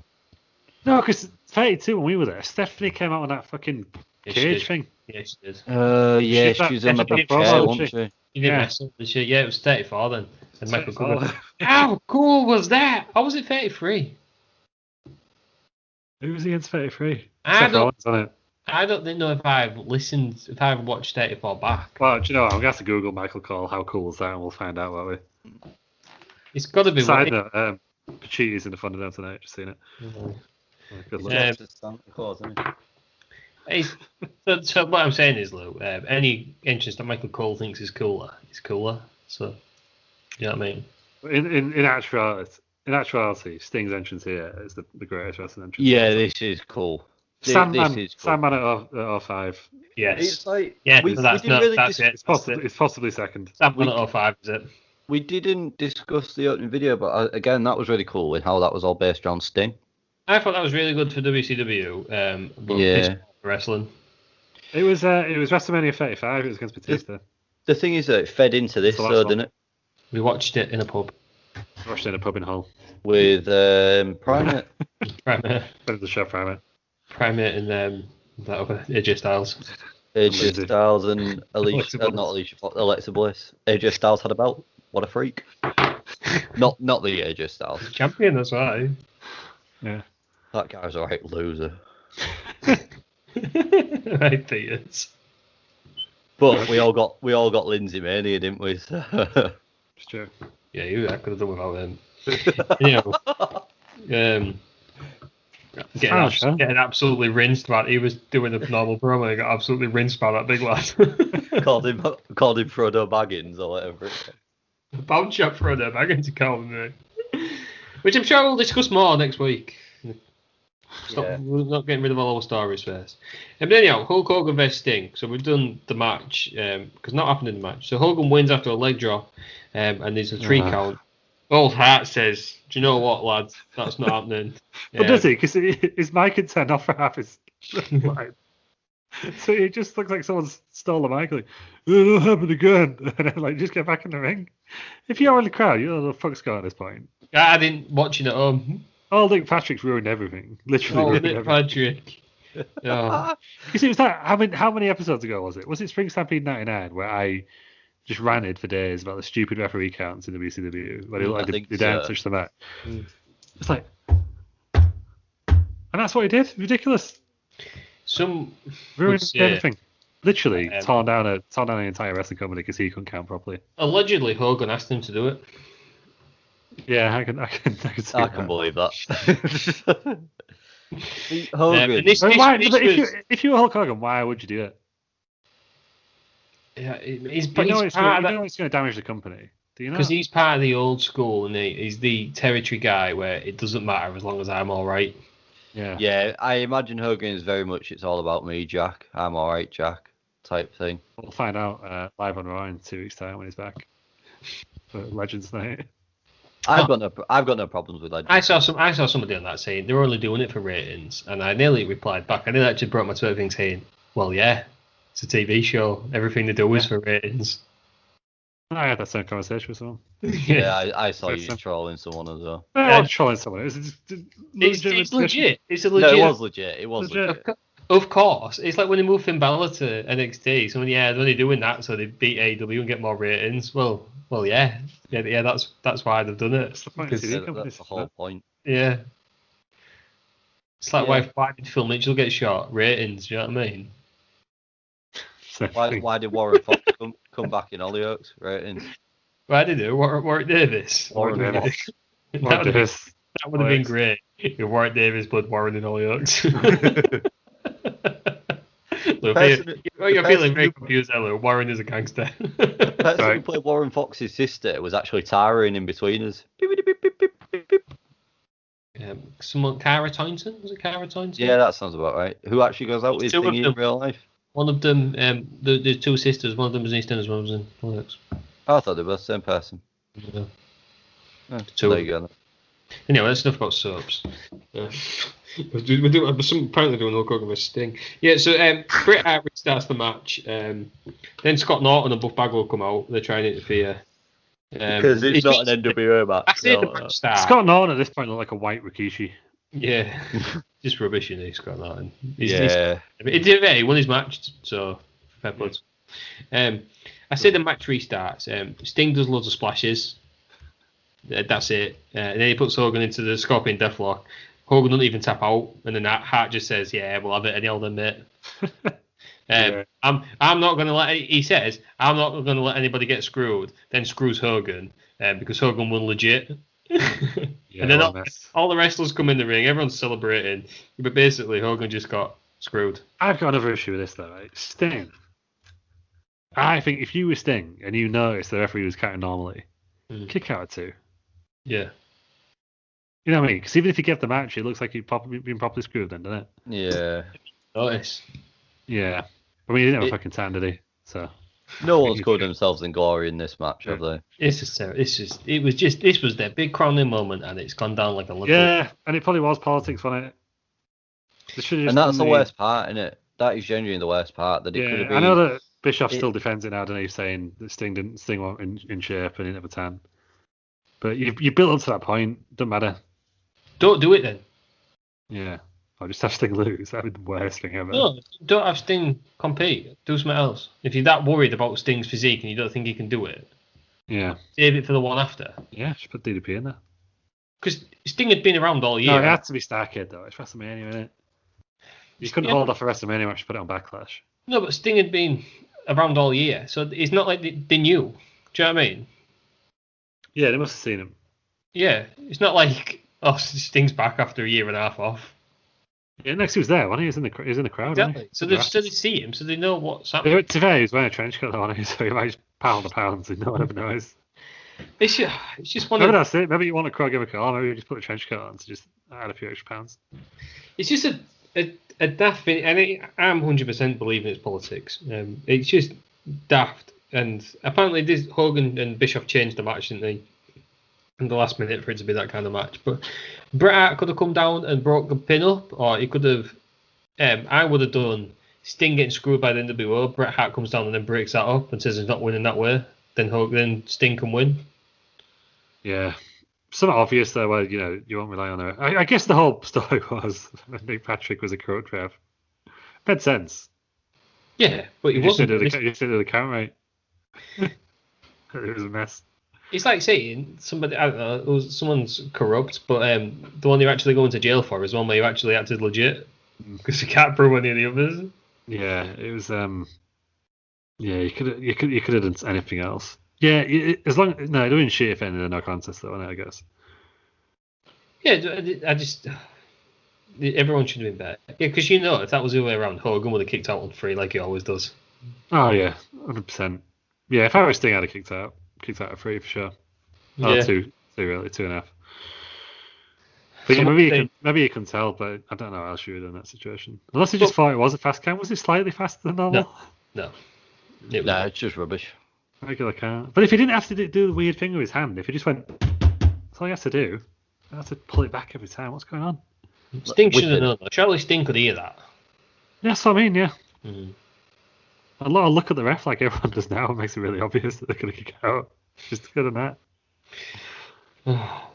No, because 32 when we were there, Stephanie came out on that fucking Yeah, she cage did. thing. Yeah, she did. Yeah, She's she was on the definitely big chair, promo, wasn't she? You didn't Yeah. mess up the shit. Yeah, it was 34 then. And Michael 34. Cooper. How cool was that? How was it 33? Who was against 33? I Seth don't- Rollins on it. I don't know if I've watched 34 back. Well, do you know what? I'm going to have to Google Michael Cole, how cool was that, and we'll find out, won't we? It's got to be Side one. note, Pachi's in the Thunderdome tonight, just seen it. Oh, good luck. So what I'm saying is, Lou, any entrance that Michael Cole thinks is cooler, is cooler. So, you know what I mean? In actuality, Sting's entrance here is the greatest wrestling entrance. Yeah, this is cool. This Sandman, is cool. Sandman at 05. Yes. It's like Yeah, we, so that's we didn't really that's it. It's possibly second. Sample at 05, is it? we didn't discuss the opening video, but again, that was really cool in how that was all based around Sting. I thought that was really good for WCW. But Yeah. it's for wrestling. It was WrestleMania 35. It was against Batista. The thing is that it fed into this, The last though, one. didn't it? We watched it in a pub. Watched it in a pub in Hull. With Primate. Primate Went to the show Primate. and that other AJ Styles. AJ Styles and Alicia, not Alicia, Alexa Bliss. AJ Styles had a belt. What a freak. not the AJ Styles. Champion, that's right. Yeah. That guy's a right loser. Right, Peters. But we all got Lindsay Mania, didn't we? So It's true. Yeah, I could have done without him. Getting absolutely rinsed by. He was doing a normal promo. He got absolutely rinsed by that big lad. called him Frodo Baggins or whatever. Bounce shot for them. I'm going to call him. Which I'm sure we'll discuss more next week. We're not getting rid of all our stories first. But anyhow, Hulk Hogan vs Sting. So we've done the match because not happened in the match. So Hogan wins after a leg drop, and there's a 3 count. Old Hart says, "Do you know what, lads? That's not happening." But does he? Because his mic had turned off for half his life. So it just looks like someone stole the mic, like, it'll happen again. And then, like, just get back in the ring. If you're in the crowd, you know what the fuck's going on at this point. I didn't watch it at home. Oh, Nick Patrick's ruined everything. Literally ruined Nick everything. Patrick. Oh. You see, it was that, how many episodes ago was it? Was it Spring Stampede 99 where I just ranted for days about the stupid referee counts in WCW where they daren't touch the mat? It's like, and that's what he did. Ridiculous. Ruined everything. Literally torn down the entire wrestling company because he couldn't count properly. Allegedly, Hogan asked him to do it. Yeah, I can believe that. Hogan. If you were Hulk Hogan, why would you do it? Yeah, it's going to damage the company. Do you know? Because he's part of the old school, and he's the territory guy where it doesn't matter as long as I'm all right. Yeah, I imagine Hogan is very much it's all about me, Jack. I'm all right, Jack, type thing. We'll find out live on Raw in 2 weeks' time when he's back for Legends Night. I've got no problems with Legends. I saw somebody on that saying they're only doing it for ratings, and I nearly replied back. I nearly actually broke my Twitter thing saying, "Well, yeah, it's a TV show. Everything they do is for ratings." I had that same conversation with someone. Yeah, I saw you trolling someone as well. I was trolling someone. It's legit. It's a legit. No, it was legit. It was legit. Of course, it's like when they moved Finn Balor to NXT. So they're only doing that so they beat AEW and get more ratings. Well, yeah. That's why they've done it. That's the point. That's the whole point. Yeah. It's like why did Phil Mitchell get shot? Ratings. Do you know what I mean? Why did Warren Fox come back in Hollyoaks? Ratings. Why did it? Warwick Davis. Warren Davis. That would have been great if Warwick Davis put Warren in Hollyoaks. Look, you're feeling very confused there, Lou. Warren is a gangster. The person who played Warren Fox's sister was actually Tara in between us. Someone, Cara Taunton? Was it Cara Taunton? Yeah, that sounds about right. Who actually goes out with Thingy in real life? One of them, the two sisters, one of them was in EastEnders, one was in Hollyoaks. I thought they were the same person. Yeah. There you go. Anyway, that's enough about soaps. We're apparently doing Hulk Hogan with Sting. Yeah, so Bret Hart restarts the match. Then Scott Norton and Buff Bagwell come out. They're trying to interfere. Because it's not an NWA match. I say the match start. Scott Norton at this point looked like a white Rikishi. Yeah, just rubbish, isn't he, Scott Norton? He won his match, so fair play. I say the match restarts. Sting does loads of splashes. That's it. And then he puts Hogan into the Scorpion Deathlock. Hogan doesn't even tap out, and then Hart just says, "Yeah, we'll have it any older, mate." I'm not going to let. He says, "I'm not going to let anybody get screwed." Then screws Hogan because Hogan won legit. And then all the wrestlers come in the ring. Everyone's celebrating, but basically Hogan just got screwed. I've got another issue with this though. Right? Sting. I think if you were Sting and you noticed the referee was counting normally, kick out at 2. Yeah. You know what I mean? Because even if you get the match, it looks like you've been properly screwed then, doesn't it? Yeah. Notice. Yeah. I mean, he didn't have a fucking tan, did he? So. No one's covered themselves in glory in this match, have they? This was their big crowning moment, and it's gone down like a little. Yeah, and it probably was politics, wasn't it? And that's the worst part, isn't it? That is genuinely the worst part. That it could have been. I know that Bischoff still defends it now, doesn't he? Saying that Sting wasn't in shape and he didn't have a tan. But you built up to that point. Doesn't matter. Don't do it then. Yeah. I'll just have Sting lose. That'd be the worst thing ever. No, don't have Sting compete. Do something else. If you're that worried about Sting's physique and you don't think he can do it, save it for the one after. Yeah, just put DDP in there. Because Sting had been around all year. No, it had to be Starrcade though. It's WrestleMania, isn't it? You couldn't hold off a WrestleMania match to put it on Backlash. No, but Sting had been around all year, so it's not like they knew. Do you know what I mean? Yeah, they must have seen him. Yeah, it's not like Sting's back after a year and a half off. Yeah, next he was there, wasn't he? He was in the crowd. Exactly. So they see him, so they know what's happening. Today he was wearing a trench coat on him, so he might just pound the pounds and no one ever knows. It's just one. Maybe that's it. Maybe you want a crowd give a call. Maybe you just put a trench coat on to just add a few extra pounds. It's just a daft thing, and I'm 100% believing it's politics. It's just daft, and apparently Hogan and Bischoff changed the match, didn't they? In the last minute for it to be that kind of match, but Bret Hart could have come down and broke the pin up, or he could have. I would have done Sting getting screwed by the NWO, Bret Hart comes down and then breaks that up and says he's not winning that way, then Sting can win. Yeah. Somewhat obvious though, where you won't rely on her. I guess the whole story was Nick Patrick was a corrupt ref. Made sense. Yeah, but he wasn't. You just did the account right. It was a mess. It's like saying somebody, I don't know, someone's corrupt, but the one you're actually going to jail for is one where you actually acted legit because you can't prove any of the others. Yeah, it was. Yeah, you could have done anything else. Yeah, as long it wouldn't shit if ended in no contest though, I guess. Yeah, I just everyone should have been better. Yeah, because if that was the other way around, Hogan would have kicked out on 3 like he always does. Oh yeah, 100%. Yeah, if I was Sting, I'd have kicked out at 3 for sure. Oh, Yeah. 2 really, 2.5. But yeah, maybe you can tell, but I don't know how else you would in that situation. Unless he just thought it was a fast count. Was it slightly faster than normal? No. No, it's just rubbish. Regular count. But if he didn't have to do the weird thing with his hand, if he just went, that's all he has to do. I have to pull it back every time. What's going on? Sting should have known. Surely Sting could hear that. Yeah, that's what I mean, yeah. Mm. A lot of look at the ref like everyone does now. It makes it really obvious that they're going to kick out. Just good on that.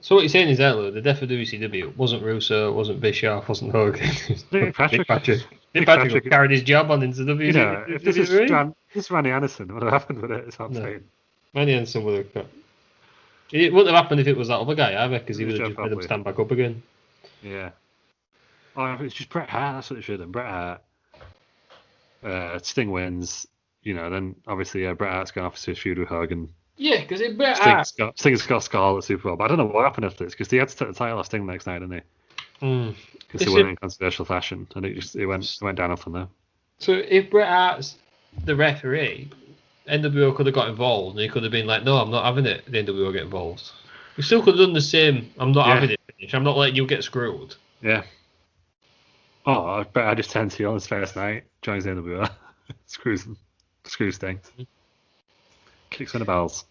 So what you're saying is that, look, the death of WCW wasn't Russo, wasn't Bischoff, wasn't Hogan. Nick Patrick. Nick Patrick carried his job on into WCW. If this is Randy Anderson, what would have happened with it? Is what I'm saying. Randy Anderson would have. It wouldn't have happened if it was that other guy either, because he would have just made him stand back up again. Yeah. Oh, if it's just Bret Hart, that's what it should have done. Bret Hart. Sting wins. Then obviously Bret Hart's gone off to his feud with Hogan. Yeah, because it Bret Hart. Sting's got Scarlet Super Bowl, but I don't know what happened after this because he had to take the title off Sting the next night, didn't he? Because he won in controversial fashion, and it went downhill from there. So if Bret Hart's the referee, NWO could have got involved, and he could have been like, "No, I'm not having it." The NWO get involved. We still could have done the same. I'm not having it. Finish. I'm not letting you get screwed. Yeah. Oh, Bret Hart just turns heel on his first night, joins the NWO, screws Sting, kicks in the bells.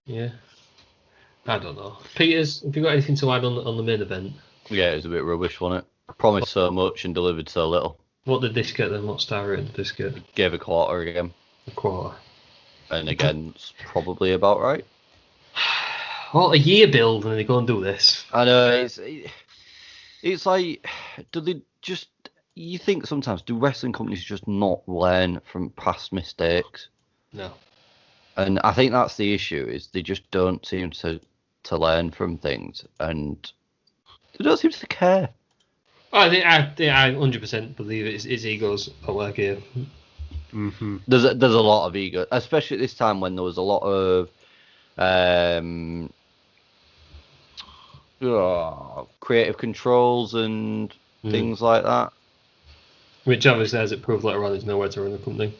Yeah. I don't know. Peters, have you got anything to add on the main event? Yeah, it was a bit rubbish, wasn't it? Promised so much and delivered so little. What did this get then? What star rating did this get? Gave a quarter again. A quarter. And again, it's probably about right. What a year build and they go and do this. I know, it's like, do they just, you think sometimes, do wrestling companies just not learn from past mistakes? No. And I think that's the issue, is they just don't seem to learn from things, and they don't seem to care. I 100% believe it's egos at work here. Mm-hmm. There's a lot of ego, especially at this time when there was a lot of creative controls and things like that. Which obviously, as it proved later on, is nowhere to run the company.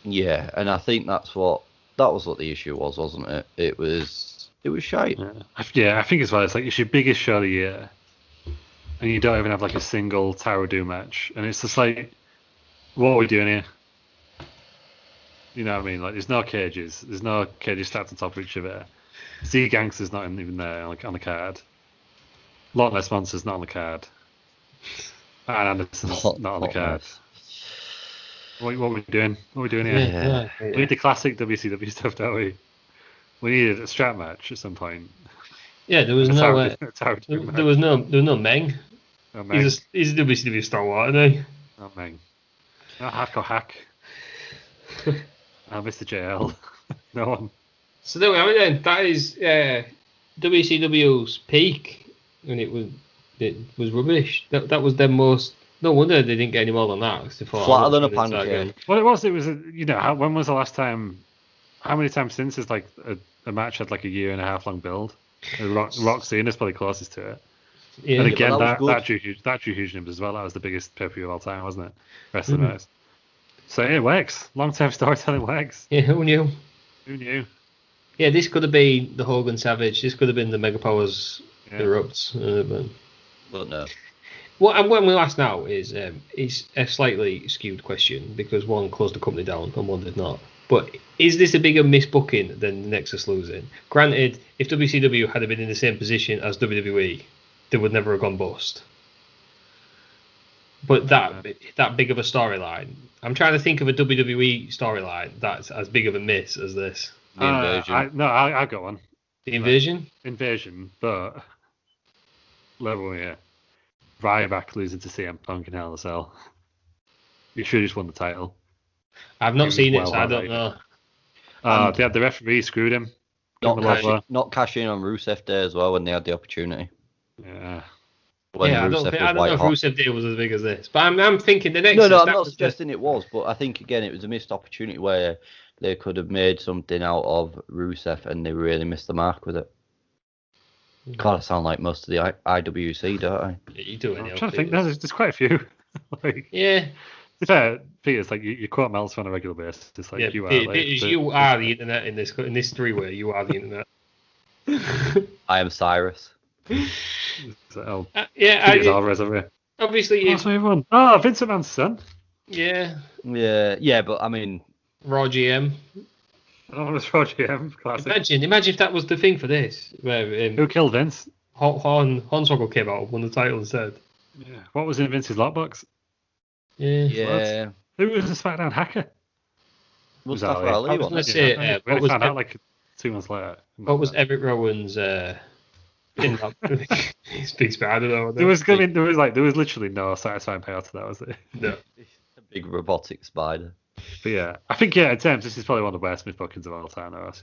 Yeah, and I think that was what the issue was, wasn't it? It was shite. Yeah, I think as well. It's like it's your biggest show of the year, and you don't even have like a single Tower of Doom match, and it's just like, what are we doing here? You know what I mean? Like, there's no cages stacked on top of each other. Z Gangster's not even there on the card. Lot Less Monsters not on the card. And Anderson's not on the card. What are we doing? What are we doing here? Yeah. We need the classic WCW stuff, don't we? We needed a strap match at some point. Yeah, there was no Meng. No Meng. He's a WCW stalwart, isn't he? No Meng. No Hardcore Hack. Mr. JL. No one. So there we have it then. That is WCW's peak, and it was rubbish. That was their most. No wonder they didn't get any more than that. Flatter than a pancake. Well, it was when was the last time? How many times since has like a match had like a year and a half long build? Rock Cena's probably closest to it. Yeah, and again, that drew huge numbers as well. That was the biggest pay-per-view of all time, wasn't it? Wrestling wise. So it works. Long-term storytelling works. Yeah, who knew? Who knew? Yeah, this could have been the Hogan Savage. This could have been the Mega Powers Erupts. But no. What we asked now is a slightly skewed question because one closed the company down and one did not. But is this a bigger misbooking than Nexus losing? Granted, if WCW had been in the same position as WWE, they would never have gone bust. but that big of a storyline. I'm trying to think of a WWE storyline that's as big of a miss as this. The Invasion. I got one. The Invasion? Invasion, but level here. Ryback losing to CM Punk in Hell in a Cell. You should have just won the title. I've not seen it, so I don't know. They had the referee screwed him. Not cash in on Rusev Day as well when they had the opportunity. Yeah. I don't know if Rusev Day was as big as this, but I'm thinking the next. No, I'm not suggesting it was, but I think again it was a missed opportunity where they could have made something out of Rusev and they really missed the mark with it. God, I sound like most of the IWC, don't I? Yeah, you do. I'm trying to think. There's quite a few. Yeah. To be fair, Peter's like you quote Meltzer on a regular basis. It's like you are. You are the internet in this three-way. You are the internet. I am Cyrus. Alvarez over here. Obviously, Vincent McMahon's son. Yeah. But I mean, Raw GM. Oh, it's Raw GM. Classic. Imagine if that was the thing for this. Where, who killed Vince? Hornswoggle came out, won the title instead. Yeah. What was in Vince's lockbox? Yeah. Who was the SmackDown hacker? Mustafa Ali. I was going to say, we found out like 2 months later. What was Everett Rowan's? In that his big spider. I don't know. There was literally no satisfying payout to that, was it? No. A big robotic spider. But yeah, I think in terms this is probably one of the worst myth bookings of all time. I would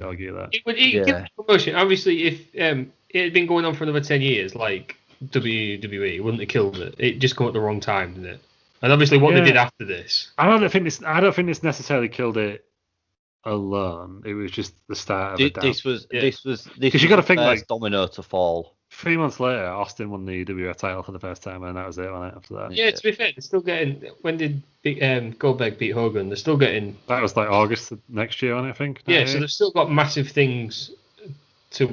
argue that. It would give promotion. Obviously, if it had been going on for another 10 years, like WWE, it wouldn't have killed it. It just come at the wrong time, didn't it? And obviously, what they did after this. I don't think this necessarily killed it alone. It was just the start of it. This was because you got to think like domino to fall. 3 months later, Austin won the WWF title for the first time, and that was it. After that, yeah. To be fair, they're still getting. When did Goldberg beat Hogan? They're still getting. That was like August next year, I think. Yeah, so they've still got massive things to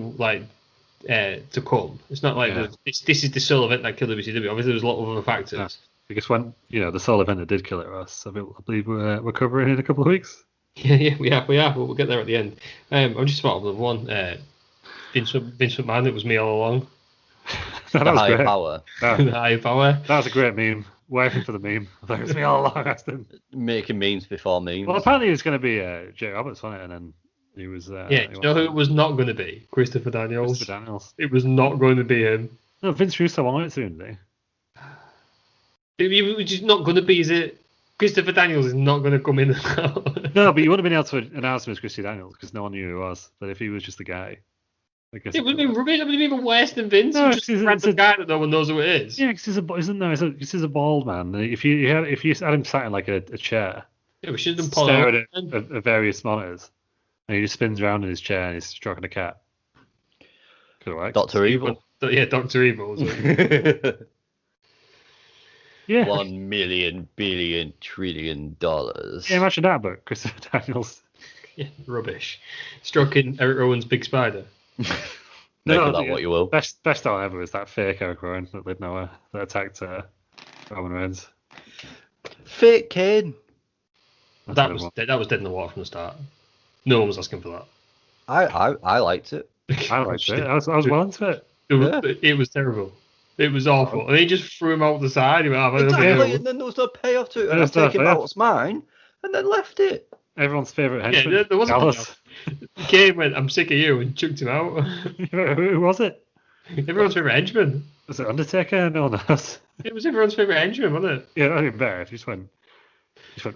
to come. It's not like this is the sole event that killed WCW. Obviously, there's a lot of other factors. Yeah. Because when the sole event that did kill it was, I believe we're covering in a couple of weeks. Yeah, we are. We'll get there at the end. I'm just about the one. Vince McMahon, it was me all along. That the was higher great. power. The higher power. That was a great meme. Waiting for the meme. It was me all along, Austin. Making memes before memes. Well, apparently it was going to be Jay Roberts, wasn't it? And then he was. You know who it was not going to be? Christopher Daniels. It was not going to be him. No, Vince Russo wanted it to, didn't he? It was just not going to be, is it? Christopher Daniels is not going to come in. No, but you would have been able to announce him as Christy Daniels because no one knew who he was. But if he was just a guy, I guess it would have been rubbish. It would have been even worse than Vince. No, just a random guy that no one knows who it is. Yeah, because he's a bald man. If you had him sat in like a chair, we should have staring at various monitors, and he just spins around in his chair and he's stroking a cat. Could work. Dr. Evil. Yeah, Dr. Evil. Yeah. $1 million billion trillion. Yeah, imagine that, but Christopher Daniels. Yeah, rubbish. Stroking Eric Rowan's big spider. Make of that what you will. Best style ever was that fake Eric Rowan that led nowhere that attacked Roman Reigns. Fake Kane. That was dead in the water from the start. No one was asking for that. I liked it. I liked it. I was well into it. It was terrible. It was awful. And he just threw him out the side. He went, exactly, and then there was no payoff to it. And I take him out what's mine, and then left it. Everyone's favourite henchman. Yeah, there wasn't. Kane went, I'm sick of you, and chucked him out. Who was it? Everyone's favourite henchman. Was it Undertaker? No one else. It was everyone's favourite henchman, wasn't it? Yeah, I think better. He just went,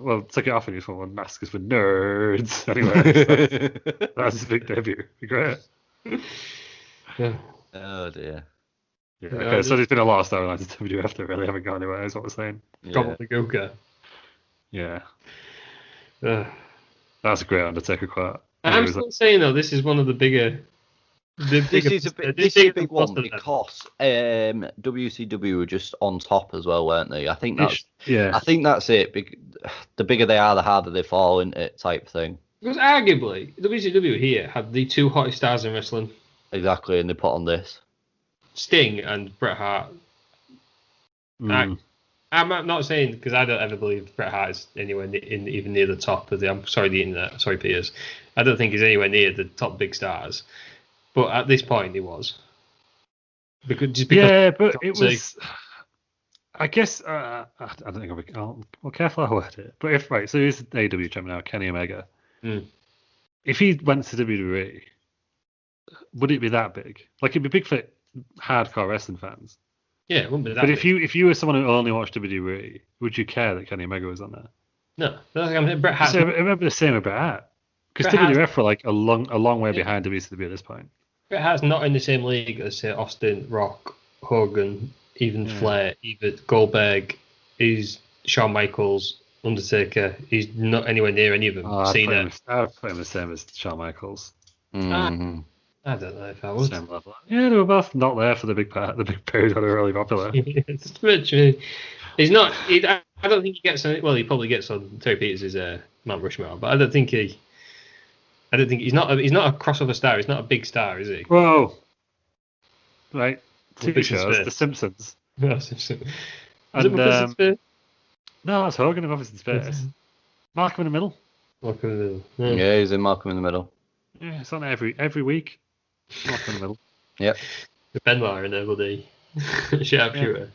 well, took it off and he just went, mask is for nerds. Anyway, that's his big debut. Be great. Yeah. Oh, dear. Yeah, okay, so there's been a lot of storylines in WWF that really haven't gone anywhere, is what we're saying. Gobbledygooker. Yeah. That's a great Undertaker quote. I'm still saying, though, this is one of the bigger... This is a big one because WCW were just on top as well, weren't they? I think that's it. The bigger they are, the harder they fall into it, type thing. Because arguably, WCW here had the two hottest stars in wrestling. Exactly, and they put on this. Sting and Bret Hart. I'm not saying, because I don't ever believe Bret Hart is anywhere even near the top of the internet. Sorry, Piers. I don't think he's anywhere near the top big stars. But at this point, he was. But it was. I guess I don't think I'll be careful how I word it. But if so he's AW champion now, Kenny Omega. Mm. If he went to WWE, would it be that big? Like it'd be big for hardcore wrestling fans. Yeah, it wouldn't be that. But big. if you were someone who only watched WWE, would you care that Kenny Omega was on there? No, I mean, Bret Hart. So I remember the same with Bret Hart. Because WWF were like a long way behind WCW at this point. Bret Hart's not in the same league as say Austin, Rock, Hogan, even Flair, even Goldberg. He's Shawn Michaels, Undertaker. He's not anywhere near any of them. Cena. I'd put him the same as Shawn Michaels. Mm-hmm. I don't know if I would. Same level. Yeah, they were both not there for the big period when they were really popular. It's true. He's not. I don't think he gets on. Well, he probably gets on Terry Peters' Mount Rushmore, but I don't think he's not. He's not a crossover star. He's not a big star, is he? Whoa. Right. TV Big shows, Space. The Simpsons. No, Simpson. And, Is it Muffin's Space? No, that's Hogan in Office in Space. Malcolm in the Middle. Malcolm in the Middle. Yeah, he's in Malcolm in the Middle. Yeah, it's on every week. Malcolm in the Middle. Yep. The Ben Lar and everybody. Sharpshooter.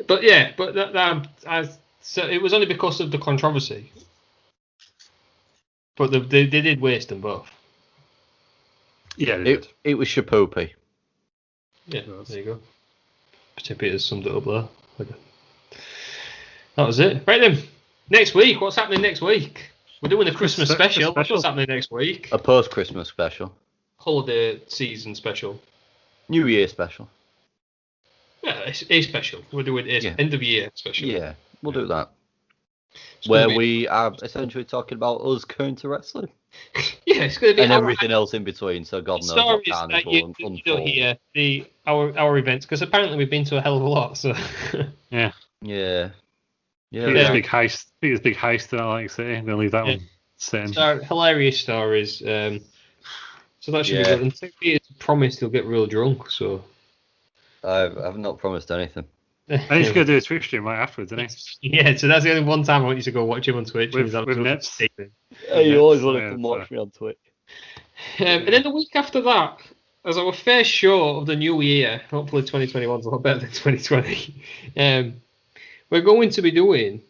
But yeah, but so it was only because of the controversy. But they did waste them both. Yeah, they did. It was shapoopy. Yeah, there you go. Tim Peters summed it up there. Okay. That was it. Right then, next week, what's happening next week? We're doing a Christmas special. What's happening next week? A post-Christmas special. Holiday season special. New Year special. Yeah, it's a special. We're doing end of year special. Yeah, we'll do that. Where we are essentially talking about us going to wrestling. Yeah, it's going to be and everything else in between. So God knows what carnival and you don't hear our events because apparently we've been to a hell of a lot. So yeah. Peter's big heist. I like saying. I'm gonna leave that one sitting. Hilarious stories. So that should be good. And St. Peter's promised he'll get real drunk. So I've not promised anything. And he's going to do a Twitch stream right afterwards, isn't he? Yeah, so that's the only one time I want you to go watch him on Twitch. With Nips. Yeah, you always want to come watch me on Twitch. And then the week after that, as our first show of the new year, hopefully 2021's a lot better than 2020, we're going to be doing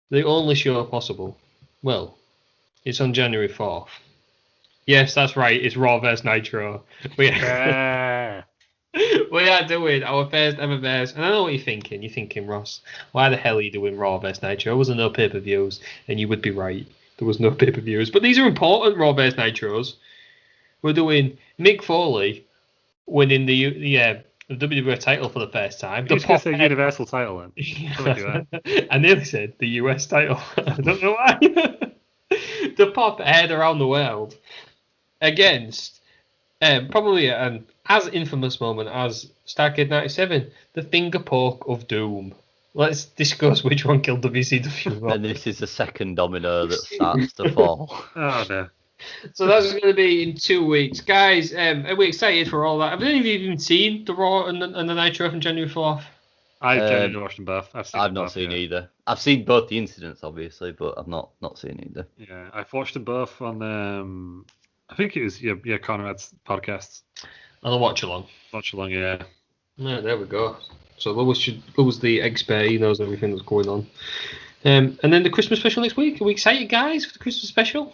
the only show possible. Well, it's on January 4th. Yes, that's right. It's Raw vs Nitro. We are doing our first ever verse. And I know what you're thinking. You're thinking, Ross, why the hell are you doing Raw vs Nitro? Was there no pay-per-views? And you would be right. There was no pay-per-views. But these are important Raw vs Nitros. We're doing Mick Foley winning the WWF title for the first time. It's just a universal title then. I nearly said the US title. I don't know why. The pop head around the world against probably an as infamous moment as Starrcade 97, the finger poke of doom. Let's discuss which one killed WCW. And this is the second domino that starts to fall. Oh no. So that's going to be in 2 weeks. Guys, are we excited for all that? Have any of you even seen the Raw and the Nitro from January 4th? I've generally watched them both. I've not seen either. I've seen both the incidents, obviously, but I've not seen either. Yeah, I've watched them both on, I think it was, Conrad's podcast. On a watch-along. Watch-along, yeah. Yeah, there we go. So Lewis the expert, he knows everything that's going on. And then the Christmas special next week. Are we excited, guys, for the Christmas special?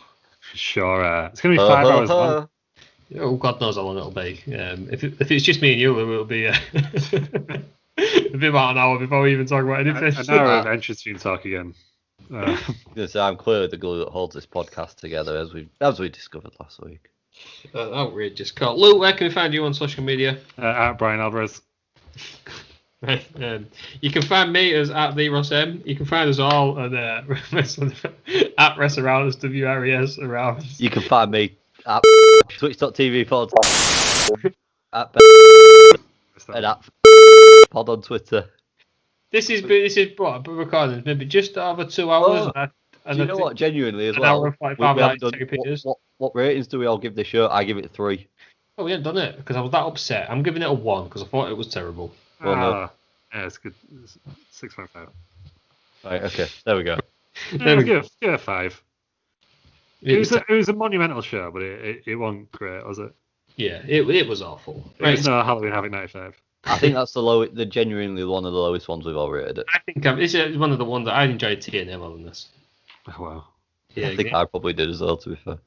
Sure. It's going to be 5 hours long. Oh, God knows how long it'll be. If it's just me and you, it'll be it'll be about an hour before we even talk about anything. An hour of interesting talk again. I'm clearly the glue that holds this podcast together, as we discovered last week. Outrageous. Cool. Luke, where can we find you on social media? At Brian Alvarez. Right. You can find me as at the Ross M. You can find us all at at Res Around us, WRES Around. You can find me at twitch.tv pod at and at pod on Twitter. This is what recording maybe just over 2 hours. Do you know what? Genuinely as well. What ratings do we all give this show? I give it 3. Oh, we haven't done it because I was that upset. I'm giving it a 1 because I thought it was terrible. Well, no. Yeah, it's good. 6.5. Right, okay, there we go. Give it a 5. It was a monumental show, but it wasn't great, was it? Yeah, it was awful. It was no Halloween Havoc 95. I think that's the genuinely one of the lowest ones we've all rated it. I think this is one of the ones that I enjoyed TNA more than this. Oh, wow. Yeah, I think I probably did as well, to be fair.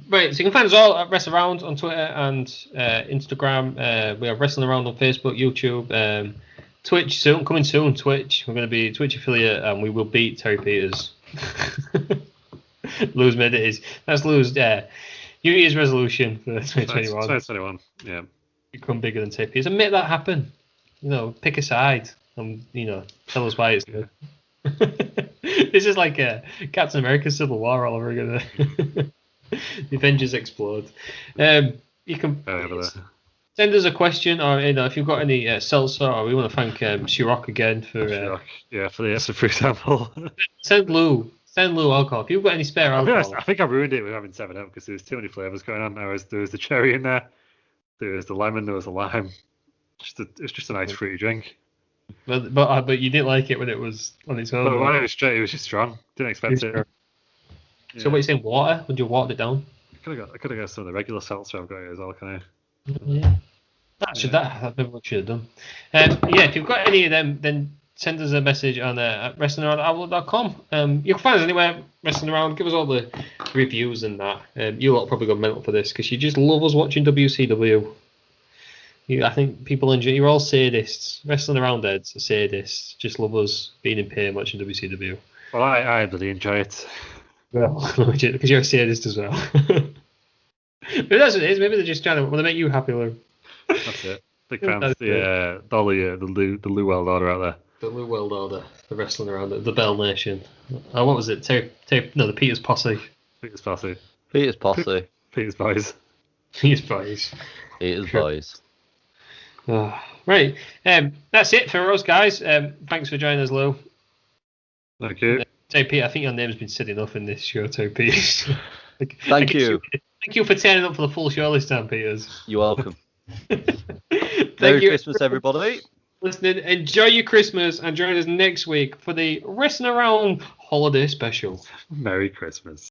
Right, so you can find us all at Wrestle Around on Twitter and Instagram. We have Wrestling Around on Facebook, YouTube, Twitch soon, coming soon. Twitch, we're going to be a Twitch affiliate, and we will beat Terry Peters. Lou's made it is. That's Lou's New Year's resolution for 2021. 2021, yeah. Become bigger than Terry Peters and make that happen. Pick a side and tell us why it's good. This is like a Captain America Civil War all over again. The Avengers explode. You can send us a question, or if you've got any seltzer, or we want to thank Shirok again for for the extra fruit sample. Send Lou alcohol if you've got any spare alcohol. I think I ruined it with having 7 Up because there was too many flavors going on. There was the cherry in there, there was the lemon, there was the lime. It's just a nice fruity drink. But you didn't like it when it was on its own. But when it was straight, it was just strong. Didn't expect it. Yeah. So what are you saying? Water? Would you have watered it down? I could have got some of the regular seltzer I've got here as well, can I? Yeah. That maybe we should have done. If you've got any of them, then send us a message on at wrestlingaround@outlook.com. You can find us anywhere, Wrestling Around. Give us all the reviews and that. You lot probably got mental for this because you just love us watching WCW. I think people enjoy. You're all sadists. Wrestling Around heads are sadists. Just love us being in pain watching WCW. Well, I really enjoy it. Well, because you're a sadist as well. But that's what it is. Maybe they're just trying to make you happy, Lou. That's it. Big fans. The Lou World Order out there. The Lou World Order. The Wrestling Around it. The Bell Nation. Oh, what was it? The Peters Posse. Peters Posse. Peters Posse. Peters Boys. Peters Boys. Peters Boys. Right. That's it for us, guys. Thanks for joining us, Lou. Thank you. Pete, I think your name's been said enough in this show, Pete. Thank you. Thank you for turning up for the full show this time, Peters. You're welcome. Merry Christmas, everybody. Listening, enjoy your Christmas and join us next week for the Wrestling Around holiday special. Merry Christmas.